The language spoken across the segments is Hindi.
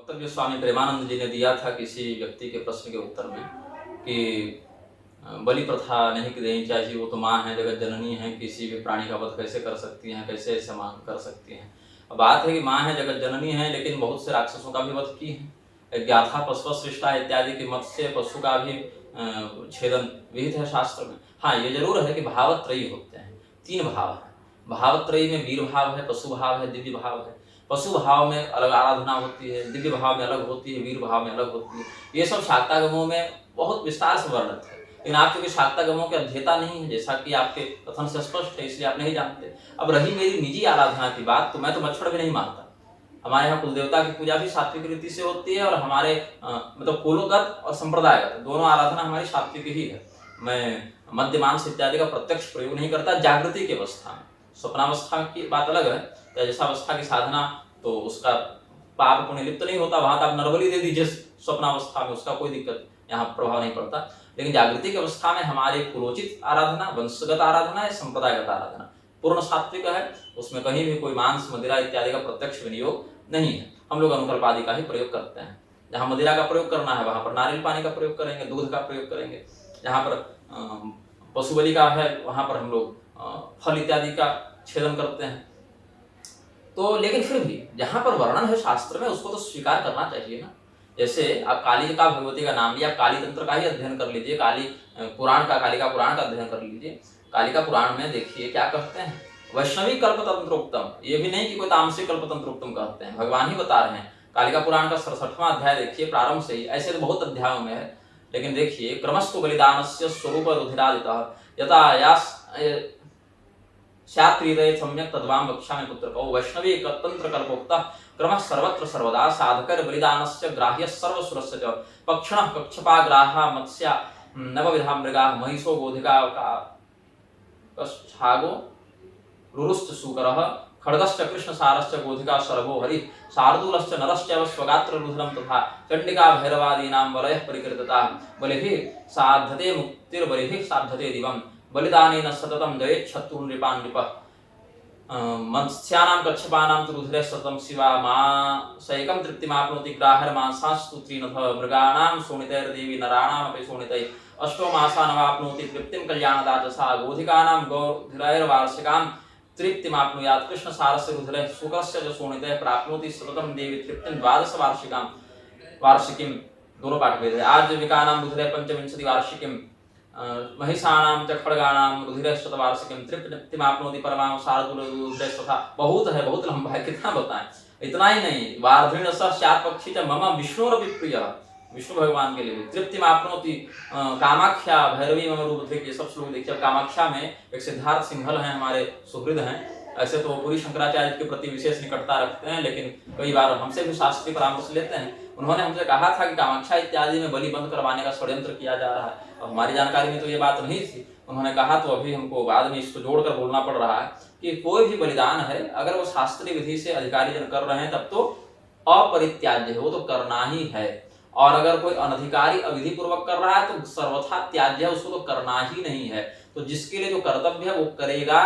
वक्तव्य स्वामी प्रेमानंद जी ने दिया था किसी व्यक्ति के प्रश्न के उत्तर में कि बलि प्रथा नहीं देनी चाहिए, वो तो माँ है, जगत जननी है, किसी भी प्राणी का वध कैसे कर सकती हैं, कैसे ऐसे मांग कर सकती हैं। अब बात है कि माँ है, जगत जननी है, लेकिन बहुत से राक्षसों का भी वध की है। ज्ञाथा पशु सृष्टा इत्यादि के मत से पशु का भी छेदन विहित है शास्त्र में। हाँ, ये जरूर है कि भावत्रयी होते हैं, 3 भाव है। भावत्रयी में वीर भाव है, पशु भाव है, दिव्य भाव है। पशु भाव में अलग आराधना होती है, दिव्य भाव में अलग होती है, वीर भाव में अलग होती है। ये सब शाक्तागमों में बहुत विस्तार से वर्णित है, लेकिन आप चूंकि शाक्तागमों के अध्येता नहीं है, जैसा कि आपके कथन से स्पष्ट है, इसलिए आप नहीं जानते। अब रही मेरी निजी आराधना की बात, तो मैं तो मच्छर भी नहीं मानता। हमारे यहाँ कुल देवता की पूजा भी सात्विक रीति से होती है, और हमारे मतलब कुलगत और संप्रदायगत दोनों आराधना हमारी सात्विक ही है। मैं मद्य मांस इत्यादि का प्रत्यक्ष प्रयोग नहीं करता जागृति की अवस्था में। स्वप्नावस्था की बात अलग है, तेजसावस्था की साधना तो उसका पाप पुण्य लिप्त नहीं होता, वहां तो आप नरबली दे दीजिए स्वप्नावस्था में, उसका कोई दिक्कत यहाँ प्रभाव नहीं पड़ता। लेकिन जागृति की अवस्था में हमारे कुलोचित आराधना, वंशगत आराधना या संप्रदायगत आराधना पूर्ण सात्विक है, उसमें कहीं भी कोई मांस मदिरा इत्यादि का प्रत्यक्ष विनियोग नहीं है। हम लोग अनुकल्प आदि का ही प्रयोग करते हैं। जहाँ मदिरा का प्रयोग करना है वहां पर नारियल पानी का प्रयोग करेंगे, दूध का प्रयोग करेंगे। जहाँ पर पशु बलि का है वहां पर हम लोग फल इत्यादि का छेदन करते हैं। तो लेकिन फिर भी जहां पर वर्णन है शास्त्र में, उसको तो स्वीकार करना चाहिए ना। जैसे आप काली का भगवती का नाम लिया, आप काली तंत्र का ही अध्ययन कर लीजिए, कालिका पुराण का अध्ययन कर लीजिए। कालिका पुराण में देखिए क्या कहते हैं, वैष्णवी कल्पतंत्रोक्तम, ये भी नहीं कि कोई तामसिक कल्पतंत्रोक्तम कहते हैं, भगवान ही बता रहे हैं। कालिका पुराण का 67वां अध्याय देखिए, प्रारंभ से ही, ऐसे तो बहुत अध्यायों में है, लेकिन देखिए क्रमस्तु बलिदानस्य स्वरूप रुधिरादितः यथा यास शात्रीरे सम्यक तद्वाम वक्ष्यामि पुत्रको वैष्णवी तंत्र कल्पोक्तः क्रमः सर्वत्र सर्वदा साधकर बलिदानस्य ग्राह्य सर्वसुरस्य च पक्षणः कक्षपाग्राहा मत्स्या नवविधा मृगाः महिषो गोधिका कच्छागो रुरुश्च सूकरः खड्गश्च कृष्णसारश्च गोधिका शरभो हरिः शार्दूलश्च नरश्चैव स्वगात्र रुधिरं तथा चण्डिका भैरवादीनां वलयः परिकीर्तिताः बलिभिः साध्यते मुक्तिर्बलिभिः साध्यते दिवम् बलिदानेन सततं जयेच्छत्तु नृपान् नृपः मत्स्यानां कच्छपानां तु रुधिरे सततं शिवा मासैकं तृप्तिमाप्नोति ग्राहर्मांसास्तु त्रिनथः मृगाणां शोणितैर्देवी नराणामपि शोणितैः अष्टो मासानवाप्नोति तृप्तिं कल्याणदाचसा गोधिकानां गोधिरैर्वार्षिकां तृप्तिमाप्नुयात् कृष्णसारस्य रुधिरे शुकस्य च शोणितैः प्राप्नोति सततं देवी तृप्तिं 12 वार्षिकां वार्षिकीं, दोनों पाठ भेद है। आर्जविकानां रुधिरे 25 वार्षिकीं महिषाणां च खड्गाणां रुधिरे शतवार्षिकीं तृप्तिमाप्नोति परमाणु शार्दूलरुधिरे तथा। बहुत है, बहुत लंबा है, कितना बताएं। इतना ही नहीं, वार्धिण सह स्यात् पक्षी च मम विष्णुरपि प्रियः, विष्णु भगवान के लिए भी तृप्तिमाप्नोति कामाख्या भैरवी मम रूपधृक्, ये सब श्लोक देखिए। कामाख्या में एक सिद्धार्थ सिंहल हैं, हमारे सुहृद हैं। ऐसे तो पूरी शंकराचार्य के प्रति विशेष निकटता रखते हैं, लेकिन कई बार हमसे भी शास्त्रीय परामर्श लेते हैं। उन्होंने हमसे कहा था कि कामाख्या इत्यादि में बलि बंद करवाने का षड्यंत्र किया जा रहा है, और हमारी जानकारी में तो ये बात नहीं थी। उन्होंने कहा, तो अभी हमको बाद में इसको जोड़कर बोलना पड़ रहा है कि कोई भी बलिदान है, अगर वो शास्त्रीय विधि से अधिकारी जन कर रहे हैं तब तो अपरित्याज्य है, वो तो करना ही है। और अगर कोई अनधिकारी अविधि पूर्वक कर रहा है तो सर्वथा त्याज्य है, उसको तो करना ही नहीं है। तो जिसके लिए जो कर्तव्य है वो करेगा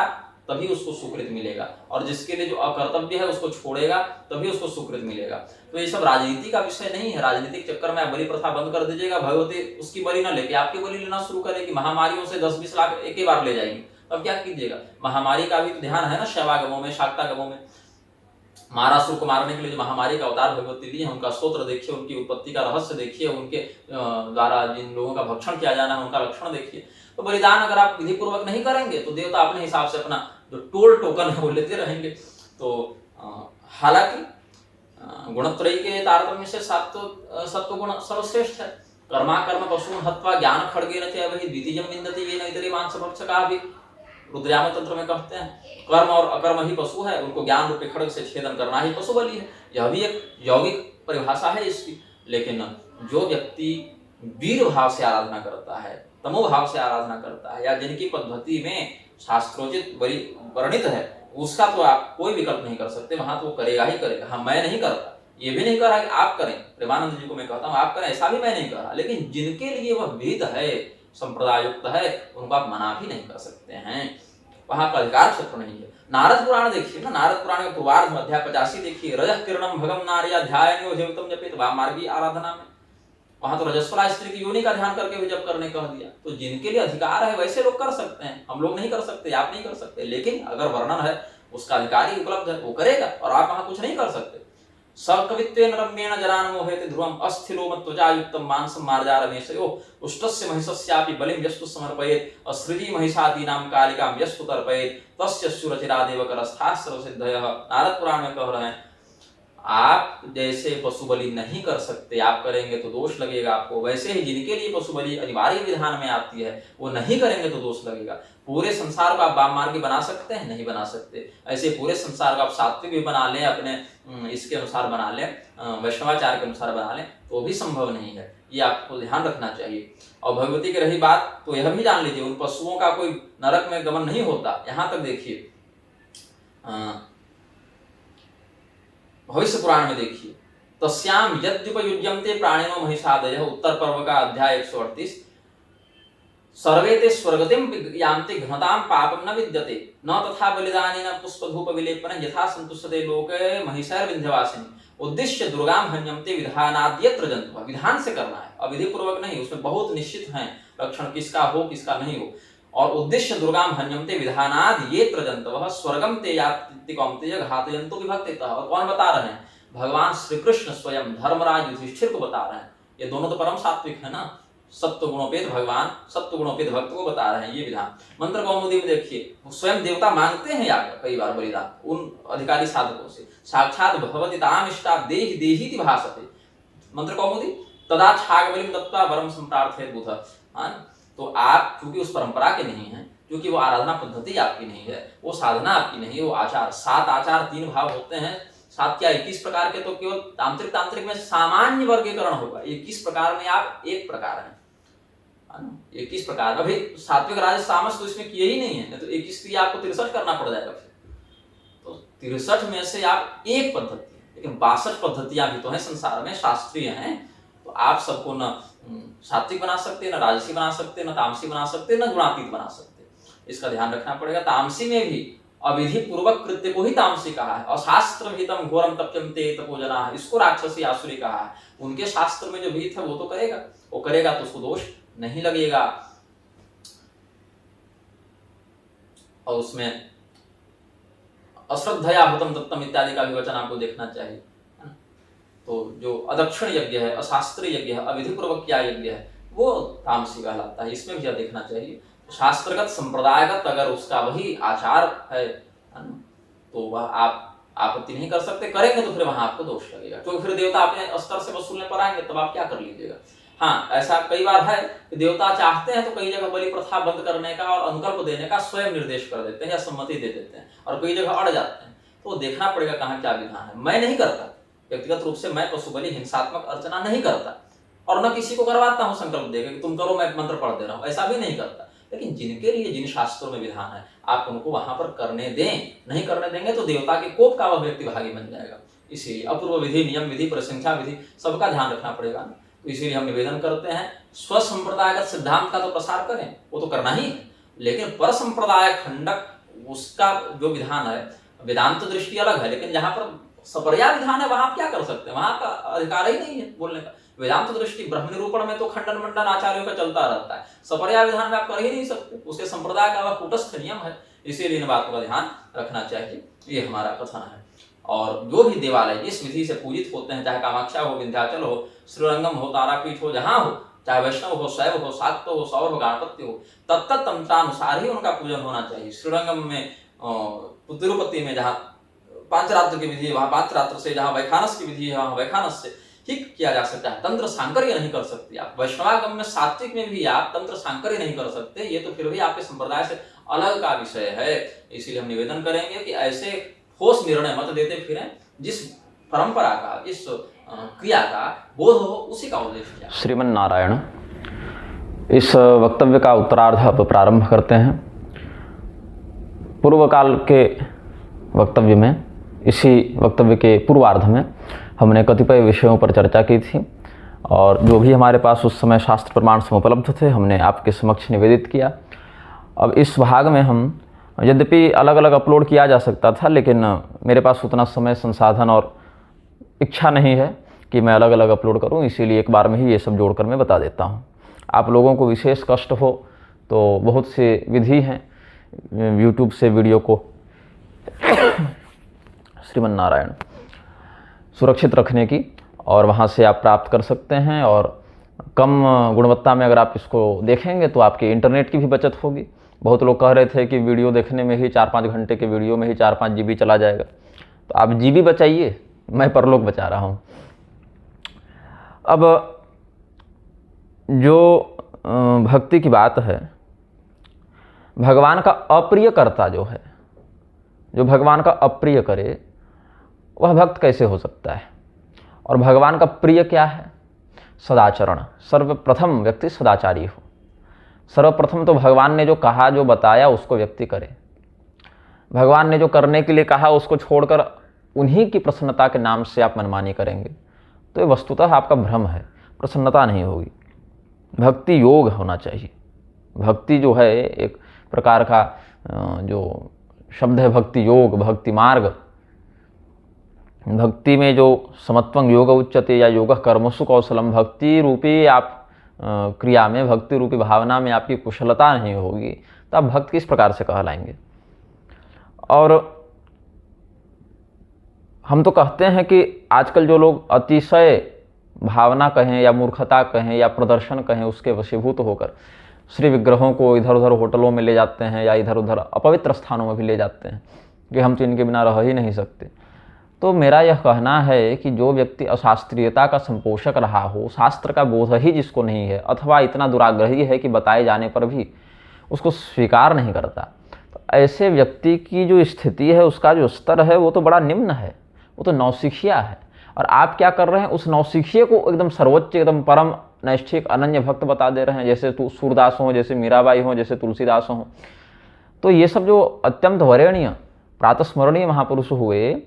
तभी उसको सुकृत मिलेगा, और जिसके लिए जो अकर्तव्य है उसको छोड़ेगा तभी उसको सुकृत मिलेगा। तो ये सब राजनीति का विषय नहीं है। राजनीतिक चक्कर में बलि प्रथा बंद कर दीजिएगा, भगवती उसकी बलि न लेके आपकी बलि लेना शुरू करेगी, महामारियों से 10-20 लाख एक ही बार ले जाएगी, तब क्या कीजिएगा। महामारी का भी तो ध्यान है ना, शैवागमों में, शाक्तागमों में। महारासुर को मारने के लिए जो महामारी का अवतार भगवती ली है, उनका स्तोत्र देखिए, उनकी उत्पत्ति का रहस्य देखिए, उनके द्वारा जिन लोगों का भक्षण किया जाना है उनका लक्षण देखिए। तो बलिदान अगर आप विधि पूर्वक नहीं करेंगे तो देवता अपने हिसाब से अपना जो टोल टोकन है वो लेते रहेंगे। तो हालांकि गुणत्रयी के तारतम्य से सत्व गुण सर्वश्रेष्ठ है। कर्माकर्म पशून् हत्वा ज्ञान खड्गेन च वही द्वितीयं विन्दति येन इतरे मांसभक्षकाः भी, रुद्रयाम तंत्र में कहते हैं कर्म और अकर्म ही पशु है, उनको ज्ञान रूपी खड्ग से छेदन करना ही पशु बलि है। यह भी एक यौगिक परिभाषा है इसकी। लेकिन जो व्यक्ति वीर भाव से आराधना करता है, तमोभाव से आराधना करता है, या जिनकी पद्धति में शास्त्रोचित बलि वर्णित है, उसका तो आप कोई विकल्प नहीं कर सकते, वहां तो वो करेगा ही करेगा। हाँ, मैं नहीं करता, ये भी नहीं कह रहा कि आप करें, प्रेमानंद जी को मैं कहता हूँ आप करें, ऐसा भी मैं नहीं कह रहा। लेकिन जिनके लिए वह विध है, संप्रदाय युक्त है, उनको आप मना भी नहीं कर सकते हैं। वहां का अधिकार क्षेत्र नहीं है। नारद पुराण देखिए ना, नारद पुराण के पूर्वार्ध में अध्याय 85 देखिए, रजः किरणम भगम नार्या ध्यायन्यो जीवितम जपेत वामार्गी आराधना में, वहां तो रजस्वला स्त्री की योनि का ध्यान करके भी जप करने कह दिया। तो जिनके लिए अधिकार है वैसे लोग कर सकते हैं, हम लोग नहीं कर सकते, आप नहीं कर सकते, लेकिन अगर वर्णन है उसका अधिकारी उपलब्ध है वो करेगा और आप वहां कुछ नहीं कर सकते। सकवित्वेन रम्येण जनान मोहेते ध्रुवम अस्थिलोमत्वजायुक्तम मांसम मार्जारमेशयो उष्टस्य महिषस्यापि बलिं यस्तु समर्पयेत् असृजी महिषादीनां कालिकां यस्तु तर्पयेत् तस्य शूरचिरादेव करस्थाः सर्वसिद्धयः। नारद पुराण में कह रहे हैं आप जैसे पशु बलि नहीं कर सकते, आप करेंगे तो दोष लगेगा आपको, वैसे ही जिनके लिए पशु बलि अनिवार्य विधान में आती है वो नहीं करेंगे तो दोष लगेगा। पूरे संसार को आप वाममार्गी बना सकते हैं? नहीं बना सकते। ऐसे पूरे संसार को आप सात्विक भी बना लें, अपने इसके अनुसार बना लें, वैष्णवाचार के अनुसार बना लें, तो भी संभव नहीं है। ये आपको ध्यान रखना चाहिए। और भगवती की रही बात तो यह भी जान लीजिए, उन पशुओं का कोई नरक में गमन नहीं होता। यहाँ तक देखिए भविष्य पुराण में देखिए, तस्याम यद्युपयुज्यन्ते प्राणिनो महिषादयः, उत्तर पर्व का अध्याय 138, सर्वे ते स्वर्गतिम यान्ति घनतां पापं न विद्यते न तथा बलिदानेन पुष्पधूप विलेपन यथा संतुष्यते लोके महिषैर्विन्ध्यवासिनी उद्दिश्य दुर्गाम हन्यन्ते विधानाद्यत्र जन्तुः। विधान से करना है, अविधि पूर्वक नहीं, उसमें बहुत निश्चित हैं लक्षण किसका हो किसका नहीं हो। और उद्देश्य दुर्गाम हन्यन्ते विधानाद येत्र जन्तवः स्वर्गम ते यान्ति कौन्तेय घातयन्तु विभक्तितः। और कौन बता रहे हैं? भगवान श्री कृष्ण स्वयं धर्मराज युधिष्ठिर को बता रहे हैं। ये दोनों तो परम सात्विक है ना, सत्व गुणोपेत भगवान सत्व गुणोपेत भक्त को बता रहे हैं ये विधान। मंत्र कौमुदी में देखिए, स्वयं देवता मांगते हैं याग कई बार बलिदान उन अधिकारी साधकों से, साक्षात भगवती ताम इष्टा देहि देहीति भासते। मंत्र कौमुदी तदा छाग बलिम दत्त्वा वरम संप्रार्थयेत् बुधः। तो आप चूंकि उस परंपरा के नहीं हैं, क्योंकि वो आराधना पद्धति आपकी नहीं है, वो साधना आपकी नहीं है, वो आचार 7 आचार 3 भाव होते हैं, 7 क्या 21 प्रकार के, तो केवल तांत्रिक में सामान्य वर्गीकरण होगा। 21 प्रकार में आप एक प्रकार हैं, 21 प्रकार। अभी सात्विक राजस तामस तो इसमें किए ही नहीं है, तो 21 की आपको 63 करना पड़ जाएगा फिर। तो 63 में से आप एक पद्धति है, लेकिन 62 पद्धतियां भी तो हैं संसार में, शास्त्रीय हैं। तो आप सबको न सात्विक बना सकते, न राजसी बना सकते, न तामसी बना सकते, न गुणातीत बना सकते। इसका ध्यान रखना पड़ेगा। तामसी में भी अविधि पूर्वक कृत्य को ही तामसी कहा है, और शास्त्र विहितम घोरम तप्यन्ते तपोजना, इसको राक्षसी आसुरी कहा है। उनके शास्त्र में जो विहित है वो तो करेगा, वो करेगा तो उसको दोष नहीं लगेगा। और उसमें अश्रद्धया हुतम दत्तम इत्यादि का भी वचन आपको देखना चाहिए। तो जो अदक्षिण यज्ञ है, अशास्त्रीय यज्ञ है, अविधि पूर्वक क्या यज्ञ है, वो तामसी कहलाता है। इसमें भी देखना चाहिए। शास्त्रगत संप्रदायगत अगर उसका वही आचार है तो वह आप आपत्ति नहीं कर सकते, करेंगे तो फिर वहां आपको दोष लगेगा, क्योंकि फिर देवता अपने स्तर से वसूलने पर आएंगे, तब आप क्या कर लीजिएगा। हाँ, ऐसा कई बार है कि देवता चाहते हैं तो कई जगह बलि प्रथा बंद करने का और अनुकल्प देने का स्वयं निर्देश कर देते हैं या सम्मति दे देते हैं, और कई जगह अड़ जाते हैं। तो देखना पड़ेगा कहाँ क्या विधान है। मैं नहीं करता व्यक्तिगत रूप से, मैं पशु बलि हिंसात्मक अर्चना नहीं करता, और न किसी को करवाता हूँ संकल्प देकर कि तुम करो मैं मंत्र पढ़ दे रहा हूँ, ऐसा भी नहीं करता। लेकिन जिनके लिए जिन शास्त्रों में विधान है आप उनको वहां पर करने दें। नहीं करने देंगे तो देवता के कोप का वह व्यक्ति भागी बन जाएगा। इसीलिए अपूर्व विधि, नियम विधि, प्रशंसा विधि सबका ध्यान रखना पड़ेगा। तो इसीलिए हम निवेदन करते हैं, स्वसंप्रदायगत सिद्धांत का तो प्रसार करें, वो तो करना ही है, लेकिन पर संप्रदाय खंडक उसका जो विधान है, वेदांत दृष्टि अलग है, लेकिन जहां पर सपर्या विधान है वहां आप क्या कर सकते हैं, वहां का अधिकार ही नहीं है बोलने का। वेदांत दृष्टि ब्रह्म निरूपण में तो खंडन मंडन आचार्यों का चलता रहता है, सपर्या विधान में आप कर ही नहीं सकते, उसके संप्रदाय का वह कूटस्थ नियम है। इसीलिए इन बातों का ध्यान रखना चाहिए। ये हमारा कथन है। और जो भी देवालय इस विधि से पूजित होते हैं, चाहे कामाख्या हो, विंध्याचल हो, श्रीरंगम हो, तारापीठ हो, जहां हो, चाहे वैष्णव हो, शैव हो, शाक्त हो, सौर हो, गणपति हो, तत्त तंत्रानुसार ही उनका पूजन होना चाहिए। श्रीरंगम में तिरुपति में जहाँ पांचरात्र की विधि है वहां पांचरात्र से, जहां वैखानस की विधि है वहां वैखानस से ही किया जा सकता है। तंत्र सांकर्य नहीं कर सकते आप। वैष्णवागम में सात्विक में भी आप तंत्र सांकर्य नहीं कर सकते, ये तो फिर भी आपके संप्रदाय से अलग का विषय है। इसीलिए हम निवेदन करेंगे कि ऐसे ठोस निर्णय मत देते फिरें, जिस परंपरा का, जिस क्रिया का बोध हो उसी का उद्देश्य किया। श्रीमन नारायण। इस वक्तव्य का उत्तरार्ध अब प्रारंभ करते हैं। पूर्व काल के वक्तव्य में, इसी वक्तव्य के पूर्वार्ध में हमने कतिपय विषयों पर चर्चा की थी, और जो भी हमारे पास उस समय शास्त्र प्रमाण से उपलब्ध थे हमने आपके समक्ष निवेदित किया। अब इस भाग में हम यद्यपि अलग अलग अपलोड किया जा सकता था, लेकिन मेरे पास उतना समय, संसाधन और इच्छा नहीं है कि मैं अलग अलग अपलोड करूं, इसीलिए एक बार में ही ये सब जोड़कर मैं बता देता हूं। आप लोगों को विशेष कष्ट हो तो बहुत से विधि हैं यूट्यूब से वीडियो को श्रीमन नारायण सुरक्षित रखने की, और वहाँ से आप प्राप्त कर सकते हैं। और कम गुणवत्ता में अगर आप इसको देखेंगे तो आपके इंटरनेट की भी बचत होगी। बहुत लोग कह रहे थे कि वीडियो देखने में ही 4-5 घंटे के वीडियो में ही 4-5 GB चला जाएगा, तो आप GB बचाइए, मैं परलोक बचा रहा हूँ। अब जो भक्ति की बात है, भगवान का अप्रिय कर्ता जो है, जो भगवान का अप्रिय करे वह भक्त कैसे हो सकता है? और भगवान का प्रिय क्या है? सदाचरण। सर्वप्रथम व्यक्ति सदाचारी हो। सर्वप्रथम तो भगवान ने जो कहा, जो बताया, उसको व्यक्ति करे। भगवान ने जो करने के लिए कहा उसको छोड़कर उन्हीं की प्रसन्नता के नाम से आप मनमानी करेंगे तो ये वस्तुतः आपका भ्रम है, प्रसन्नता नहीं होगी। भक्ति योग होना चाहिए। भक्ति जो है एक प्रकार का जो शब्द है भक्ति योग, भक्ति मार्ग। भक्ति में जो समत्वं योग उच्यते या योगः कर्मसु कौशलम, भक्ति रूपी आप क्रिया में, भक्ति रूपी भावना में आपकी कुशलता नहीं होगी तो आप भक्त किस प्रकार से कहलाएंगे? और हम तो कहते हैं कि आजकल जो लोग अतिशय भावना कहें या मूर्खता कहें या प्रदर्शन कहें उसके वशीभूत होकर श्री विग्रहों को इधर उधर होटलों में ले जाते हैं या इधर उधर अपवित्र स्थानों में भी ले जाते हैं कि हम तो इनके बिना रह ही नहीं सकते। तो मेरा यह कहना है कि जो व्यक्ति अशास्त्रीयता का संपोषक रहा हो, शास्त्र का बोध ही जिसको नहीं है, अथवा इतना दुराग्रही है कि बताए जाने पर भी उसको स्वीकार नहीं करता, तो ऐसे व्यक्ति की जो स्थिति है, उसका जो स्तर है, वो तो बड़ा निम्न है, वो तो नौसिखिया है। और आप क्या कर रहे हैं? उस नौसिखिए को एकदम सर्वोच्च, एकदम परम नैष्ठिक अनन्य भक्त बता दे रहे हैं, जैसे सूरदास हों, जैसे मीराबाई हों, जैसे तुलसीदास हों। तो ये सब जो अत्यंत वरेण्य प्रातस्मरणीय महापुरुष हुए,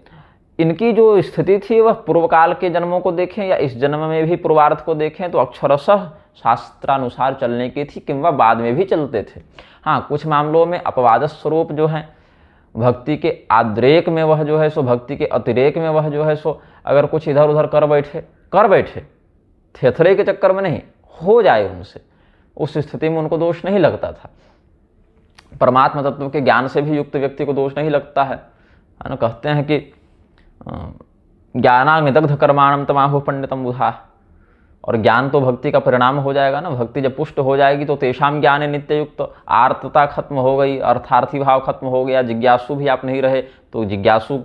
इनकी जो स्थिति थी वह पूर्व काल के जन्मों को देखें या इस जन्म में भी पूर्वार्ध को देखें तो अक्षरशः शास्त्रानुसार चलने की थी, किंवा बाद में भी चलते थे। हाँ, कुछ मामलों में अपवाद स्वरूप जो है, भक्ति के आद्रेक में वह जो है सो, भक्ति के अतिरेक में वह जो है सो, अगर कुछ इधर उधर कर बैठे थेथरे के चक्कर में नहीं हो जाए उनसे, उस स्थिति में उनको दोष नहीं लगता था। परमात्मा तत्व के ज्ञान से भी युक्त व्यक्ति को दोष नहीं लगता है ना। कहते हैं कि ज्ञानाग्निदग्ध कर्माणम तमाहु पंडितम बुधा, और ज्ञान तो भक्ति का परिणाम हो जाएगा ना। भक्ति जब पुष्ट हो जाएगी तो तेषाम ज्ञान नित्य युक्त, आर्तता खत्म हो गई, अर्थार्थी भाव खत्म हो गया, जिज्ञासु भी आप नहीं रहे तो जिज्ञासु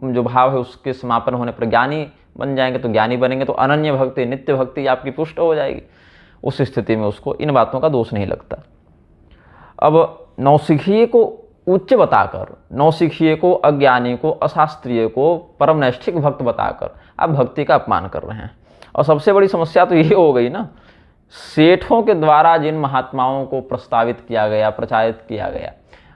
जो भाव है उसके समापन होने पर ज्ञानी बन जाएंगे, तो ज्ञानी बनेंगे तो अनन्य भक्ति, नित्य भक्ति आपकी पुष्ट हो जाएगी। उस स्थिति में उसको इन बातों का दोष नहीं लगता। अब नौसिखिए को उच्च बताकर, नौसिखिए को, अज्ञानी को, अशास्त्रीय को परम नैष्ठिक भक्त बताकर आप भक्ति का अपमान कर रहे हैं। और सबसे बड़ी समस्या तो ये हो गई ना, सेठों के द्वारा जिन महात्माओं को प्रस्तावित किया गया, प्रचारित किया गया,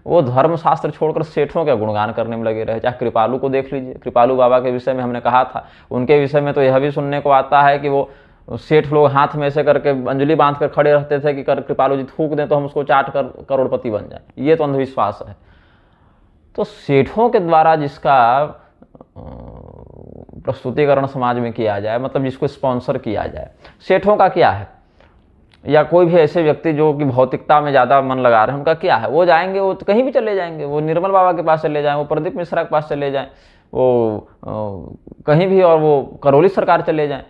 वो धर्मशास्त्र छोड़कर सेठों का गुणगान करने में लगे रहे। चाहे कृपालु को देख लीजिए, कृपालु बाबा के विषय में हमने कहा था, उनके विषय में तो यह भी सुनने को आता है कि वो सेठ लोग हाथ में से करके अंजलि बांध कर खड़े रहते थे कि कर कृपालु जी थूक दें तो हम उसको चाट कर करोड़पति बन जाए। ये तो अंधविश्वास है। तो सेठों के द्वारा जिसका प्रस्तुतिकरण समाज में किया जाए, मतलब जिसको स्पॉन्सर किया जाए, सेठों का क्या है? या कोई भी ऐसे व्यक्ति जो कि भौतिकता में ज़्यादा मन लगा रहे हैं, उनका क्या है? वो जाएंगे, वो कहीं भी चले जाएंगे, वो निर्मल बाबा के पास चले जाएं, वो प्रदीप मिश्रा के पास चले जाएं, वो कहीं भी, और वो करौली सरकार चले जाएं,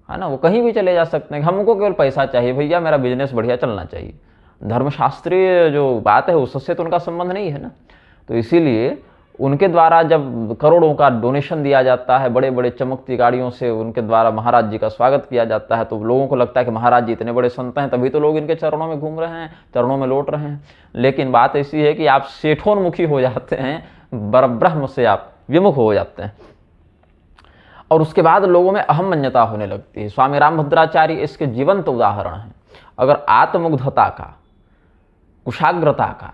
है ना, वो कहीं भी चले जा सकते हैं। हमको केवल पैसा चाहिए भैया, मेरा बिजनेस बढ़िया चलना चाहिए। धर्मशास्त्रीय जो बात है उससे तो उनका संबंध नहीं है ना। तो इसीलिए उनके द्वारा जब करोड़ों का डोनेशन दिया जाता है, बड़े बड़े चमकती गाड़ियों से उनके द्वारा महाराज जी का स्वागत किया जाता है, तो लोगों को लगता है कि महाराज जी इतने बड़े संत हैं, तभी तो लोग इनके चरणों में घूम रहे हैं, चरणों में लौट रहे हैं। लेकिन बात ऐसी है कि आप सेठोन्मुखी हो जाते हैं, ब्रह्म से आप विमुख हो जाते हैं, और उसके बाद लोगों में अहमन्यता होने लगती है। स्वामी रामभद्राचार्य इसके जीवंत उदाहरण हैं। अगर आत्ममुग्धता का, कुशाग्रता का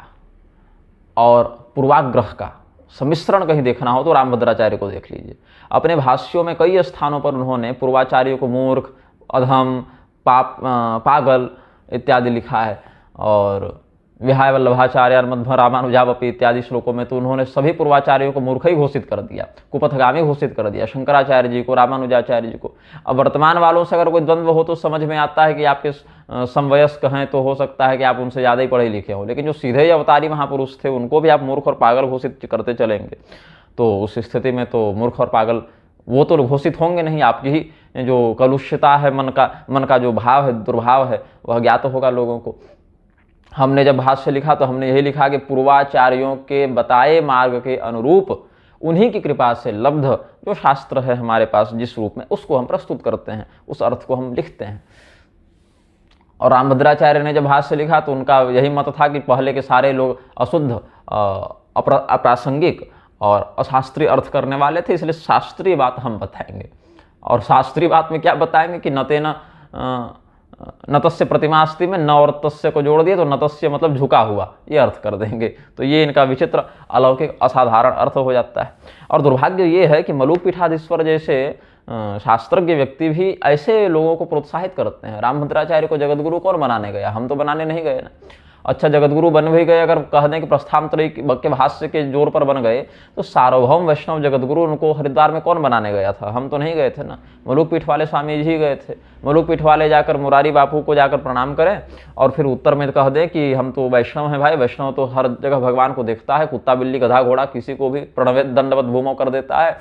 और पूर्वाग्रह का सम्मिश्रण कहीं देखना हो तो रामभद्राचार्य को देख लीजिए। अपने भाष्यों में कई स्थानों पर उन्होंने पूर्वाचार्यों को मूर्ख, अधम, पागल इत्यादि लिखा है, और विहाय वल्लभाचार्य मध्व रामानुजावपि इत्यादि श्लोकों में तो उन्होंने सभी पूर्वाचार्यों को मूर्ख ही घोषित कर दिया, कुपथगामी घोषित कर दिया, शंकराचार्य जी को, रामानुजाचार्य जी को। अब वर्तमान वालों से अगर कोई द्वंद्व हो तो समझ में आता है कि आपके समवयस्क हैं, तो हो सकता है कि आप उनसे ज़्यादा ही पढ़े लिखे हों, लेकिन जो सीधे अवतारी महापुरुष थे उनको भी आप मूर्ख और पागल घोषित करते चलेंगे तो उस स्थिति में तो मूर्ख और पागल वो तो घोषित होंगे नहीं, आपकी ही जो कलुष्यता है, मन का जो भाव है, दुर्भाव है, वह ज्ञात होगा लोगों को। हमने जब भाष्य लिखा तो हमने यही लिखा कि पूर्वाचार्यों के बताए मार्ग के अनुरूप उन्हीं की कृपा से लब्ध जो शास्त्र है हमारे पास जिस रूप में, उसको हम प्रस्तुत करते हैं, उस अर्थ को हम लिखते हैं। और रामभद्राचार्य ने जब भाष्य लिखा तो उनका यही मत था कि पहले के सारे लोग अशुद्ध, अप्रासंगिक और अशास्त्रीय अर्थ करने वाले थे, इसलिए शास्त्रीय बात हम बताएंगे। और शास्त्रीय बात में क्या बताएंगे कि नतस्य प्रतिमास्ति में न और तस्य को जोड़ दिए तो नतस्य मतलब झुका हुआ, ये अर्थ कर देंगे। तो ये इनका विचित्र, अलौकिक, असाधारण अर्थ हो जाता है। और दुर्भाग्य ये है कि मलुक पीठाधीश्वर जैसे शास्त्रज्ञ व्यक्ति भी ऐसे लोगों को प्रोत्साहित करते हैं। रामभद्राचार्य को जगतगुरु कौन बनाने गया? हम तो बनाने नहीं गए ना। अच्छा, जगतगुरु बन भी गए, अगर कह दें कि प्रस्थानत्रयी के भाष्य के जोर पर बन गए, तो सार्वभौम वैष्णव जगतगुरु उनको हरिद्वार में कौन बनाने गया था? हम तो नहीं गए थे ना, मलुक पीठ वाले स्वामी जी गए थे। मलुक पीठ वाले जाकर मुरारी बापू को जाकर प्रणाम करें और फिर उत्तर में कह दें कि हम तो वैष्णव हैं भाई, वैष्णव तो हर जगह भगवान को देखता है, कुत्ता बिल्ली गधा घोड़ा किसी को भी प्रणव दंडवत भूमो कर देता है,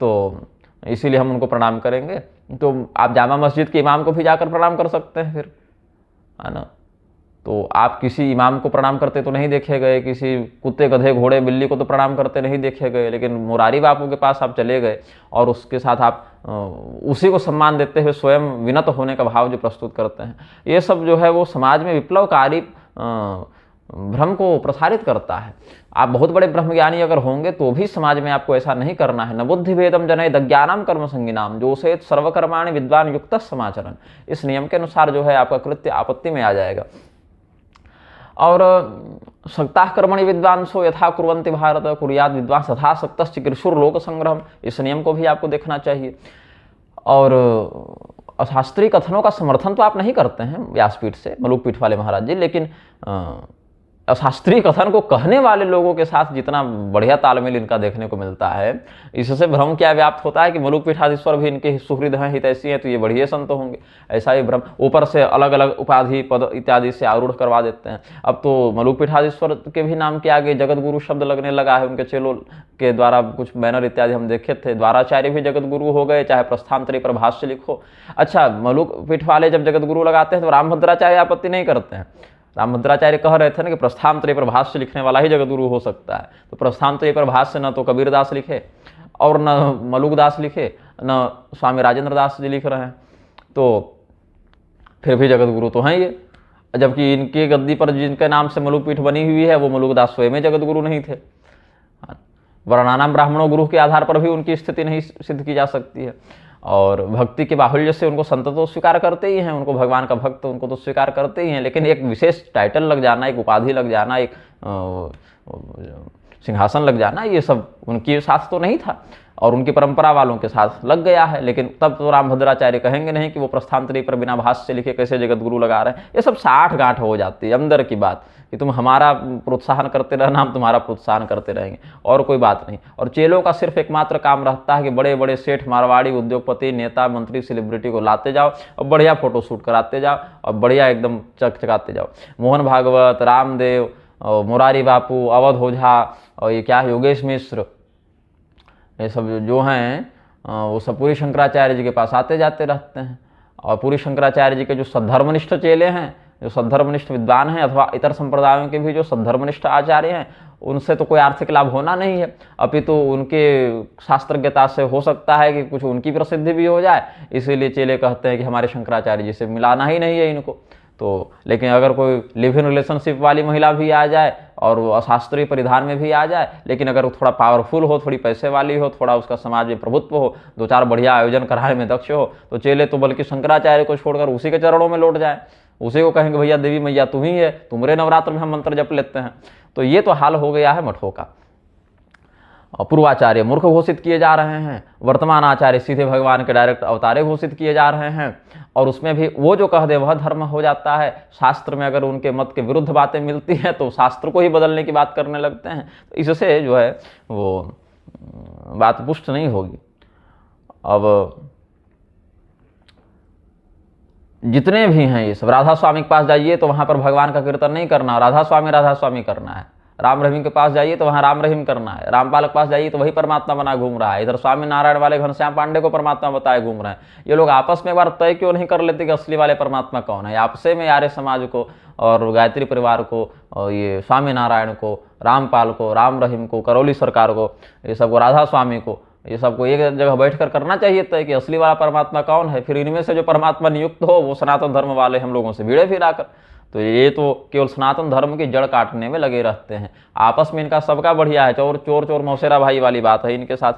तो इसीलिए हम उनको प्रणाम करेंगे। तो आप जामा मस्जिद के इमाम को भी जाकर प्रणाम कर सकते हैं फिर, है ना। तो आप किसी इमाम को प्रणाम करते तो नहीं देखे गए, किसी कुत्ते गधे घोड़े बिल्ली को तो प्रणाम करते नहीं देखे गए, लेकिन मुरारी बापू के पास आप चले गए और उसके साथ आप उसी को सम्मान देते हुए स्वयं विनत होने का भाव जो प्रस्तुत करते हैं, ये सब जो है वो समाज में विप्लवकारी भ्रम को प्रसारित करता है। आप बहुत बड़े ब्रह्मज्ञानी अगर होंगे तो भी समाज में आपको ऐसा नहीं करना है। न बुद्धि भेदम जनयेद अज्ञानम कर्म संगिनाम जोसेत सर्वकर्माणि विद्वान युक्त समाचरण, इस नियम के अनुसार जो है आपका कृत्य आपत्ति में आ जाएगा। और सक्ता कर्मणि विद्वांसो यथा कुर्वन्ति भारत कुर्याद विद्वांस तथा सक्तश्च कृषुर लोक संग्रहम, इस नियम को भी आपको देखना चाहिए। और अशास्त्रीय कथनों का समर्थन तो आप नहीं करते हैं व्यासपीठ से, मलुक पीठ वाले महाराज जी, लेकिन अशास्त्रीय कथन को कहने वाले लोगों के साथ जितना बढ़िया तालमेल इनका देखने को मिलता है, इससे भ्रम क्या व्याप्त होता है कि मलुक पीठाधीश्वर भी इनके सुहृद हैं, हितैषी हैं, तो ये बढ़िया संत होंगे, ऐसा ही भ्रम। ऊपर से अलग अलग उपाधि पद इत्यादि से आरूढ़ करवा देते हैं। अब तो मलुक पीठाधीश्वर के भी नाम के आगे जगतगुरु शब्द लगने लगा है, उनके चेलों के द्वारा कुछ बैनर इत्यादि हम देखे थे। द्वाराचार्य भी जगतगुरु हो गए, चाहे प्रस्थानत्रयी पर भाष्य लिखो। अच्छा, मलुक पीठ वाले जब जगतगुरु लगाते हैं तो रामभद्राचार्य आपत्ति नहीं करते हैं। रामभद्राचार्य कह रहे थे ना कि प्रस्थानत्रयी पर भाष्य लिखने वाला ही जगतगुरु हो सकता है, तो प्रस्थानत्रयी पर भाष्य न तो कबीरदास लिखे और न मलुकदास लिखे, न स्वामी राजेंद्र दास जी लिख रहे हैं, तो फिर भी जगतगुरु तो हैं ये। जबकि इनके गद्दी पर जिनके नाम से मलुक पीठ बनी हुई है वो मलुकदास स्वयं जगतगुरु नहीं थे। वर्णानाम ब्राह्मणों गुरु के आधार पर भी उनकी स्थिति नहीं सिद्ध की जा सकती है। और भक्ति के बाहुल्य से उनको संत तो स्वीकार करते ही हैं, उनको भगवान का भक्त उनको तो स्वीकार करते ही हैं, लेकिन एक विशेष टाइटल लग जाना, एक उपाधि लग जाना, एक सिंहासन लग जाना, ये सब उनके साथ तो नहीं था और उनकी परंपरा वालों के साथ लग गया है। लेकिन तब तो रामभद्राचार्य कहेंगे नहीं कि वो प्रस्थानत्रयी पर बिना भाष्य से लिखे कैसे जगतगुरु लगा रहे हैं। ये सब साठ गांठ हो जाती है अंदर की बात कि तुम हमारा प्रोत्साहन करते रहना, हम तुम्हारा प्रोत्साहन करते रहेंगे, और कोई बात नहीं। और चेलों का सिर्फ एकमात्र काम रहता है कि बड़े बड़े सेठ, मारवाड़ी, उद्योगपति, नेता, मंत्री, सेलिब्रिटी को लाते जाओ और बढ़िया फोटो शूट कराते जाओ और बढ़िया एकदम चकचकाते जाओ। मोहन भागवत, रामदेव, मुरारी बापू, अवध ओझा और ये क्या योगेश मिश्र, ये सब जो हैं वो सब पूरी शंकराचार्य जी के पास आते जाते रहते हैं। और पूरी शंकराचार्य जी के जो सद्धर्मनिष्ठ चेले हैं, जो सद्धर्मनिष्ठ विद्वान हैं, अथवा इतर संप्रदायों के भी जो सद्धर्मनिष्ठ आचार्य हैं, उनसे तो कोई आर्थिक लाभ होना नहीं है, अपितु उनके शास्त्रज्ञता से हो सकता है कि कुछ उनकी प्रसिद्धि भी हो जाए। इसीलिए चेले कहते हैं कि हमारे शंकराचार्य जी से मिलाना ही नहीं है इनको। तो लेकिन अगर कोई लिव इन रिलेशनशिप वाली महिला भी आ जाए और वो अशास्त्रीय परिधान में भी आ जाए, लेकिन अगर वो थोड़ा पावरफुल हो, थोड़ी पैसे वाली हो, थोड़ा उसका समाज में प्रभुत्व हो, दो चार बढ़िया आयोजन कराने में दक्ष हो, तो चेले तो बल्कि शंकराचार्य को छोड़कर उसी के चरणों में लौट जाए, उसी को कहेंगे भैया देवी मैया तुम ही है, तुम्हारे नवरात्र में हम मंत्र जप लेते हैं। तो ये तो हाल हो गया है मठों का। पूर्वाचार्य मूर्ख घोषित किए जा रहे हैं, वर्तमान आचार्य सीधे भगवान के डायरेक्ट अवतारे घोषित किए जा रहे हैं। और उसमें भी वो जो कह दे वह धर्म हो जाता है। शास्त्र में अगर उनके मत के विरुद्ध बातें मिलती हैं तो शास्त्र को ही बदलने की बात करने लगते हैं। तो इससे जो है वो बात पुष्ट नहीं होगी। अब जितने भी हैं ये सब, राधा स्वामी के पास जाइए तो वहाँ पर भगवान का कीर्तन नहीं करना, राधा स्वामी करना है। राम रहीम के पास जाइए तो वहाँ राम रहीम करना है। रामपाल के पास जाइए तो वही परमात्मा बना घूम रहा है। इधर स्वामी नारायण वाले घनश्याम पांडे को परमात्मा बताए घूम रहे हैं। ये लोग आपस में एक बार तय क्यों नहीं कर लेते कि असली वाले परमात्मा कौन है? आपसे में आर्य समाज को और गायत्री परिवार को और ये स्वामी नारायण को, रामपाल को, राम रहीम को, करौली सरकार को, ये सबको, राधा स्वामी को, ये सबको एक जगह बैठकर करना चाहिए तय कि असली वाला परमात्मा कौन है। फिर इनमें से जो परमात्मा नियुक्त हो वो सनातन धर्म वाले हम लोगों से भिड़े फिर आकर। तो ये तो केवल सनातन धर्म की जड़ काटने में लगे रहते हैं। आपस में इनका सबका बढ़िया है, चोर मौसेरा भाई वाली बात है इनके साथ।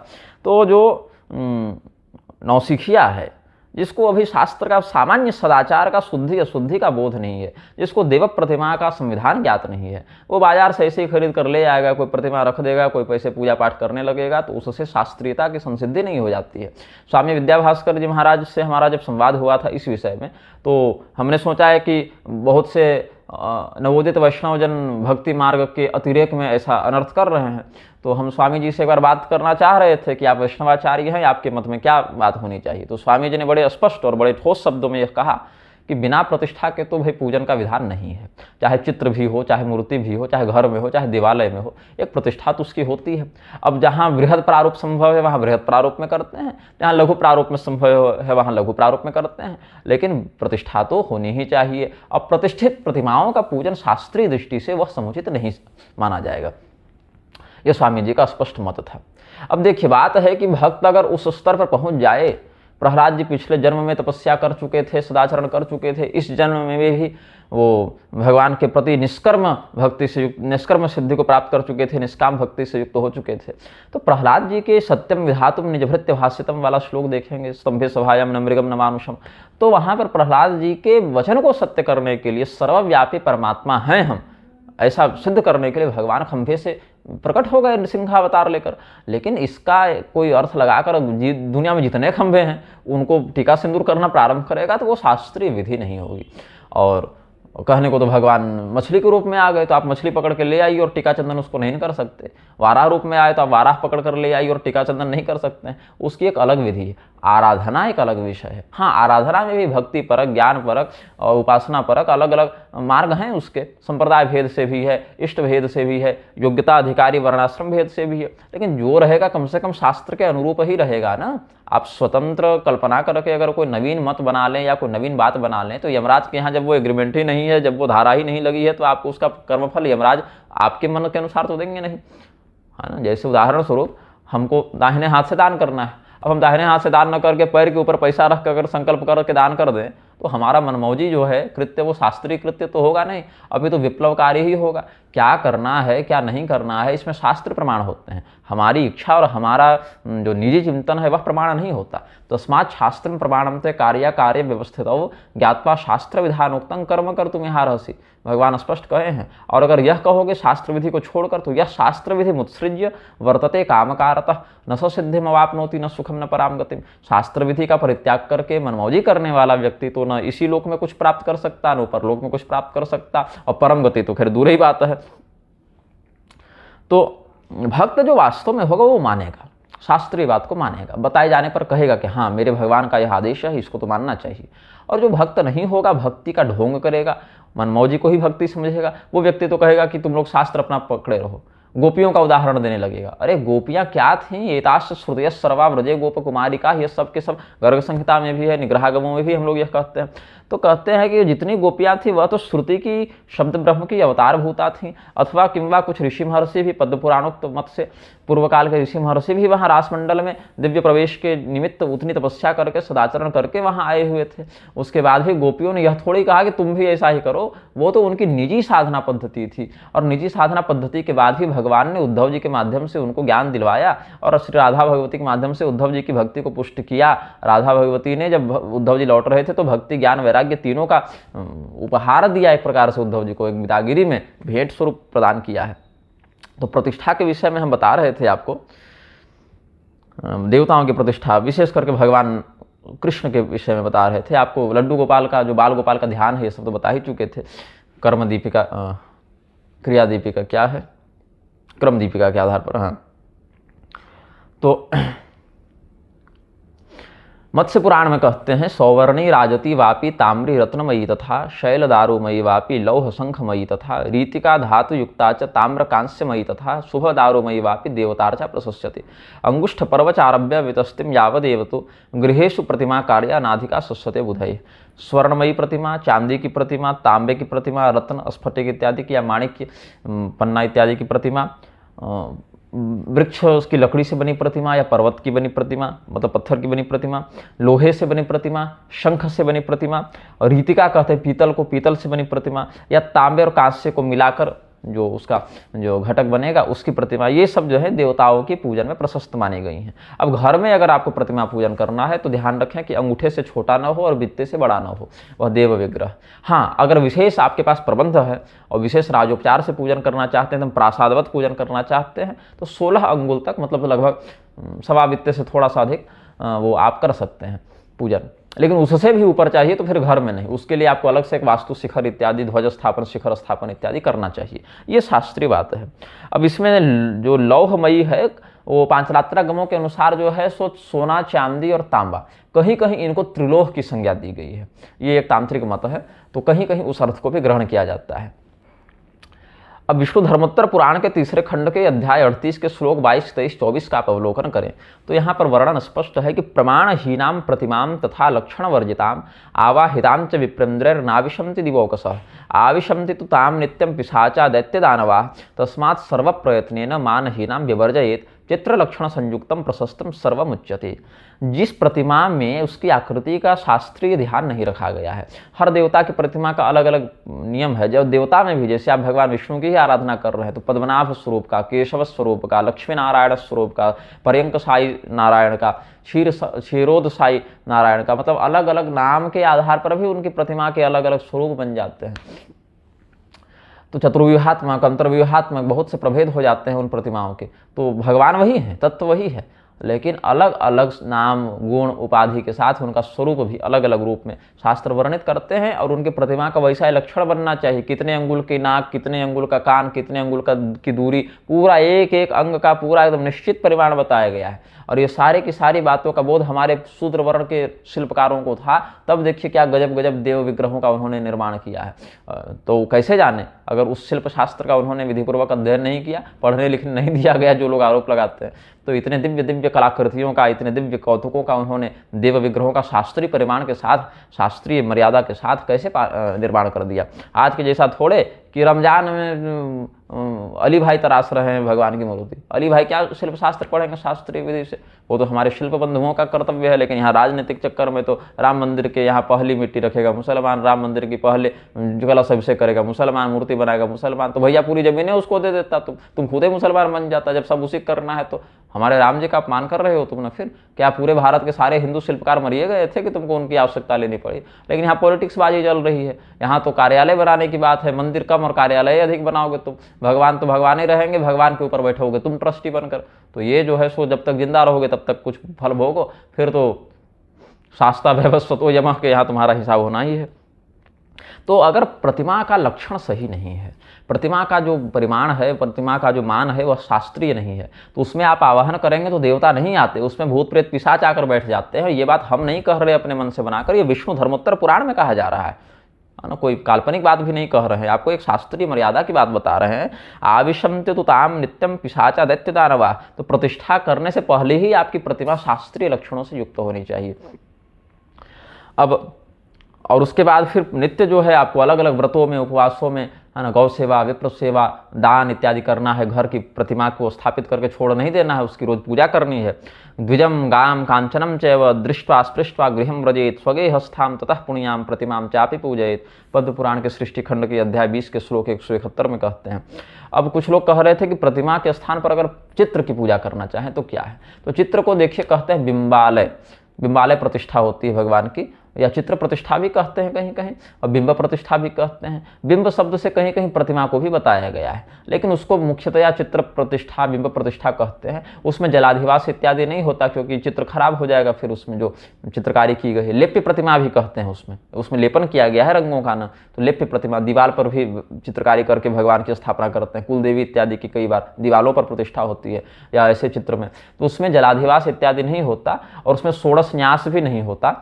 तो जो नौसिखिया है, जिसको अभी शास्त्र का सामान्य सदाचार का शुद्धि अशुद्धि का बोध नहीं है, जिसको देव प्रतिमा का संविधान ज्ञात नहीं है, वो बाजार से ऐसे ही खरीद कर ले आएगा, कोई प्रतिमा रख देगा, कोई पैसे पूजा पाठ करने लगेगा, तो उससे शास्त्रीयता की संसिद्धि नहीं हो जाती है। स्वामी विद्याभास्कर जी महाराज से हमारा जब संवाद हुआ था इस विषय में, तो हमने सोचा है कि बहुत से नवोदित वैष्णवजन भक्ति मार्ग के अतिरेक में ऐसा अनर्थ कर रहे हैं। तो हम स्वामी जी से एक बार बात करना चाह रहे थे कि आप वैष्णवाचार्य हैं, आपके मत में क्या बात होनी चाहिए। तो स्वामी जी ने बड़े स्पष्ट और बड़े ठोस शब्दों में यह कहा कि बिना प्रतिष्ठा के तो भाई पूजन का विधान नहीं है। चाहे चित्र भी हो, चाहे मूर्ति भी हो, चाहे घर में हो, चाहे देवालय में हो, एक प्रतिष्ठा तो उसकी होती है। अब जहाँ बृहद प्रारूप संभव है वहाँ बृहद प्रारूप में करते हैं, जहाँ लघु प्रारूप में संभव है वहाँ लघु प्रारूप में करते हैं, लेकिन प्रतिष्ठा तो होनी ही चाहिए। अब प्रतिष्ठित प्रतिमाओं का पूजन शास्त्रीय दृष्टि से वह समुचित नहीं माना जाएगा। यह स्वामी जी का स्पष्ट मत था। अब देखिए, बात है कि भक्त अगर उस स्तर पर पहुंच जाए, प्रहलाद जी पिछले जन्म में तपस्या कर चुके थे, सदाचरण कर चुके थे, इस जन्म में भी वो भगवान के प्रति निष्कर्म भक्ति से युक्त, निष्कर्म सिद्धि को प्राप्त कर चुके थे, निष्काम भक्ति से युक्त हो चुके थे। तो प्रहलाद जी के सत्यम विधातुम निजभृत्य भाष्यतम वाला श्लोक देखेंगे, स्तंभे सभायम न मृगम न मानुषम, तो वहाँ पर प्रहलाद जी के वचन को सत्य करने के लिए सर्वव्यापी परमात्मा हैं हम, ऐसा सिद्ध करने के लिए भगवान खंभे से प्रकट हो गए सिंहावतार लेकर। लेकिन इसका कोई अर्थ लगाकर दुनिया में जितने खंभे हैं उनको टीका सिंदूर करना प्रारंभ करेगा तो वो शास्त्रीय विधि नहीं होगी। और कहने को तो भगवान मछली के रूप में आ गए तो आप मछली पकड़ के ले आइए और टीका चंदन उसको नहीं कर सकते। वाराह रूप में आए तो आप वाराह पकड़ कर ले आइए और टीका चंदन नहीं कर सकते हैं, उसकी एक अलग विधि है। आराधना एक अलग विषय है। हाँ, आराधना में भी भक्ति परक, ज्ञान परक और उपासना परक अलग अलग मार्ग हैं उसके, संप्रदाय भेद से भी है, इष्ट भेद से भी है, योग्यता अधिकारी वर्णाश्रम भेद से भी है, लेकिन जो रहेगा कम से कम शास्त्र के अनुरूप ही रहेगा ना। आप स्वतंत्र कल्पना करके अगर कोई नवीन मत बना लें या कोई नवीन बात बना लें तो यमराज के यहाँ जब वो एग्रीमेंट ही नहीं है, जब वो धारा ही नहीं लगी है, तो आपको उसका कर्मफल यमराज आपके मन के अनुसार तो देंगे नहीं, है ना। जैसे उदाहरण स्वरूप हमको दाहिने हाथ से दान करना है, अब हम दाहिने हाथ से दान न करके पैर के ऊपर पैसा रख कर अगर संकल्प करके दान कर दें तो हमारा मनमौजी जो है कृत्य वो शास्त्रीय कृत्य तो होगा नहीं, अभी तो विप्लवकारी ही होगा। क्या करना है क्या नहीं करना है इसमें शास्त्र प्रमाण होते हैं, हमारी इच्छा और हमारा जो निजी चिंतन है वह प्रमाण नहीं होता। तस्मात् शास्त्रं प्रमाणन्ते कार्य व्यवस्थितौ ज्ञात्वा शास्त्र विधानोक्तं कर्म कर्तुम् अर्हसि, भगवान स्पष्ट कहे हैं। और अगर यह कहोगे शास्त्र विधि को छोड़कर तो यह शास्त्र विधि मुत्सृज्य वर्तते कामकारतः न स सिद्धिम अवाप्नोति न सुखम न पराम गतिम। शास्त्र विधि का परित्याग करके मनमौजी करने वाला व्यक्ति तो न इसी लोक में कुछ प्राप्त कर सकता, न ऊपर लोक में कुछ प्राप्त कर सकता, और परम गति तो खैर दूर ही बात है। तो भक्त जो वास्तव में होगा वो मानेगा, शास्त्रीय बात को मानेगा, बताए जाने पर कहेगा कि हाँ मेरे भगवान का यह आदेश है, इसको तो मानना चाहिए। और जो भक्त नहीं होगा, भक्ति का ढोंग करेगा, मनमौजी को ही भक्ति समझेगा, वो व्यक्ति तो कहेगा कि तुम लोग शास्त्र अपना पकड़े रहो। गोपियों का उदाहरण देने लगेगा, अरे गोपियां क्या थीं, एताश्च श्रुतयः सर्वा व्रजे गोप कुमारिका, ये सब के सब गर्ग संहिता में भी है, निग्रहागमों में भी हम लोग यह कहते हैं। तो कहते हैं कि जितनी गोपियां थी वह तो श्रुति की शब्द ब्रह्म की अवतार भूता थी, अथवा किंवा कुछ ऋषि महर्षि भी पद्म पुराणोक्त मत से पूर्व काल के ऋषि महर्षि भी वहाँ रासमंडल में दिव्य प्रवेश के निमित्त उतनी तपस्या करके सदाचरण करके वहाँ आए हुए थे। उसके बाद भी गोपियों ने यह थोड़ी कहा कि तुम भी ऐसा ही करो, वो तो उनकी निजी साधना पद्धति थी। और निजी साधना पद्धति के बाद भी भगवान ने उद्धव जी के माध्यम से उनको ज्ञान दिलवाया और श्री राधा भगवती के माध्यम से उद्धव जी की भक्ति को पुष्ट किया। राधा भगवती ने जब उद्धव जी लौट रहे थे तो भक्ति ज्ञान वैराग्य तीनों का उपहार दिया, एक प्रकार से उद्धव जी को एक बिदागिरी में भेंट स्वरूप प्रदान किया है। तो प्रतिष्ठा के विषय में हम बता रहे थे आपको, देवताओं की प्रतिष्ठा, विशेष करके भगवान कृष्ण के विषय में बता रहे थे। आपको लड्डू गोपाल का जो बाल गोपाल का ध्यान है ये सब तो बता ही चुके थे। कर्म दीपिका, क्रिया दीपिका क्या है, क्रम दीपिका के आधार पर। हाँ, तो मत्स्य पुराण में कहते हैं, सौवर्णी राजती वापी ताम्री रत्नमयी तथा शैल दारुमयी वापी लौह शंखमयी तथा रीतिका धातु युक्ता च ताम्र कांस्यमयी तथा शुभ दारुमयी वापी देवतार्चा प्रशस्यते अंगुष्ठ पर्वचारभ्य वितस्तिम यावदेव तो गृहेषु प्रतिमा कार्या नाधिका शस्यते बुधये। स्वर्णमयी प्रतिमा, चांदी की प्रतिमा, तांबे की प्रतिमा, रत्न स्फटिक इत्यादि की या माणिक्य पन्ना इत्यादि की प्रतिमा, वृक्ष उसकी लकड़ी से बनी प्रतिमा या पर्वत की बनी प्रतिमा मतलब पत्थर की बनी प्रतिमा, लोहे से बनी प्रतिमा, शंख से बनी प्रतिमा, और रीतिका कहते हैं पीतल को, पीतल से बनी प्रतिमा, या तांबे और कांस्य को मिलाकर जो उसका जो घटक बनेगा उसकी प्रतिमा, ये सब जो है देवताओं की पूजन में प्रशस्त मानी गई हैं। अब घर में अगर आपको प्रतिमा पूजन करना है तो ध्यान रखें कि अंगूठे से छोटा ना हो और बित्ते से बड़ा ना हो, वह देव विग्रह। हाँ, अगर विशेष आपके पास प्रबंध है और विशेष राजोपचार से पूजन करना चाहते हैं, एकदम प्रासादवत पूजन करना चाहते हैं, तो 16 अंगुल तक मतलब लगभग सवा बित्ते से थोड़ा सा अधिक वो आप कर सकते हैं पूजन। लेकिन उससे भी ऊपर चाहिए तो फिर घर में नहीं, उसके लिए आपको अलग से एक वास्तु शिखर इत्यादि, ध्वज स्थापन, शिखर स्थापन इत्यादि करना चाहिए। ये शास्त्रीय बात है। अब इसमें जो लौहमयी है वो पांचरात्रा गमों के अनुसार जो है सो सोना, चांदी और तांबा, कहीं कहीं इनको त्रिलोह की संज्ञा दी गई है। ये एक तांत्रिक मत है, तो कहीं कहीं उस अर्थ को भी ग्रहण किया जाता है। अब विष्णु धर्मोत्तर पुराण के तीसरे खंड के अध्याय 38 के श्लोक 22, 23, 24 का आप अवलोकन करें तो यहाँ पर वर्णन स्पष्ट है कि प्रमाणहीनाम प्रतिमाम तथा लक्षण वर्जिताम आवाहिताम च विप्रेन्द्रैर्नाविशन्ति दिवौकसः आविशन्ति तु ताम नित्यं पिशाचा दैत्य दानवा तस्मात् सर्व प्रयत्नेन मानहीनाम विवर्जयेत् चित्र लक्षण संयुक्तम प्रशस्तम सर्वमुच्यते। जिस प्रतिमा में उसकी आकृति का शास्त्रीय ध्यान नहीं रखा गया है, हर देवता की प्रतिमा का अलग अलग नियम है। जब देवता में भी जैसे आप भगवान विष्णु की ही आराधना कर रहे हैं तो पद्मनाभ स्वरूप का, केशव स्वरूप का, लक्ष्मी नारायण स्वरूप का, पर्यंक साई नारायण का, क्षीरोद साई नारायण का, मतलब अलग अलग नाम के आधार पर भी उनकी प्रतिमा के अलग अलग स्वरूप बन जाते हैं। तो चतुर्व्यूहात्मक, अंतर्व्यूहात्मक बहुत से प्रभेद हो जाते हैं उन प्रतिमाओं के। तो भगवान वही है, तत्व वही है, लेकिन अलग अलग नाम, गुण, उपाधि के साथ उनका स्वरूप भी अलग अलग रूप में शास्त्र वर्णित करते हैं। और उनकी प्रतिमा का वैसा लक्षण बनना चाहिए, कितने अंगुल की नाक, कितने अंगुल का कान, कितने अंगुल की दूरी, पूरा एक एक अंग का पूरा एकदम निश्चित परिमाण बताया गया है। और ये सारे की सारी बातों का बोध हमारे शूद्र वर्ण के शिल्पकारों को था। तब देखिए क्या गजब गजब देव विग्रहों का उन्होंने निर्माण किया है। तो कैसे जाने अगर उस शिल्प शास्त्र का उन्होंने विधिपूर्वक अध्ययन नहीं किया, पढ़ने लिखने नहीं दिया गया, जो लोग आरोप लगाते हैं। तो इतने दिव्य दिव्य कलाकृतियों का, इतने दिव्य कौतुकों का उन्होंने देव विग्रहों का शास्त्रीय परिमाण के साथ, शास्त्रीय मर्यादा के साथ कैसे निर्माण कर दिया। आज के जैसा थोड़े कि रमजान में अली भाई तराश रहे हैं भगवान की मूर्ति। अली भाई क्या शिल्प शास्त्र पढ़ेंगे शास्त्रीय विधि से? वो तो हमारे शिल्प बंधुओं का कर्तव्य है। लेकिन यहाँ राजनीतिक चक्कर में तो राम मंदिर के यहाँ पहली मिट्टी रखेगा मुसलमान, राम मंदिर की पहले कलश अभिषेक करेगा मुसलमान, मूर्ति बनाएगा मुसलमान। तो भैया पूरी जमीनें उसको दे देता, तुम खुद ही मुसलमान बन जाता। जब सब उसी करना है तो हमारे राम जी का अपमान कर रहे हो तुम ना। फिर क्या पूरे भारत के सारे हिंदू शिल्पकार मरिए गए थे कि तुमको उनकी आवश्यकता लेनी पड़ी? लेकिन यहाँ पॉलिटिक्स बाजी चल रही है। यहाँ तो कार्यालय बनाने की बात है, मंदिर कम और कार्यालय अधिक बनाओगे तुम। भगवान तो भगवान ही रहेंगे, भगवान के ऊपर बैठोगे तुम ट्रस्टी बनकर। तो ये जो है सो जब तक जिंदा रहोगे तब तक कुछ फल भोगो, फिर तो शास्ता व्यवस्थो यमः के यहाँ तुम्हारा हिसाब होना ही है। तो अगर प्रतिमा का लक्षण सही नहीं है, प्रतिमा का जो परिमाण है, प्रतिमा का जो मान है वह शास्त्रीय नहीं है, तो उसमें आप आवाहन करेंगे तो देवता नहीं आते, उसमें भूत प्रेत पिशाच आकर बैठ जाते हैं। ये बात हम नहीं कह रहे अपने मन से बनाकर, ये विष्णु धर्मोत्तर पुराण में कहा जा रहा है ना, कोई काल्पनिक बात भी नहीं कह रहे हैं, आपको एक शास्त्रीय मर्यादा की बात बता रहे हैं। आविशंत्य तो ताम नित्यम पिशाचा दैत्य दानवा। तो प्रतिष्ठा करने से पहले ही आपकी प्रतिमा शास्त्रीय लक्षणों से युक्त होनी चाहिए। अब और उसके बाद फिर नित्य जो है आपको अलग अलग व्रतों में, उपवासों में, है ना, गौ सेवा, विप्र सेवा, दान इत्यादि करना है। घर की प्रतिमा को स्थापित करके छोड़ नहीं देना है, उसकी रोज पूजा करनी है। द्विजम गाम कांचनम चैव दृष्ट्वा स्पृष्ट्वा गृहम व्रजेत स्वगे हस्थाम ततः पुण्याम प्रतिमाम चापि पूजयेत। पद्म पुराण के सृष्टि खंड के अध्याय 20 के श्लोक 171 में कहते हैं। अब कुछ लोग कह रहे थे कि प्रतिमा के स्थान पर अगर चित्र की पूजा करना चाहें तो क्या है? तो चित्र को देखिए, कहते हैं बिंबालय, बिंबालय प्रतिष्ठा होती है भगवान की, या चित्र प्रतिष्ठा भी कहते हैं कहीं कहीं, और बिंब प्रतिष्ठा भी कहते हैं। बिंब शब्द से कहीं कहीं प्रतिमा को भी बताया गया है, लेकिन उसको मुख्यतया चित्र प्रतिष्ठा, बिंब प्रतिष्ठा कहते हैं। उसमें जलाधिवास इत्यादि नहीं होता, क्योंकि चित्र खराब हो जाएगा फिर उसमें जो चित्रकारी की गई है। लेप्य प्रतिमा भी कहते हैं, उसमें लेपन किया गया है रंगों का ना, तो लेप्य प्रतिमा, दीवार पर भी चित्रकारी करके भगवान की स्थापना करते हैं। कुल देवी इत्यादि की कई बार दीवारों पर प्रतिष्ठा होती है या ऐसे चित्र में, तो उसमें जलाधिवास इत्यादि नहीं होता, और उसमें षोडश न्यास भी नहीं होता।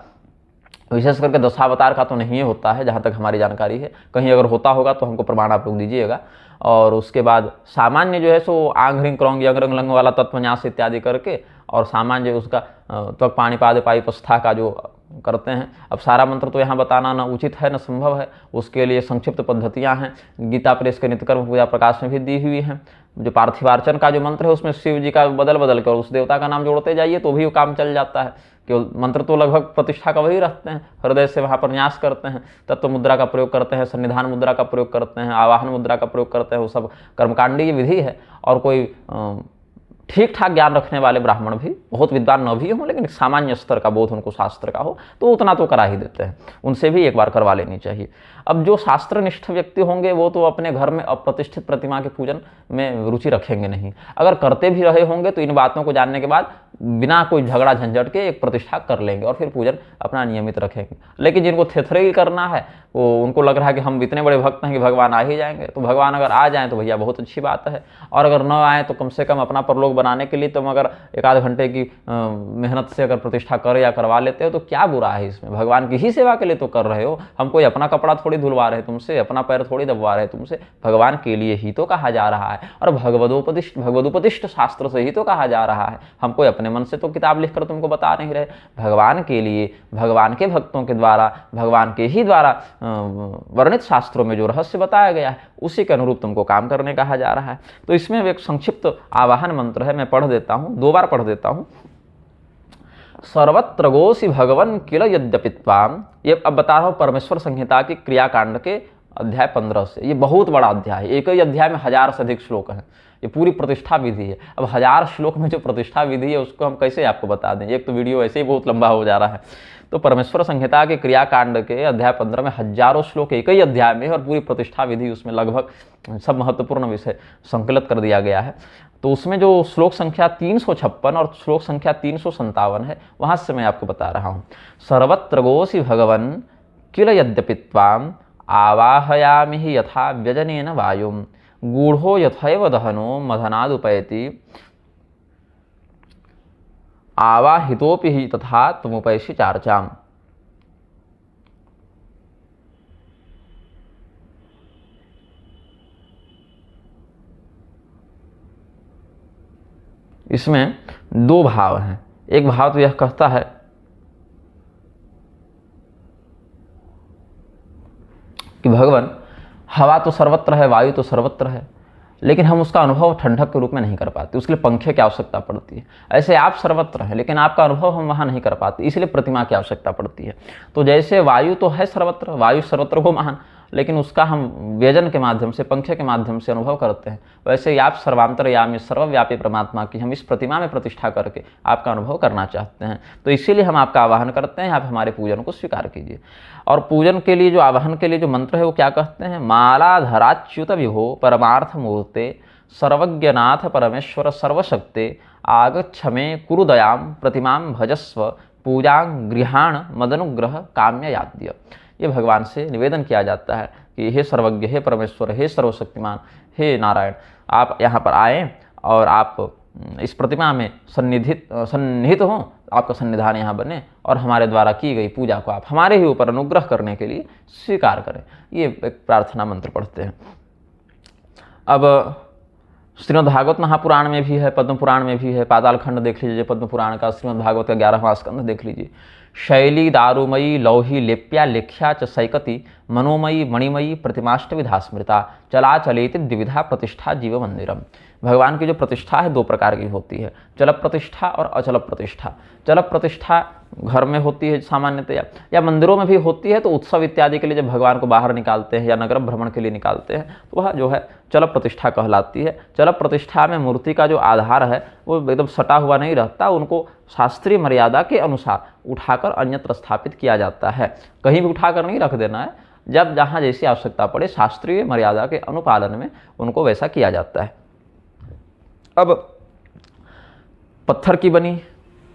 विशेष करके दशावतार का तो नहीं होता है जहाँ तक हमारी जानकारी है, कहीं अगर होता होगा तो हमको प्रमाण आप लोग दीजिएगा। और उसके बाद सामान्य जो है सो आंग ह्रीं क्रौंग यंग रंग लंग वाला तत्वन्यास इत्यादि करके, और सामान्य उसका त्वक पाणि पाद पायुपस्था का जो करते हैं। अब सारा मंत्र तो यहाँ बताना न उचित है न संभव है, उसके लिए संक्षिप्त पद्धतियाँ हैं, गीता प्रेस के नित्यकर्म पूजा प्रकाश में भी दी हुई हैं। जो पार्थिवार्चन का जो मंत्र है उसमें शिव जी का बदल बदल कर उस देवता का नाम जोड़ते जाइए तो भी वो काम चल जाता है। केवल मंत्र तो लगभग प्रतिष्ठा का वही रखते हैं, हृदय से वहाँ पर न्यास करते हैं, तत्व मुद्रा का प्रयोग करते हैं, सन्निधान मुद्रा का प्रयोग करते हैं, आवाहन मुद्रा का प्रयोग करते हैं, वो सब कर्मकांडीय विधि है। और कोई ठीक ठाक ज्ञान रखने वाले ब्राह्मण भी, बहुत विद्वान न भी हों लेकिन सामान्य स्तर का बोध उनको शास्त्र का हो, तो उतना तो करा ही देते हैं, उनसे भी एक बार करवा लेनी चाहिए। अब जो शास्त्रनिष्ठ व्यक्ति होंगे वो तो अपने घर में अप्रतिष्ठित प्रतिमा के पूजन में रुचि रखेंगे नहीं। अगर करते भी रहे होंगे तो इन बातों को जानने के बाद बिना कोई झगड़ा झंझट के एक प्रतिष्ठा कर लेंगे और फिर पूजन अपना नियमित रखेंगे। लेकिन जिनको थेथरे करना है, वो उनको लग रहा है कि हम इतने बड़े भक्त हैं कि भगवान आ ही जाएंगे, तो भगवान अगर आ जाएँ तो भैया बहुत अच्छी बात है, और अगर न आए तो कम से कम अपना परलोक बनाने के लिए तुम अगर एक आध घंटे की मेहनत से अगर प्रतिष्ठा कर या करवा लेते हो तो क्या बुरा है इसमें। भगवान की ही सेवा के लिए तो कर रहे हो, हम कोई अपना कपड़ा थोड़ी धुलवा रहे तुमसे, अपना पैर थोड़ी दबवा रहे तुमसे, भगवान के लिए ही तो कहा जा रहा है, और भगवदोपदिष्ट शास्त्र से ही तो कहा जा रहा है। हम कोई अपने मन से तो किताब लिखकर तुमको बता नहीं रहे, भगवान के लिए, भगवान के भक्तों के द्वारा, भगवान के ही द्वारा वर्णित शास्त्रों में जो रहस्य बताया गया है उसी के अनुरूप तुमको काम करने कहा जा रहा है। तो इसमें एक संक्षिप्त आवाहन मंत्र है, मैं पढ़ देता हूँ, 2 बार पढ़ देता हूँ। सर्वत्र गोसि भगवन किल यद्यपित्वाम, ये अब बता रहा हूँ परमेश्वर संहिता की क्रियाकांड के अध्याय 15 से। ये बहुत बड़ा अध्याय है, एक ही अध्याय में 1000 से अधिक श्लोक हैं। ये पूरी प्रतिष्ठा विधि है। अब 1000 श्लोक में जो प्रतिष्ठा विधि है उसको हम कैसे आपको बता दें, एक तो वीडियो ऐसे ही बहुत लंबा हो जा रहा है। तो परमेश्वर संहिता के क्रियाकांड के अध्याय 15 में हजारों श्लोक एक ही अध्याय में, और पूरी प्रतिष्ठा विधि उसमें लगभग सब महत्वपूर्ण विषय संकलित कर दिया गया है। तो उसमें जो श्लोक संख्या 356 और श्लोक संख्या 357 है, वहाँ से मैं आपको बता रहा हूँ। सर्वत्र गोसि भगवन किल यद्यपित्वाम आवाहयामि हि यथा व्यजनेन वायुम गूढ़ो यथैव दहनो मदनादुपैति आवाहितोपि हि तथा त्वमुपैषि चार्चाम। इसमें 2 भाव हैं। एक भाव तो यह कहता है कि भगवान, हवा तो सर्वत्र है, वायु तो सर्वत्र है, लेकिन हम उसका अनुभव ठंडक के रूप में नहीं कर पाते, उसके लिए पंखे की आवश्यकता पड़ती है। ऐसे आप सर्वत्र हैं लेकिन आपका अनुभव हम वहाँ नहीं कर पाते, इसलिए प्रतिमा की आवश्यकता पड़ती है। तो जैसे वायु तो है सर्वत्र, वायु सर्वत्र को महान, लेकिन उसका हम व्यजन के माध्यम से, पंखे के माध्यम से अनुभव करते हैं, वैसे ही आप सर्वांतरयामी सर्वव्यापी परमात्मा की हम इस प्रतिमा में प्रतिष्ठा करके आपका अनुभव करना चाहते हैं। तो इसीलिए हम आपका आवाहन करते हैं, आप हमारे पूजन को स्वीकार कीजिए। और पूजन के लिए जो आवाहन के लिए जो मंत्र है वो क्या कहते हैं? मालाधराच्युत विभो परमार्थ मूर्ते सर्वज्ञनाथ परमेश्वर सर्वशक्ते आगच्छमे कुरु दयाम प्रतिमां भजस्व पूजां गृहाण मदनुग्रह काम्य याद्य। ये भगवान से निवेदन किया जाता है कि हे सर्वज्ञ, हे परमेश्वर, हे सर्वशक्तिमान, हे नारायण, आप यहाँ पर आएँ और आप इस प्रतिमा में सन्निहित हों, आपका सन्निधान यहाँ बने और हमारे द्वारा की गई पूजा को आप हमारे ही ऊपर अनुग्रह करने के लिए स्वीकार करें। ये एक प्रार्थना मंत्र पढ़ते हैं। अब श्रीमद्भागवत महापुराण में भी है, पद्म पुराण में भी है। पाताल खंड देख लीजिए पद्म पुराण का, श्रीमद्भागवत का 11वां स्कंध देख लीजिए। शैली दारुमयी लौही लेप्या लेख्या च सैकति मनोमयी मणिमयी प्रतिमाष्ट विधा स्मृता चला चलेति द्विविधा प्रतिष्ठा जीव मंदिरम। भगवान की जो प्रतिष्ठा है दो प्रकार की होती है, चल प्रतिष्ठा और अचल प्रतिष्ठा। चल प्रतिष्ठा घर में होती है सामान्यतया, या मंदिरों में भी होती है, तो उत्सव इत्यादि के लिए जब भगवान को बाहर निकालते हैं या नगर भ्रमण के लिए निकालते हैं तो वह जो है चल प्रतिष्ठा कहलाती है। चल प्रतिष्ठा में मूर्ति का जो आधार है वो एकदम सटा हुआ नहीं रहता, उनको शास्त्रीय मर्यादा के अनुसार उठाकर अन्यत्र स्थापित किया जाता है। कहीं भी उठाकर नहीं रख देना है, जब जहाँ जैसी आवश्यकता पड़े शास्त्रीय मर्यादा के अनुपालन में उनको वैसा किया जाता है। अब पत्थर की बनी,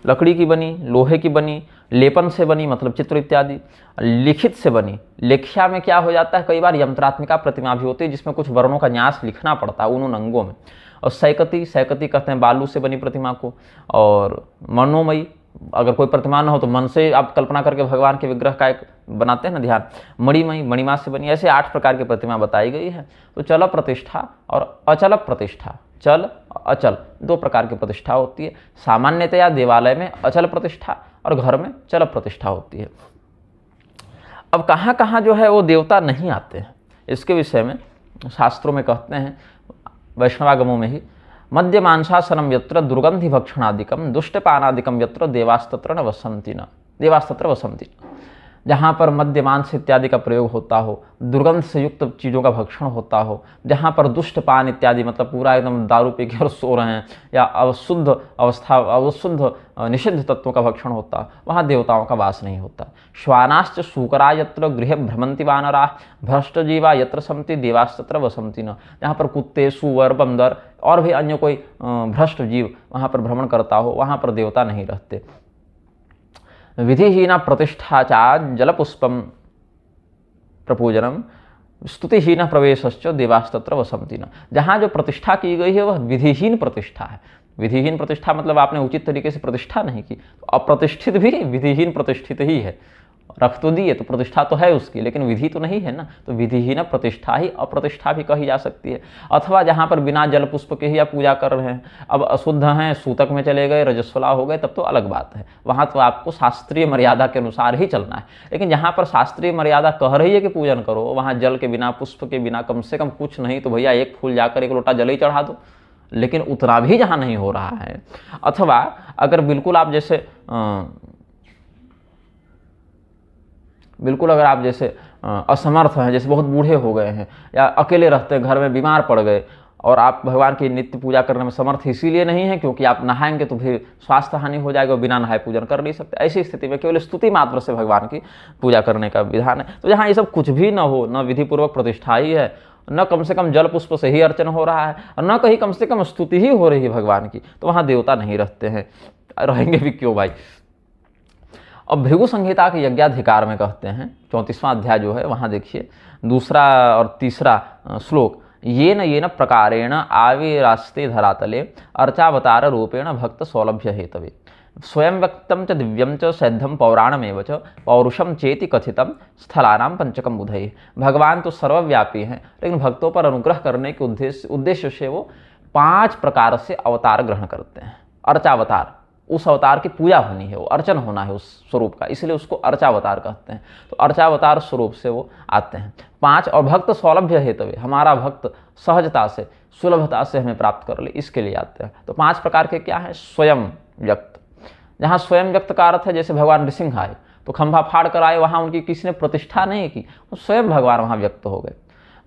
लकड़ी की बनी, लोहे की बनी, लेपन से बनी मतलब चित्र इत्यादि, लिखित से बनी, लेख्या में क्या हो जाता है, कई बार यंत्रात्मिका प्रतिमा भी होती है जिसमें कुछ वर्णों का न्यास लिखना पड़ता है उन अंगों में। और सैकती, सैकती कहते हैं बालू से बनी प्रतिमा को। और मनोमयी, अगर कोई प्रतिमा न हो तो मन से आप कल्पना करके भगवान के विग्रह का एक बनाते हैं ना ध्यान। मणिमयी, मणिमा से बनी, ऐसे 8 प्रकार की प्रतिमा बताई गई है। तो चल प्रतिष्ठा और अचल प्रतिष्ठा, चल अचल दो प्रकार की प्रतिष्ठा होती है। सामान्यतया देवालय में अचल प्रतिष्ठा और घर में चल प्रतिष्ठा होती है। अब कहाँ कहाँ जो है वो देवता नहीं आते हैं, इसके विषय में शास्त्रों में कहते हैं, वैष्णवागमों में ही, मद्य मांसासनम यत्र दुर्गंधि भक्षणादिकम दुष्टपानादिकम यत्र देवास्तत्र न वसंति न, देवास्तत्र वसंति न। जहाँ पर मद्य मांस इत्यादि का प्रयोग होता हो, दुर्गंध से युक्त चीज़ों का भक्षण होता हो, जहाँ पर दुष्ट पान इत्यादि मतलब पूरा एकदम दारू पी के और सो रहे हैं, या अवशुद्ध अवस्था, अवशुद्ध निषिद्ध तत्वों का भक्षण होता, वहाँ देवताओं का वास नहीं होता। श्वानाश्च शूकरा यत्र गृह भ्रमंति वानरा भ्रष्ट जीवा यत्र संति देवास्तत्र वसंति न। जहाँ पर कुत्ते, सूअर, बंदर और भी अन्य कोई भ्रष्ट जीव वहाँ पर भ्रमण करता हो, वहाँ पर देवता नहीं रहते। विधिहीना प्रतिष्ठा जलपुष्पम प्रपूजनम स्तुतिहीन प्रवेशश्च देवास्तत्र वसंति न। जहाँ जो प्रतिष्ठा की गई है वह विधिहीन प्रतिष्ठा है। विधिहीन प्रतिष्ठा मतलब आपने उचित तरीके से प्रतिष्ठा नहीं की, तो अप्रतिष्ठित भी विधिहीन प्रतिष्ठित ही है। रख तो दिए तो प्रतिष्ठा तो है उसकी, लेकिन विधि तो नहीं है ना, तो विधिहीन प्रतिष्ठा ही अप्रतिष्ठा भी कही जा सकती है। अथवा जहाँ पर बिना जल पुष्प के ही आप पूजा कर रहे हैं, अब अशुद्ध हैं, सूतक में चले गए, रजस्वला हो गए, तब तो अलग बात है, वहाँ तो आपको शास्त्रीय मर्यादा के अनुसार ही चलना है। लेकिन जहाँ पर शास्त्रीय मर्यादा कह रही है कि पूजन करो, वहाँ जल के बिना, पुष्प के बिना, कम से कम कुछ नहीं तो भैया एक फूल जाकर एक लोटा जल ही चढ़ा दो, लेकिन उतना भी जहाँ नहीं हो रहा है। अथवा अगर बिल्कुल आप जैसे अगर आप जैसे असमर्थ हैं, जैसे बहुत बूढ़े हो गए हैं या अकेले रहते हैं, घर में बीमार पड़ गए, और आप भगवान की नित्य पूजा करने में समर्थ इसीलिए नहीं है क्योंकि आप नहाएंगे तो फिर स्वास्थ्य हानि हो जाएगा, बिना नहाए पूजन कर नहीं सकते। ऐसी स्थिति में केवल स्तुति मात्र से भगवान की पूजा करने का विधान है। तो जहाँ ये सब कुछ भी न हो, न विधिपूर्वक प्रतिष्ठा ही है, न कम से कम जल पुष्प से ही अर्चन हो रहा है, और न कहीं कम से कम स्तुति ही हो रही है भगवान की, तो वहाँ देवता नहीं रहते हैं। रहेंगे भी क्यों भाई। अब भृगु संहिता के यज्ञाधिकार में कहते हैं 34वां अध्याय जो है, वहाँ देखिए 2 और 3 श्लोक, ये न प्रकारेण आविरास्ते धरातले अर्चावतार रूपेण भक्त सौलभ्य हेतवे स्वयं व्यक्तम च दिव्यम च सैद्धम पौराणमेव च पौरुषम चेति कथितम स्थलानाम पंचकम बुधये। भगवान तो सर्वव्यापी हैं, लेकिन भक्तों पर अनुग्रह करने के उद्देश्य से वो 5 प्रकार से अवतार ग्रहण करते हैं। अर्चावतार, उस अवतार की पूजा होनी है, वो अर्चन होना है उस स्वरूप का, इसलिए उसको अर्चावतार कहते हैं। तो अर्चावतार स्वरूप से वो आते हैं 5। और भक्त सौलभ्य हेतवे, हमारा भक्त सहजता से, सुलभता से हमें प्राप्त कर ले, इसके लिए आते हैं। तो 5 प्रकार के क्या है? स्वयं व्यक्त, जहाँ स्वयं व्यक्त का अर्थ है जैसे भगवान नृसिंह आए तो खंभा फाड़ कर आए, वहाँ उनकी किसी ने प्रतिष्ठा नहीं की, तो स्वयं भगवान वहाँ व्यक्त हो गए।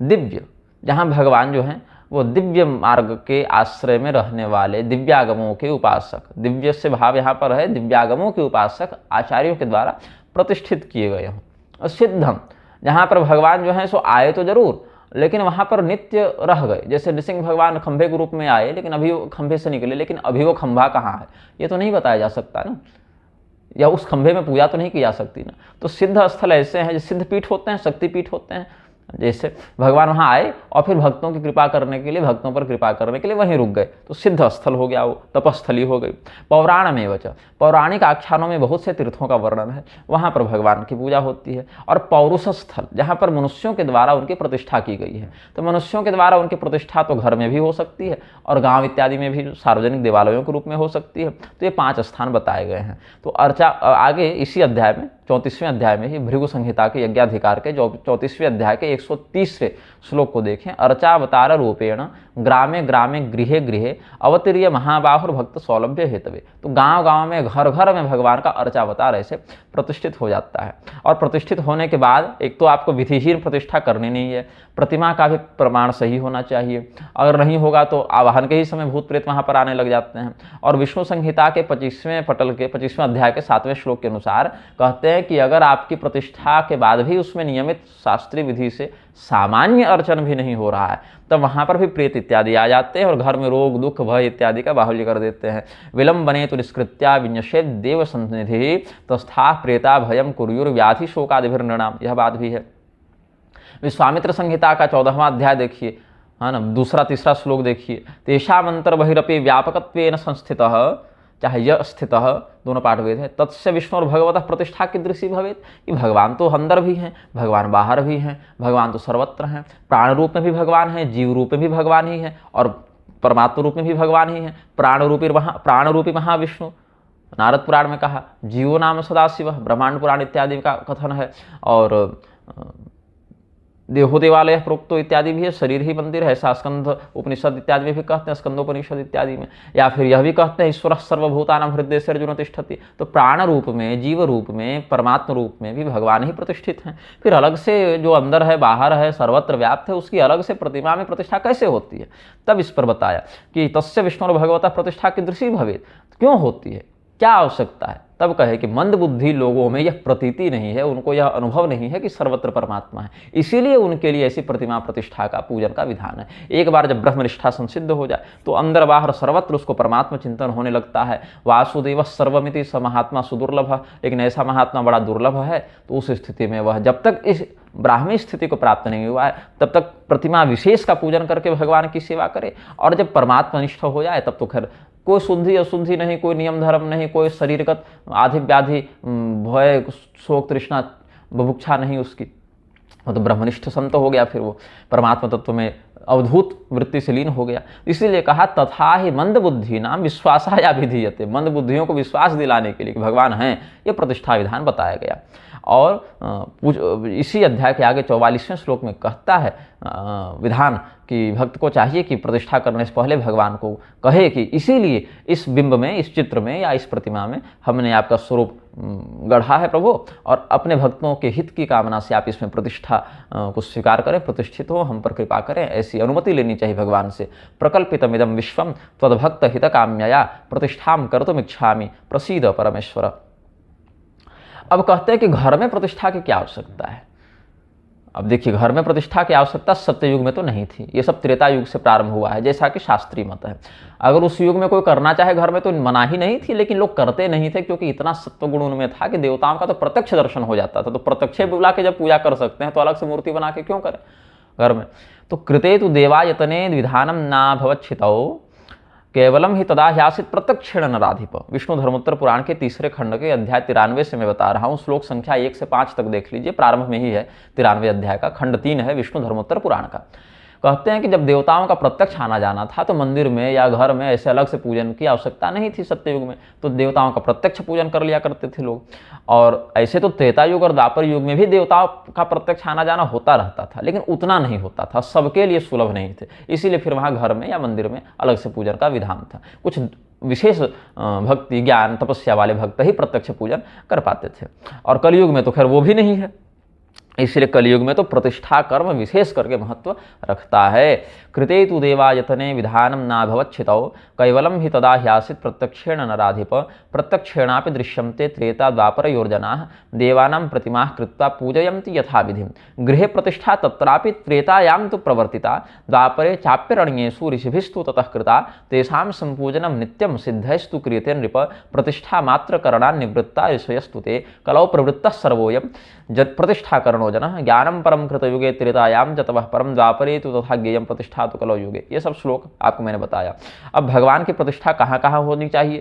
दिव्य, जहाँ भगवान जो हैं वो दिव्य मार्ग के आश्रय में रहने वाले दिव्यागमों के उपासक, दिव्य से भाव यहाँ पर है दिव्यागमों के उपासक आचार्यों के द्वारा प्रतिष्ठित किए गए हों। और सिद्धम, जहाँ पर भगवान जो हैं सो आए तो जरूर, लेकिन वहाँ पर नित्य रह गए। जैसे नृसिंह भगवान खंभे के रूप में आए, लेकिन अभी वो खंभे से निकले, लेकिन अभी वो खंभा कहाँ है ये तो नहीं बताया जा सकता ना, या उस खंभे में पूजा तो नहीं की जा सकती ना। तो सिद्ध स्थल ऐसे हैं, जो सिद्ध पीठ होते हैं, शक्तिपीठ होते हैं, जैसे भगवान वहाँ आए और फिर भक्तों की कृपा करने के लिए, भक्तों पर कृपा करने के लिए वहीं रुक गए, तो सिद्ध स्थल हो गया, वो तपस्थली हो गई। पौराण में वच, पौराणिक आख्यानों में बहुत से तीर्थों का वर्णन है, वहाँ पर भगवान की पूजा होती है। और पौरुष स्थल, जहाँ पर मनुष्यों के द्वारा उनकी प्रतिष्ठा की गई है, तो मनुष्यों के द्वारा उनकी प्रतिष्ठा तो घर में भी हो सकती है और गाँव इत्यादि में भी सार्वजनिक देवालयों के रूप में हो सकती है। तो ये 5 स्थान बताए गए हैं। तो अर्चा आगे इसी अध्याय में 34वें अध्याय में ही भृगु संहिता के यज्ञाधिकार के 34वें अध्याय के 130वें श्लोक को देखें। अर्चावतार रूपेण ग्रामे ग्रामे गृहे गृहे अवतीर्य महाबाहुर भक्त सौलभ्य हेतवे। तो गांव गांव में, घर घर में भगवान का अर्चावतार ऐसे प्रतिष्ठित हो जाता है। और प्रतिष्ठित होने के बाद एक तो आपको विधिहीन प्रतिष्ठा करनी नहीं है, प्रतिमा का भी प्रमाण सही होना चाहिए, अगर नहीं होगा तो आवाहन के ही समय भूत प्रेत वहां पर आने लग जाते हैं। और विष्णु संहिता के 25वें पटल के 25वें अध्याय के 7वें श्लोक के अनुसार कहते हैं कि अगर आपकी प्रतिष्ठा के बाद भी उसमें नियमित शास्त्रीय विधि से सामान्य अर्चन भी नहीं हो रहा है, तब वहां पर भी प्रेत इत्यादि आ जाते हैं और घर में रोग दुख भय इत्यादि का बाहुल्य कर देते हैं। विलंबने तो निष्कृत्या विन्यसेद देव सन्निधि तस्था प्रेता भयम कुर्युर व्याधि शोकादिभिर्नृणाम। यह बात भी है। विश्वामित्र संहिता का 14वां अध्याय देखिए, है ना, दूसरा तीसरा श्लोक देखिए। तेषामंतर बहिरपि व्यापकत्वेन संस्थितः, चाहे यह स्थित दोनों पाठ वेद है, तत्स्य विष्णु और भगवतः प्रतिष्ठा कीदृशी भवेत्। कि भगवान तो अंदर भी हैं, भगवान बाहर भी हैं, भगवान तो सर्वत्र हैं, प्राण रूप में भी भगवान हैं, जीव रूप में भी भगवान ही है और परमात्मा रूप में भी भगवान ही है। प्राण रूपी महाविष्णु, नारद पुराण में कहा, जीवो नाम सदाशिव, ब्रह्मांड पुराण इत्यादि का कथन है। और देहो देवालय प्रोक्तो इत्यादि भी है, शरीर ही मंदिर है, ऐसा स्कंध उपनिषद इत्यादि में भी कहते हैं, स्कंदोपनिषद इत्यादि में। या फिर यह भी कहते हैं ईश्वर सर्वभूतानां हृदय से अर्जुन तिष्ठति। तो प्राण रूप में, जीव रूप में, परमात्मा रूप में भी भगवान ही प्रतिष्ठित हैं। फिर अलग से जो अंदर है, बाहर है, सर्वत्र व्याप्त है, उसकी अलग से प्रतिमा में प्रतिष्ठा कैसे होती है? तब इस पर बताया कि तस्य विष्णु और भगवतः प्रतिष्ठा कीदृशी भवेत्, क्यों होती है, क्या आवश्यकता है? तब कहे कि मंदबुद्धि लोगों में यह प्रतीति नहीं है, उनको यह अनुभव नहीं है कि सर्वत्र परमात्मा है, इसीलिए उनके लिए ऐसी प्रतिमा प्रतिष्ठा का, पूजन का विधान है। एक बार जब ब्रह्मनिष्ठा संसिद्ध हो जाए तो अंदर बाहर सर्वत्र उसको परमात्मा चिंतन होने लगता है। वासुदेव सर्वमिति स महात्मा सुदुर्लभ, लेकिन ऐसा महात्मा बड़ा दुर्लभ है। तो उस स्थिति में वह जब तक इस ब्राह्मी स्थिति को प्राप्त नहीं हुआ है तब तक प्रतिमा विशेष का पूजन करके भगवान की सेवा करे। और जब परमात्मा निष्ठ हो जाए तब तो खैर कोई शुद्धि अशुद्धि नहीं, कोई नियम धर्म नहीं, कोई शरीरगत आधि व्याधि भय शोक तृष्णा बुभुक्षा नहीं उसकी, वो तो ब्रह्मनिष्ठ संत हो गया, फिर वो परमात्मा तत्व में अवधूत वृत्ति से लीन हो गया। इसीलिए कहा तथा ही मंद बुद्धि नाम विश्वासाया विधीयते, मंद बुद्धियों को विश्वास दिलाने के लिए कि भगवान हैं, ये प्रतिष्ठा विधान बताया गया। और इसी अध्याय के आगे 44वें श्लोक में कहता है विधान कि भक्त को चाहिए कि प्रतिष्ठा करने से पहले भगवान को कहे कि इसीलिए इस बिंब में, इस चित्र में या इस प्रतिमा में हमने आपका स्वरूप गढ़ा है प्रभु, और अपने भक्तों के हित की कामना से आप इसमें प्रतिष्ठा को स्वीकार करें, प्रतिष्ठित हो, हम पर कृपा करें, ऐसी अनुमति लेनी चाहिए भगवान से। प्रकल्पितमिदं विश्वम त्वद्भक्त हित काम्यया प्रतिष्ठां कर्तुमिच्छामि प्रसीद परमेश्वर। अब कहते हैं कि घर में प्रतिष्ठा की क्या आवश्यकता है। अब देखिए, घर में प्रतिष्ठा की आवश्यकता सत्ययुग में तो नहीं थी, ये सब त्रेता युग से प्रारंभ हुआ है, जैसा कि शास्त्रीय मत है। अगर उस युग में कोई करना चाहे घर में तो मना ही नहीं थी, लेकिन लोग करते नहीं थे क्योंकि इतना सत्वगुण उनमें था कि देवताओं का तो प्रत्यक्ष दर्शन हो जाता था। तो प्रत्यक्ष बुला के जब पूजा कर सकते हैं तो अलग से मूर्ति बना के क्यों करें घर में। तो कृते तु देवायतने विधानम ना भवच्छितौ केवलम ही तदा ह्यासित प्रत्यक्षेण नराधिप। विष्णु धर्मोत्तर पुराण के 3रे खंड के अध्याय 93 से मैं बता रहा हूँ, श्लोक संख्या 1 से 5 तक देख लीजिए, प्रारंभ में ही है 93वें अध्याय का, खंड 3 है विष्णु धर्मोत्तर पुराण का। कहते हैं कि जब देवताओं का प्रत्यक्ष आना जाना था तो मंदिर में या घर में ऐसे अलग से पूजन की आवश्यकता नहीं थी सत्ययुग में, तो देवताओं का प्रत्यक्ष पूजन कर लिया करते थे लोग। और ऐसे तो त्रेता युग और द्वापर युग में भी देवताओं का प्रत्यक्ष आना जाना होता रहता था, लेकिन उतना नहीं होता था, सबके लिए सुलभ नहीं थे, इसीलिए फिर वहाँ घर में या मंदिर में अलग से पूजन का विधान था। कुछ विशेष भक्ति ज्ञान तपस्या वाले भक्त ही प्रत्यक्ष पूजन कर पाते थे, और कलयुग में तो खैर वो भी नहीं है, इसलिए कलयुग में तो प्रतिष्ठा कर्म विशेष करके महत्व रखता है। कृते तु देवायतने विधानम ना भवच्छितौ कैवलम ही तदा ह्यासित प्रत्यक्षेण नराधिप प्रत्यक्षेणापि दृश्यन्ते त्रेता द्वापरयोर्जनाः देवानां प्रतिमाः कृत्वा पूजयन्ति यथाविधिं। गृहे प्रतिष्ठा तत्रापि त्रेतायां तु प्रवर्तिता द्वापरे चाप्यरण्येषु ऋषिभिस्तु ततः कृता तेषां संपूजनं नित्यं सिद्धैस्तु क्रियते नृप प्रतिष्ठा मात्र करणान् निवृत्ता ऋषयस्तु ते कलौ प्रवृत्तः सर्वोऽयं जत् प्रतिष्ठा करणो जनः ज्ञानं परम कृतयुगे त्रेतायां च तपः परम द्वापरे तु तथा ज्ञेयं प्रतिष्ठा तो कलौ युगे। ये सब श्लोक आपको मैंने बताया। अब भगवान की प्रतिष्ठा कहाँ कहाँ होनी चाहिए,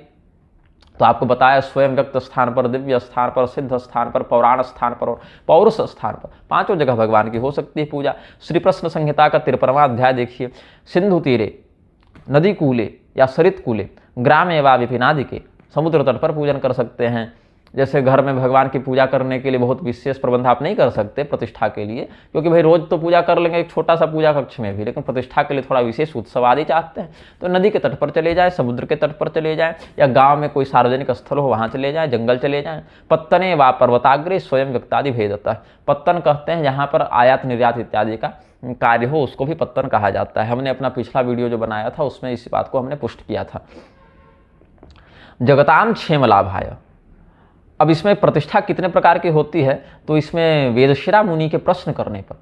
तो आपको बताया स्वयं व्यक्त स्थान पर, दिव्य स्थान पर, सिद्ध स्थान पर, पौराण स्थान पर और पौरुष स्थान पर, 5 जगह भगवान की हो सकती है पूजा। श्री प्रश्न संहिता का 53वां अध्याय देखिए। सिंधु तीरे, नदी कूले या सरित कूले, ग्रामे वा विपिनादि के, समुद्र तट पर पूजन कर सकते हैं, जैसे घर में भगवान की पूजा करने के लिए बहुत विशेष प्रबंध आप नहीं कर सकते प्रतिष्ठा के लिए, क्योंकि भाई रोज तो पूजा कर लेंगे एक छोटा सा पूजा कक्ष में भी, लेकिन प्रतिष्ठा के लिए थोड़ा विशेष उत्सव आदि चाहते हैं तो नदी के तट पर चले जाए, समुद्र के तट पर चले जाएं, या गांव में कोई सार्वजनिक स्थल हो वहां चले जाएं, जंगल चले जाएं। पत्तने व पर्वताग्रे स्वयं व्यक्तादि भेदता है। पत्तन कहते हैं जहाँ पर आयात निर्यात इत्यादि का कार्य हो उसको भी पत्तन कहा जाता है। हमने अपना पिछला वीडियो जो बनाया था उसमें इस बात को हमने पुष्ट किया था। जगताम क्षेम लाभाय। अब इसमें प्रतिष्ठा कितने प्रकार की होती है, तो इसमें वेदशिरा मुनि के प्रश्न करने पर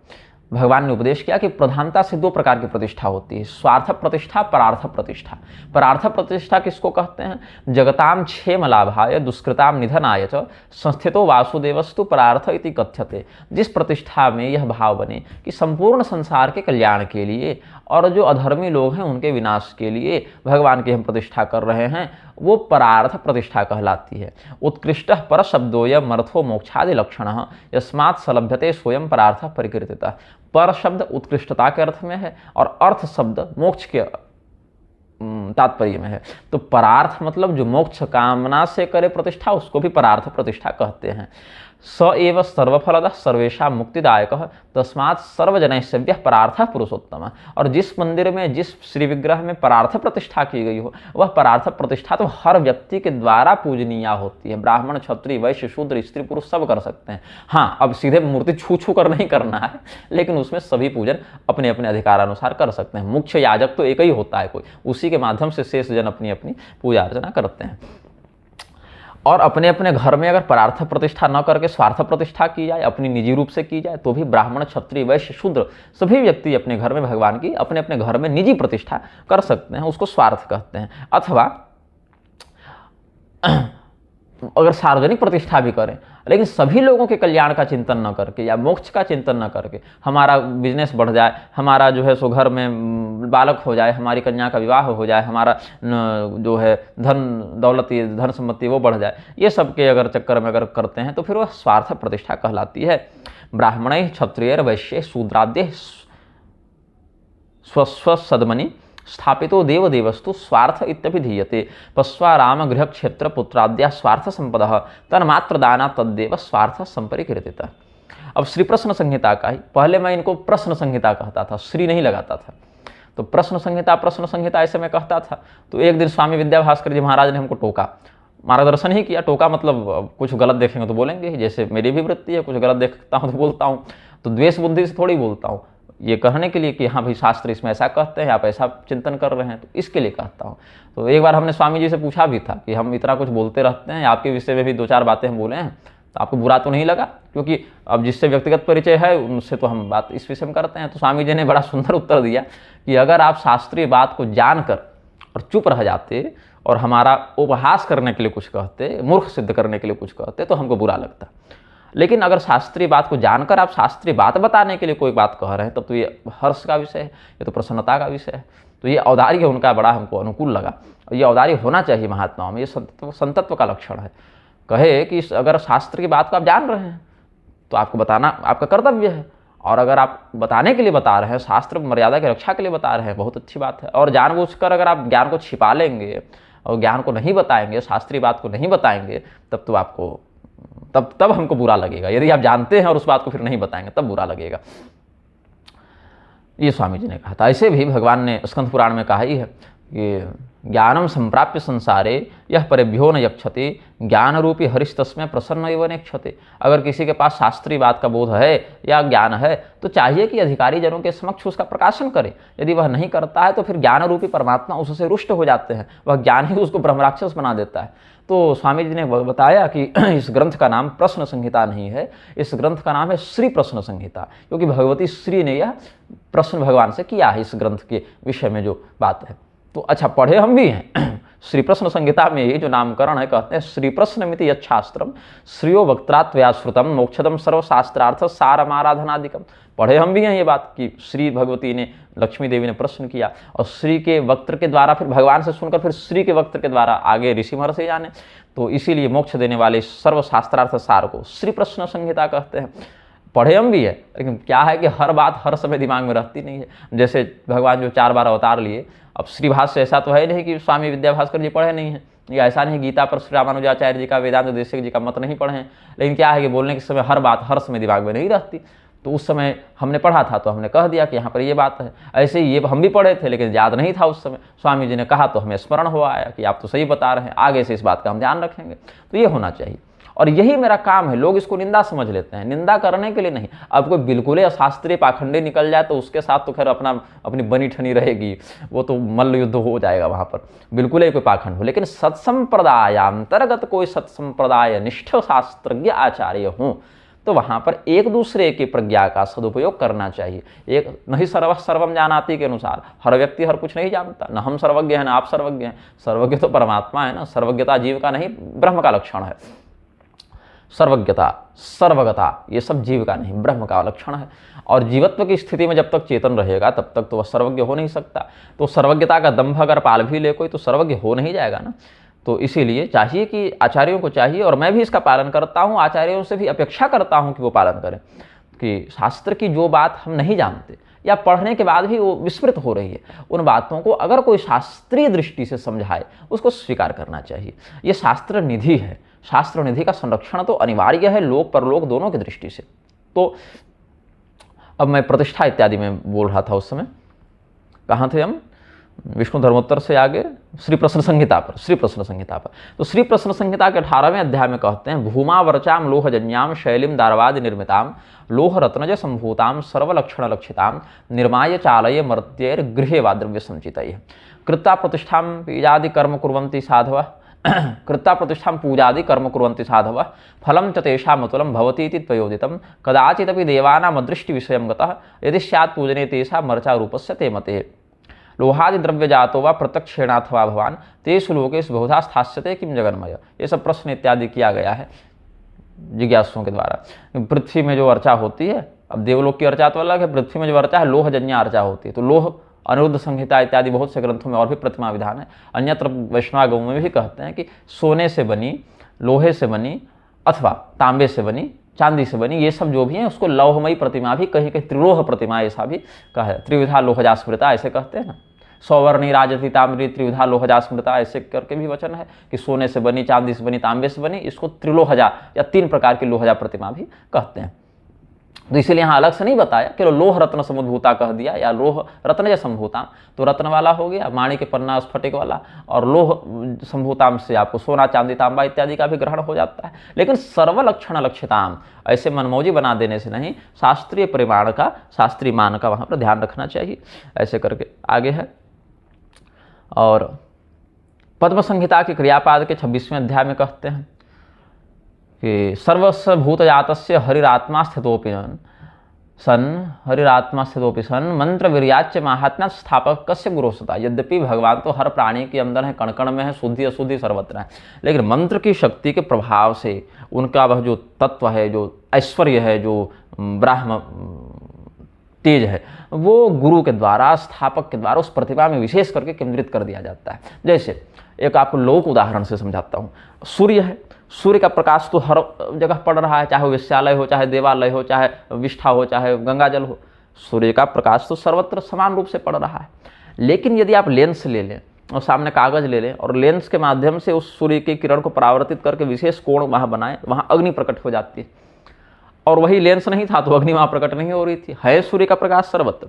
भगवान ने उपदेश किया कि प्रधानता से दो प्रकार की प्रतिष्ठा होती है, स्वार्थ प्रतिष्ठा, परार्थ प्रतिष्ठा। परार्थ प्रतिष्ठा किसको कहते हैं? जगताम क्षेम लाभाय दुष्कृताम निधनाय च संस्थितो वासुदेवस्तु परार्थ इति कथ्यते। जिस प्रतिष्ठा में यह भाव बने कि संपूर्ण संसार के कल्याण के लिए और जो अधर्मी लोग हैं उनके विनाश के लिए भगवान की हम प्रतिष्ठा कर रहे हैं, वो परार्थ प्रतिष्ठा कहलाती है। उत्कृष्ट पर शब्दोयम अर्थो मोक्षादि लक्षण यस्मात् सलभ्यते स्वयं परार्थ परिकीर्तितः। पर शब्द उत्कृष्टता के अर्थ में है और अर्थ शब्द मोक्ष के तात्पर्य में है। तो परार्थ मतलब जो मोक्ष कामना से करे प्रतिष्ठा उसको भी परार्थ प्रतिष्ठा कहते हैं। स एव सर्वफलद सर्वेशा मुक्तिदायक तस्मात् सर्वजनैः परार्थ पुरुषोत्तम। और जिस मंदिर में जिस श्री विग्रह में परार्थ प्रतिष्ठा की गई हो वह परार्थ प्रतिष्ठा तो हर व्यक्ति के द्वारा पूजनीय होती है। ब्राह्मण, क्षत्रिय, वैश्य, शूद्र, स्त्री, पुरुष सब कर सकते हैं। हाँ, अब सीधे मूर्ति छू छू कर नहीं करना है, लेकिन उसमें सभी पूजन अपने अपने अधिकारानुसार कर सकते हैं। मुख्य याजक तो एक ही होता है कोई, उसी के माध्यम से शेष जन अपनी अपनी पूजा अर्चना करते हैं। और अपने अपने घर में अगर परार्थ प्रतिष्ठा न करके स्वार्थ प्रतिष्ठा की जाए, अपनी निजी रूप से की जाए, तो भी ब्राह्मण, क्षत्रिय, वैश्य, शूद्र सभी व्यक्ति अपने घर में भगवान की अपने अपने घर में निजी प्रतिष्ठा कर सकते हैं, उसको स्वार्थ कहते हैं। अथवा अगर सार्वजनिक प्रतिष्ठा भी करें लेकिन सभी लोगों के कल्याण का चिंतन न करके या मोक्ष का चिंतन न करके, हमारा बिजनेस बढ़ जाए, हमारा जो है सो घर में बालक हो जाए, हमारी कन्या का विवाह हो जाए, हमारा जो है धन दौलत धन संपत्ति वो बढ़ जाए, ये सब के अगर चक्कर में अगर करते हैं तो फिर वह स्वार्थ प्रतिष्ठा कहलाती है। ब्राह्मण, क्षत्रिय, वैश्य, शूद्राद्य स्वस्व सदमनि स्थापितो देवदेवस्तु स्वार्थ इत्यभिधीयते। पश्वा राम गृह क्षेत्र पुत्राद्या स्वार्थ संपदः तन्मात्र दाना तद्देव स्वार्थ संपरिकीर्तितः। अब श्री प्रश्न संहिता का ही, पहले मैं इनको प्रश्न संहिता कहता था, श्री नहीं लगाता था, तो प्रश्न संहिता ऐसे मैं कहता था। तो एक दिन स्वामी विद्याभास्कर जी महाराज ने हमको टोका, मार्गदर्शन ही किया। टोका मतलब कुछ गलत देखेंगे तो बोलेंगे ही, जैसे मेरी भी वृत्ति है, कुछ गलत देखता हूँ तो बोलता हूँ, तो द्वेष बुद्धि से थोड़ी बोलता हूँ, ये कहने के लिए कि हाँ भाई शास्त्र इसमें ऐसा कहते हैं, आप ऐसा चिंतन कर रहे हैं, तो इसके लिए कहता हूँ। तो एक बार हमने स्वामी जी से पूछा भी था कि हम इतना कुछ बोलते रहते हैं, आपके विषय में भी दो चार बातें हम बोले हैं, तो आपको बुरा तो नहीं लगा? क्योंकि अब जिससे व्यक्तिगत परिचय है उनसे तो हम बात इस विषय में करते हैं। तो स्वामी जी ने बड़ा सुंदर उत्तर दिया कि अगर आप शास्त्रीय बात को जानकर और चुप रह जाते और हमारा उपहास करने के लिए कुछ कहते, मूर्ख सिद्ध करने के लिए कुछ कहते, तो हमको बुरा लगता। लेकिन अगर शास्त्रीय बात को जानकर आप शास्त्रीय बात बताने के लिए कोई बात कह रहे हैं, तब तो ये हर्ष का विषय है, ये तो प्रसन्नता का विषय है। तो ये औदार्य उनका बड़ा हमको अनुकूल लगा, और ये औदार्य होना चाहिए महात्माओं में, ये संतत्व का लक्षण है। कहे कि अगर शास्त्र की बात को आप जान रहे हैं तो आपको बताना आपका कर्तव्य है, और अगर आप बताने के लिए बता रहे हैं, शास्त्र मर्यादा की रक्षा के लिए बता रहे हैं, बहुत अच्छी बात है। और जानबूझकर अगर आप ज्ञान को छिपा लेंगे और ज्ञान को नहीं बताएंगे, शास्त्रीय बात को नहीं बताएंगे, तब तो आपको तब हमको बुरा लगेगा। यदि आप जानते हैं और उस बात को फिर नहीं बताएंगे तब बुरा लगेगा। ये स्वामी जी ने कहा था। ऐसे भी भगवान ने स्कंद पुराण में कहा ही है कि ज्ञानम संप्राप्य संसारे यह परेभ्यो न यक्षते ज्ञान रूपी हरिश तस्मै प्रसन्न एवं नेक्षते। अगर किसी के पास शास्त्रीय बात का बोध है या ज्ञान है तो चाहिए कि अधिकारी जनों के समक्ष उसका प्रकाशन करे। यदि वह नहीं करता है तो फिर ज्ञान रूपी परमात्मा उससे रुष्ट हो जाते हैं, वह ज्ञान ही उसको ब्रह्मराक्षस बना देता है। तो स्वामी जी ने बताया कि इस ग्रंथ का नाम प्रश्न संहिता नहीं है, इस ग्रंथ का नाम है श्री प्रश्न संहिता, क्योंकि भगवती श्री ने यह प्रश्न भगवान से किया है इस ग्रंथ के विषय में जो बात है। तो अच्छा, पढ़े हम भी हैं। श्री प्रश्न संहिता में ये जो नामकरण है, कहते हैं श्री प्रश्नमिति यच्छास्त्रम श्रियो वक्त्रात्वया श्रुतम मोक्षदम सर्वशास्त्रार्थ सारमाराधनादिकम। पढ़े हम भी हैं ये बात कि श्री भगवती ने, लक्ष्मी देवी ने प्रश्न किया और श्री के वक्त्र के द्वारा फिर भगवान से सुनकर फिर श्री के वक्त्र के द्वारा आगे ऋषि महर्षि जाने। तो इसीलिए मोक्ष देने वाले सर्वशास्त्रार्थ सार को श्री प्रश्न संहिता कहते हैं। पढ़े हम भी है, लेकिन क्या है कि हर बात हर समय दिमाग में रहती नहीं है। जैसे भगवान जो 4 बार अवतार लिए, अब श्री भाष्य ऐसा तो है नहीं कि स्वामी विद्याभास्कर जी पढ़े नहीं हैं, ये ऐसा नहीं गीता पर श्री रामानुजाचार्य जी का, वेदांत देशिक जी का मत नहीं पढ़े हैं, लेकिन क्या है कि बोलने के समय हर बात हर समय दिमाग में नहीं रहती। तो उस समय हमने पढ़ा था तो हमने कह दिया कि यहाँ पर ये बात है। ऐसे ही ये हम भी पढ़े थे लेकिन याद नहीं था उस समय, स्वामी जी ने कहा तो हमें स्मरण हुआ आया कि आप तो सही बता रहे हैं, आगे से इस बात का हम ध्यान रखेंगे। तो ये होना चाहिए और यही मेरा काम है। लोग इसको निंदा समझ लेते हैं, निंदा करने के लिए नहीं। अब कोई बिल्कुल ही अशास्त्रीय पाखंडी निकल जाए तो उसके साथ तो खैर अपनी बनी ठनी रहेगी, वो तो मल्ल युद्ध हो जाएगा वहाँ पर, बिल्कुल ही कोई पाखंड हो। लेकिन सत्संप्रदाय अंतर्गत कोई सत्संप्रदाय निष्ठ शास्त्रज्ञ आचार्य हों तो वहाँ पर एक दूसरे की प्रज्ञा का सदुपयोग करना चाहिए। एक नहीं सर्वम जानाति के अनुसार हर व्यक्ति हर कुछ नहीं जानता, न हम सर्वज्ञ हैं न आप सर्वज्ञ हैं। सर्वज्ञ तो परमात्मा है ना, सर्वज्ञता जीव का नहीं ब्रह्म का लक्षण है। सर्वज्ञता सर्वगता ये सब जीव का नहीं ब्रह्म का लक्षण है। और जीवत्व की स्थिति में जब तक चेतन रहेगा तब तक तो वह सर्वज्ञ हो नहीं सकता। तो सर्वज्ञता का दंभ अगर पाल भी ले कोई तो सर्वज्ञ हो नहीं जाएगा ना। तो इसीलिए चाहिए कि आचार्यों को चाहिए, और मैं भी इसका पालन करता हूँ, आचार्यों से भी अपेक्षा करता हूँ कि वो पालन करें, कि शास्त्र की जो बात हम नहीं जानते या पढ़ने के बाद भी वो विस्मृत हो रही है, उन बातों को अगर कोई शास्त्रीय दृष्टि से समझाए उसको स्वीकार करना चाहिए। ये शास्त्र निधि है, शास्त्र निधि का संरक्षण तो अनिवार्य है लोक परलोक दोनों की दृष्टि से। तो अब मैं प्रतिष्ठा इत्यादि में बोल रहा था उस समय, कहाँ थे हम? विष्णु धर्मोत्तर से आगे श्री प्रश्न संहिता पर, श्री प्रश्न संहिता पर। तो श्री प्रश्न संहिता के 18वें अध्याय में कहते हैं, भूमा वर्चाम लोहजन्याम शैलीम दारवादि निर्मिताम लोह रत्नज संभूताम सर्वलक्षण लक्षिताम निर्माय चालय मर्त्यैर गृहे वा द्रव्य संचितैः कृत्ता प्रतिष्ठाम पूजादि कर्म कुर्वन्ति साधवः कृत्ता प्रतिष्ठां पूजादि कर्म कुर्वन्ति साधवः फलं च तेषामतुलं भवति इति त्वयोदितं कदाचिदपि देवानामदृष्टिविषयं गतः यदि स्यात् पूजने तेषां मर्चा रूपस्य ते मते लोहादि द्रव्य जातो वा प्रत्यक्षेणाथवा भवान तेषु लोकेषु बहुधा स्थास्यते किम जगन्मय। ये सब प्रश्न इत्यादि किया गया है जिज्ञासुओं के द्वारा। पृथ्वी में जो अर्चा होती है, अब देवलोक की अर्चा तो अलग है, पृथ्वी में जो अर्चा है लोहजन्य अर्चा होती है। तो लोह अनिरुद्ध संहिता इत्यादि बहुत से ग्रंथों में और भी प्रतिमा विधान है। अन्यत्र वैष्णवागम में भी कहते हैं कि सोने से बनी, लोहे से बनी अथवा तांबे से बनी, चांदी से बनी, ये सब जो भी है उसको लौहमयी प्रतिमा भी, कहीं कहीं त्रिलोह प्रतिमा ऐसा भी कहा है। त्रिविधा लोहजा स्मृता ऐसे कहते हैं ना, सौवर्णी राजती ताम्री त्रिविधा लोहजा स्मृता ऐसे करके भी वचन है कि सोने से बनी, चांदी से बनी, तांबे से बनी, इसको त्रिलोहजा या 3 प्रकार की लोहजा प्रतिमा भी कहते हैं। तो इसीलिए यहाँ अलग से नहीं बताया कि लोह रत्न समुद्भूता कह दिया या लोह रत्नज संभूता, तो रत्न वाला हो गया, माणी के पन्ना स्फटिक वाला, और लोह संभूताम से आपको सोना चांदी तांबा इत्यादि का भी ग्रहण हो जाता है। लेकिन सर्वलक्षण लक्षिताम ऐसे मनमौजी बना देने से नहीं, शास्त्रीय परिमाण का, शास्त्रीय मान का वहाँ पर ध्यान रखना चाहिए। ऐसे करके आगे है। और पद्म संहिता के क्रियापाद के 26वें अध्याय में कहते हैं कि सर्वस्व भूतजातस्य हरिरात्मा स्थितोपि सन मंत्र वीर्याच्च महात्म्य स्थापक कस्य गुरोसता। यद्यपि भगवान तो हर प्राणी के अंदर है, कण कण में है, शुद्धि अशुद्धि सर्वत्र है, लेकिन मंत्र की शक्ति के प्रभाव से उनका वह जो तत्व है, जो ऐश्वर्य है, जो ब्राह्म तेज है, वो गुरु के द्वारा, स्थापक के द्वारा उस प्रतिभा में विशेष करके केंद्रित कर दिया जाता है। जैसे एक आपको लोक उदाहरण से समझाता हूँ। सूर्य है, सूर्य का प्रकाश तो हर जगह पड़ रहा है, चाहे वो विश्यालय हो, चाहे देवालय हो, चाहे विष्ठा हो, चाहे गंगाजल हो, सूर्य का प्रकाश तो सर्वत्र समान रूप से पड़ रहा है। लेकिन यदि आप लेंस ले लें और सामने कागज ले लें और लेंस के माध्यम से उस सूर्य की किरण को परावर्तित करके विशेष कोण वहाँ बनाएं, वहाँ अग्नि प्रकट हो जाती है। और वही लेंस नहीं था तो अग्नि वहाँ प्रकट नहीं हो रही थी, है सूर्य का प्रकाश सर्वत्र।